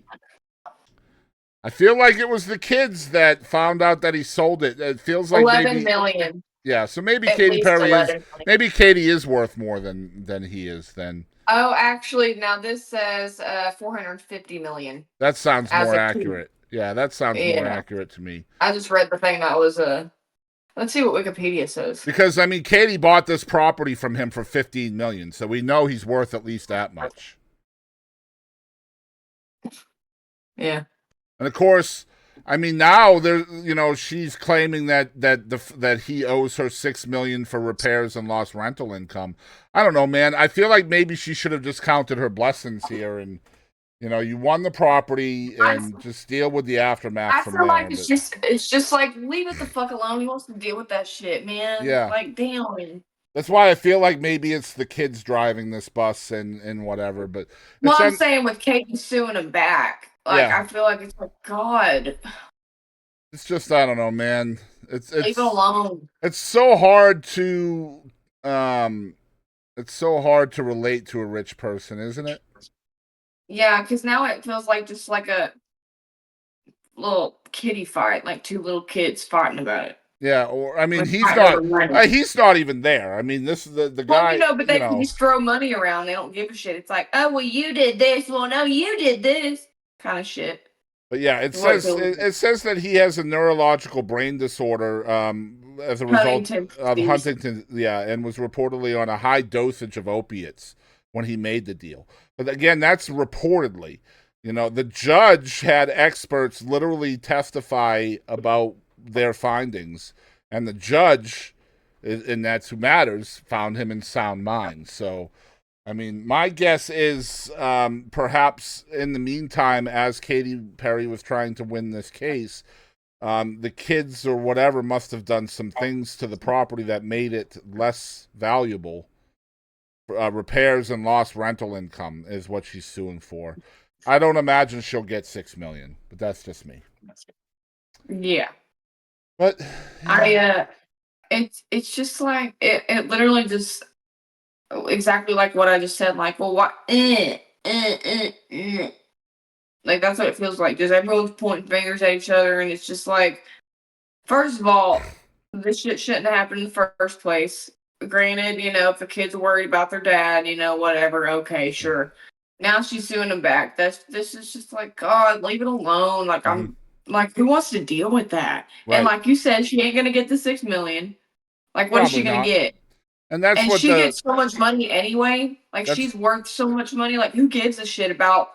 I feel like it was the kids that found out that he sold it. It feels like 11 million. Yeah, so maybe At Katy least Perry 11 is million. maybe Katy is worth more than he is then. Oh, actually, now this says 450 million. That sounds As more a accurate. Yeah, that sounds more Yeah. accurate to me. I just read the thing that was let's see what Wikipedia says. Because I mean, Katy bought this property from him for 15 million, so we know he's worth at least that much. Yeah. And of course, I mean, now there, she's claiming that he owes her $6 million for repairs and lost rental income. I don't know, man. I feel like maybe she should have just counted her blessings here, and you won the property, and just deal with the aftermath from there. I feel like it's just like, leave it the fuck alone. He wants to deal with that shit, man. Yeah. Like, damn. That's why I feel like maybe it's the kids driving this bus and whatever. But well, I'm saying with Katy suing him back. Like, Yeah. I feel like it's like, God. It's just, I don't know, man. It's leave it alone. It's so hard to relate to a rich person, isn't it? Yeah, because now it feels like just like a little kiddie fight, like two little kids fighting about it. Yeah, or I mean, Like, he's not even there. I mean, this is the guy. Well, but they can just throw money around. They don't give a shit. It's like, oh, well, you did this. Well, no, you did this kind of shit. But yeah, it says that he has a neurological brain disorder as a result of Huntington's. Yeah, and was reportedly on a high dosage of opiates when he made the deal. But again, that's reportedly. The judge had experts literally testify about their findings, and the judge, and that's who matters, found him in sound mind. So, I mean, my guess is perhaps in the meantime, as Katy Perry was trying to win this case, the kids or whatever must have done some things to the property that made it less valuable. Repairs and lost rental income is what she's suing for. I don't imagine she'll get $6 million, but that's just me. Yeah. But it's just like it literally just exactly like what I just said. Like, well, what? Like that's what it feels like. Just everyone's pointing fingers at each other, and it's just like, first of all, this shit shouldn't have happened in the first place. Granted, if the kid's worried about their dad, whatever. Okay, sure. Now she's suing him back. This is just like, God, leave it alone. Like I'm. Like, who wants to deal with that? Right. And like you said, she ain't gonna get the $6 million. Like, what is she gonna get? And that's what she gets so much money anyway. Like, she's worth so much money. Like, who gives a shit about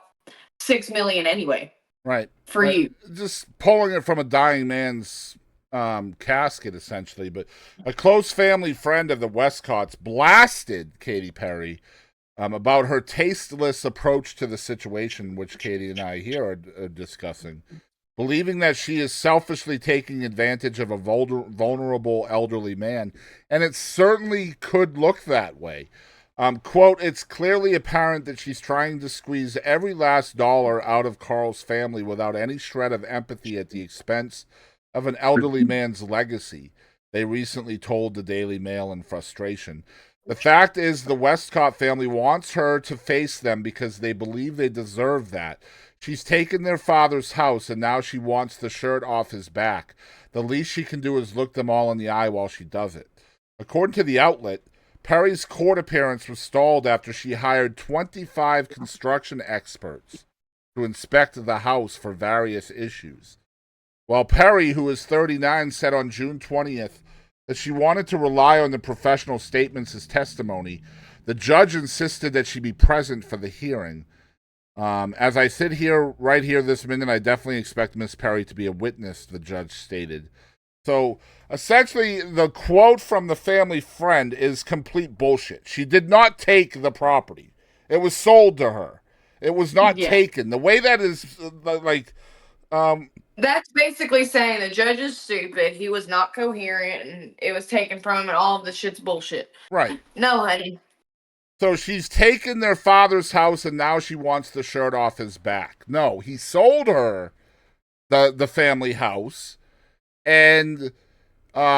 $6 million anyway? Right. For you, just pulling it from a dying man's casket, essentially. But a close family friend of the Westcotts blasted Katy Perry about her tasteless approach to the situation, which Katy and I here are discussing. Believing that she is selfishly taking advantage of a vulnerable elderly man. And it certainly could look that way. Quote, it's clearly apparent that she's trying to squeeze every last dollar out of Carl's family without any shred of empathy at the expense of an elderly man's legacy, they recently told the Daily Mail in frustration. The fact is the Westcott family wants her to face them because they believe they deserve that. She's taken their father's house, and now she wants the shirt off his back. The least she can do is look them all in the eye while she does it. According to the outlet, Perry's court appearance was stalled after she hired 25 construction experts to inspect the house for various issues. While Perry, who is 39, said on June 20th that she wanted to rely on the professional statements as testimony, the judge insisted that she be present for the hearing. As I sit here, right here this minute, I definitely expect Miss Perry to be a witness, the judge stated. So, essentially, the quote from the family friend is complete bullshit. She did not take the property. It was sold to her. It was not taken. The way that is, That's basically saying the judge is stupid. He was not coherent, and it was taken from him, and all of the shit's bullshit. Right. No, honey. So she's taken their father's house, and now she wants the shirt off his back. No, he sold her the family house, and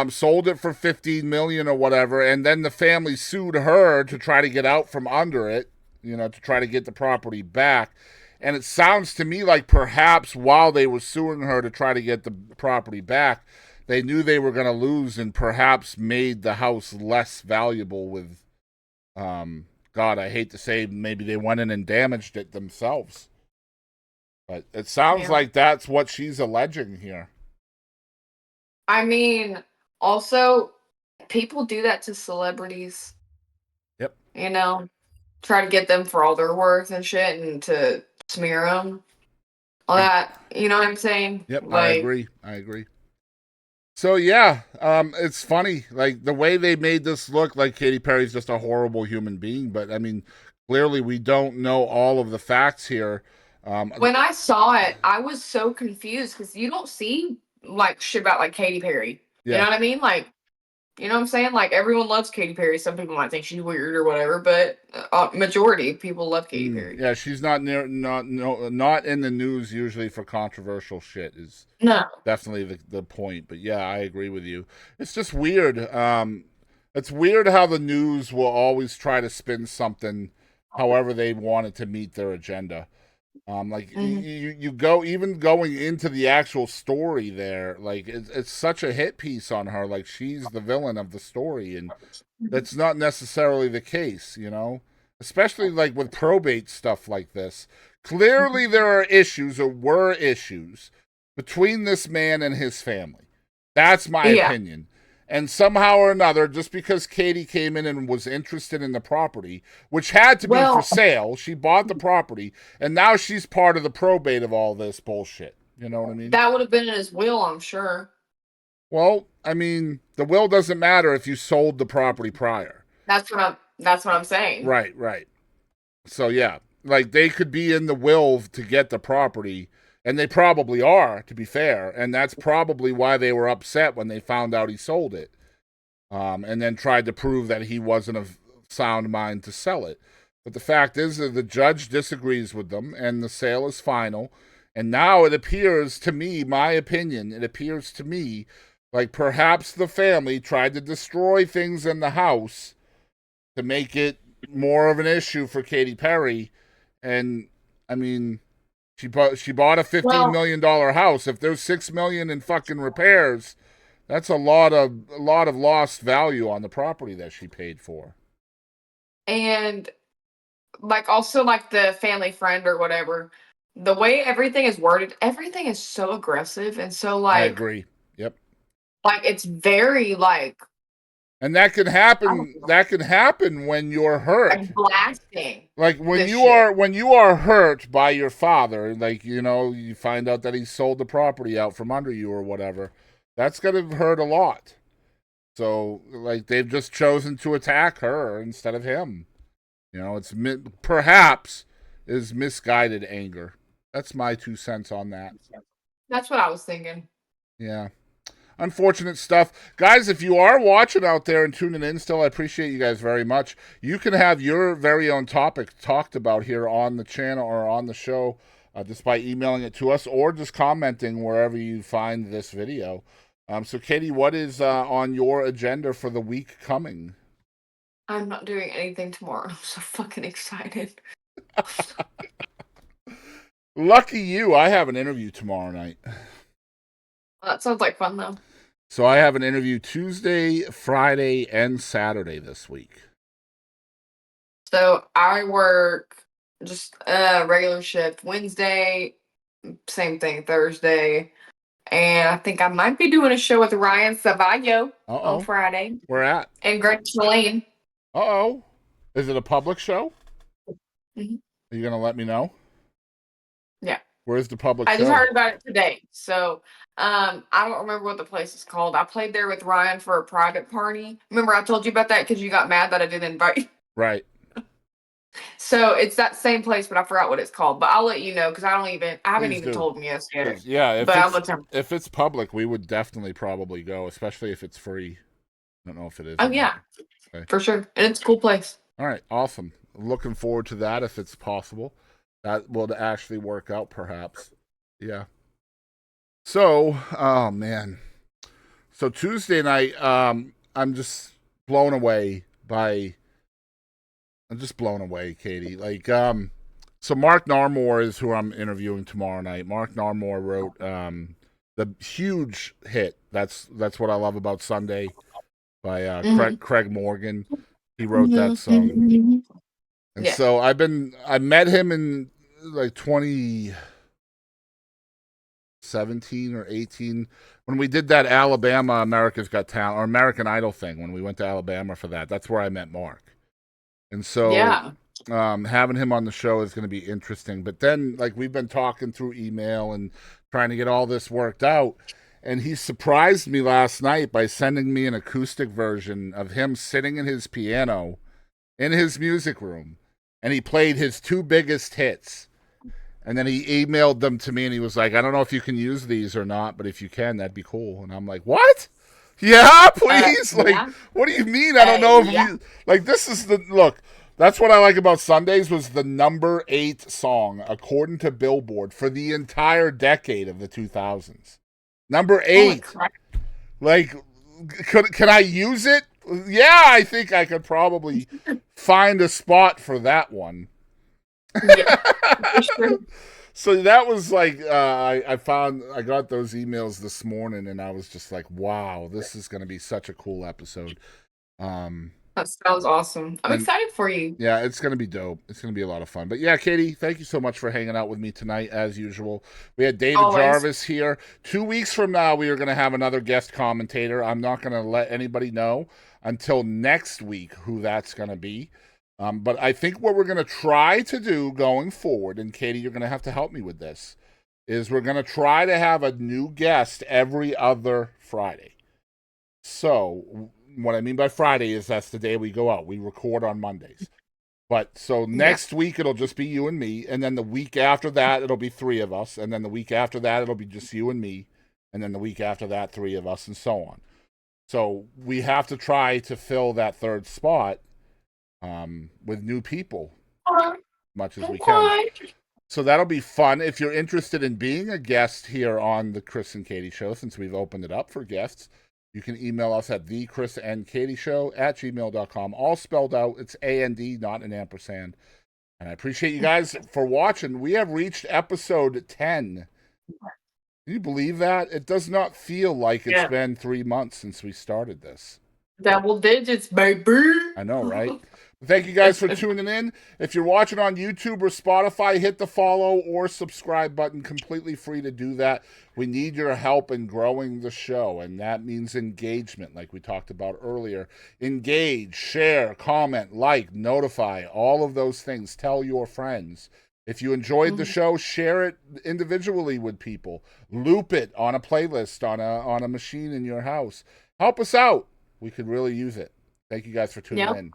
sold it for $15 million or whatever, and then the family sued her to try to get out from under it, to try to get the property back. And it sounds to me like perhaps while they were suing her to try to get the property back, they knew they were going to lose and perhaps made the house less valuable with, God, I hate to say, maybe they went in and damaged it themselves. But it sounds like that's what she's alleging here. I mean, also, people do that to celebrities. Yep. Try to get them for all their worth and shit, and to smear them. All that, you know what I'm saying? Yep, I agree. So yeah, it's funny, like the way they made this look like Katy Perry's just a horrible human being, but I mean, clearly we don't know all of the facts here. When I saw it, I was so confused because you don't see like shit about like Katy Perry. Yeah. You know what I mean? Like, you know what I'm saying? Like everyone loves Katy Perry. Some people might think she's weird or whatever, but majority of people love Katy Perry. Yeah, she's not in the news usually for controversial shit. Is definitely the point. But yeah, I agree with you. It's just weird. It's weird how the news will always try to spin something however they want it to meet their agenda. You go, even going into the actual story there, like it's such a hit piece on her, like she's the villain of the story, and that's not necessarily the case, especially like with probate stuff like this. Clearly there are issues, or were issues, between this man and his family. That's my opinion. And somehow or another, just because Katy came in and was interested in the property, which had to be for sale, she bought the property, and now she's part of the probate of all this bullshit. You know what I mean? That would have been in his will, I'm sure. Well, I mean, the will doesn't matter if you sold the property prior. That's what I'm saying. Right. So yeah, like they could be in the will to get the property, and they probably are, to be fair, and that's probably why they were upset when they found out he sold it, and then tried to prove that he wasn't of sound mind to sell it. But the fact is that the judge disagrees with them, and the sale is final. And now it appears to me, my opinion, like perhaps the family tried to destroy things in the house to make it more of an issue for Katy Perry. And, I mean, she bought a $15 million house. If there's $6 million in fucking repairs, that's a lot of lost value on the property that she paid for. And like also like the family friend or whatever, the way everything is worded, everything is so aggressive and so like. I agree. Yep. Like it's very like. And that can happen. That can happen when you're hurt. Like blasting. Like when you are hurt by your father, like you find out that he sold the property out from under you or whatever. That's gonna hurt a lot. So like they've just chosen to attack her instead of him. It's perhaps is misguided anger. That's my 2 cents on that. That's what I was thinking. Yeah. Unfortunate stuff. Guys, if you are watching out there and tuning in still, I appreciate you guys very much. You can have your very own topic talked about here on the channel or on the show just by emailing it to us or just commenting wherever you find this video. So, Katie, what is on your agenda for the week coming? I'm not doing anything tomorrow. I'm so fucking excited. Lucky you. I have an interview tomorrow night. That sounds like fun, though. So I have an interview Tuesday, Friday, and Saturday this week. So I work just a regular shift Wednesday, same thing Thursday, and I think I might be doing a show with Ryan Savallo on Friday. Where at? And Greg Lane. Uh-oh. Is it a public show? Mm-hmm. Are you going to let me know? Yeah. Where's the public show? I just heard about it today. So I don't remember what the place is called. I played there with Ryan for a private party. Remember I told you about that because you got mad that I didn't invite you? Right. So it's that same place, but I forgot what it's called. But I'll let you know because I haven't Please even do. told him yes yet. Yeah, But I'll let him. if it's public, we would definitely probably go, especially if it's free. I don't know if it is Oh or not. yeah, Okay. for sure, and it's a cool place. All right, awesome. Looking forward to that if it's possible. That will actually work out, perhaps. Yeah. So, oh man. So Tuesday night, I'm just blown away by. I'm just blown away, Katie. Like, so Mark Narmore is who I'm interviewing tomorrow night. Mark Narmore wrote the huge hit. That's what I love about Sunday by Craig Morgan. He wrote that song. And Yeah. so I met him in like 2017 or 18 when we did that Alabama America's Got Talent or American Idol thing when we went to Alabama for that. That's where I met Mark. And so Yeah. having him on the show is going to be interesting. But then like we've been talking through email and trying to get all this worked out. And he surprised me last night by sending me an acoustic version of him sitting in his piano in his music room, and he played his two biggest hits. And then he emailed them to me, and he was like, I don't know if you can use these or not, but if you can, that'd be cool. And I'm like, what? Yeah, please. Yeah. Like, what do you mean? I don't know if you like. This is the look. That's what I like about Sundays was the number 8 song according to Billboard for the entire decade of the 2000s. Number 8. Like, can I use it? Yeah, I think I could probably find a spot for that one. Yeah, for sure. So that was like I got those emails this morning, and I was just like, wow, this is going to be such a cool episode. That sounds awesome. I'm excited for you. Yeah, it's going to be dope. It's going to be a lot of fun. But yeah, Katie, thank you so much for hanging out with me tonight, as usual. We had David Jarvis here. 2 weeks from now, we are going to have another guest commentator. I'm not going to let anybody know until next week who that's going to be. But I think what we're going to try to do going forward, and Katie, you're going to have to help me with this, is we're going to try to have a new guest every other Friday. So what I mean by Friday is that's the day we go out. We record on Mondays. But so next week it'll just be you and me, and then the week after that it'll be 3 of us, and then the week after that it'll be just you and me, and then the week after that 3 of us, and so on. So we have to try to fill that third spot with new people much as we can. So that'll be fun. If you're interested in being a guest here on the Chris and Katie Show, since we've opened it up for guests, you can email us at thechrisandkatieshow@gmail.com. All spelled out. It's A-N-D, not an ampersand. And I appreciate you guys for watching. We have reached episode 10. Can you believe that? It does not feel like it's been 3 months since we started this. Double digits, baby. I know, right? Thank you guys for tuning in. If you're watching on YouTube or Spotify, hit the follow or subscribe button. Completely free to do that. We need your help in growing the show, and that means engagement, like we talked about earlier. Engage, share, comment, like, notify, all of those things. Tell your friends. If you enjoyed the show, share it individually with people. Loop it on a playlist on a machine in your house. Help us out. We could really use it. Thank you guys for tuning in.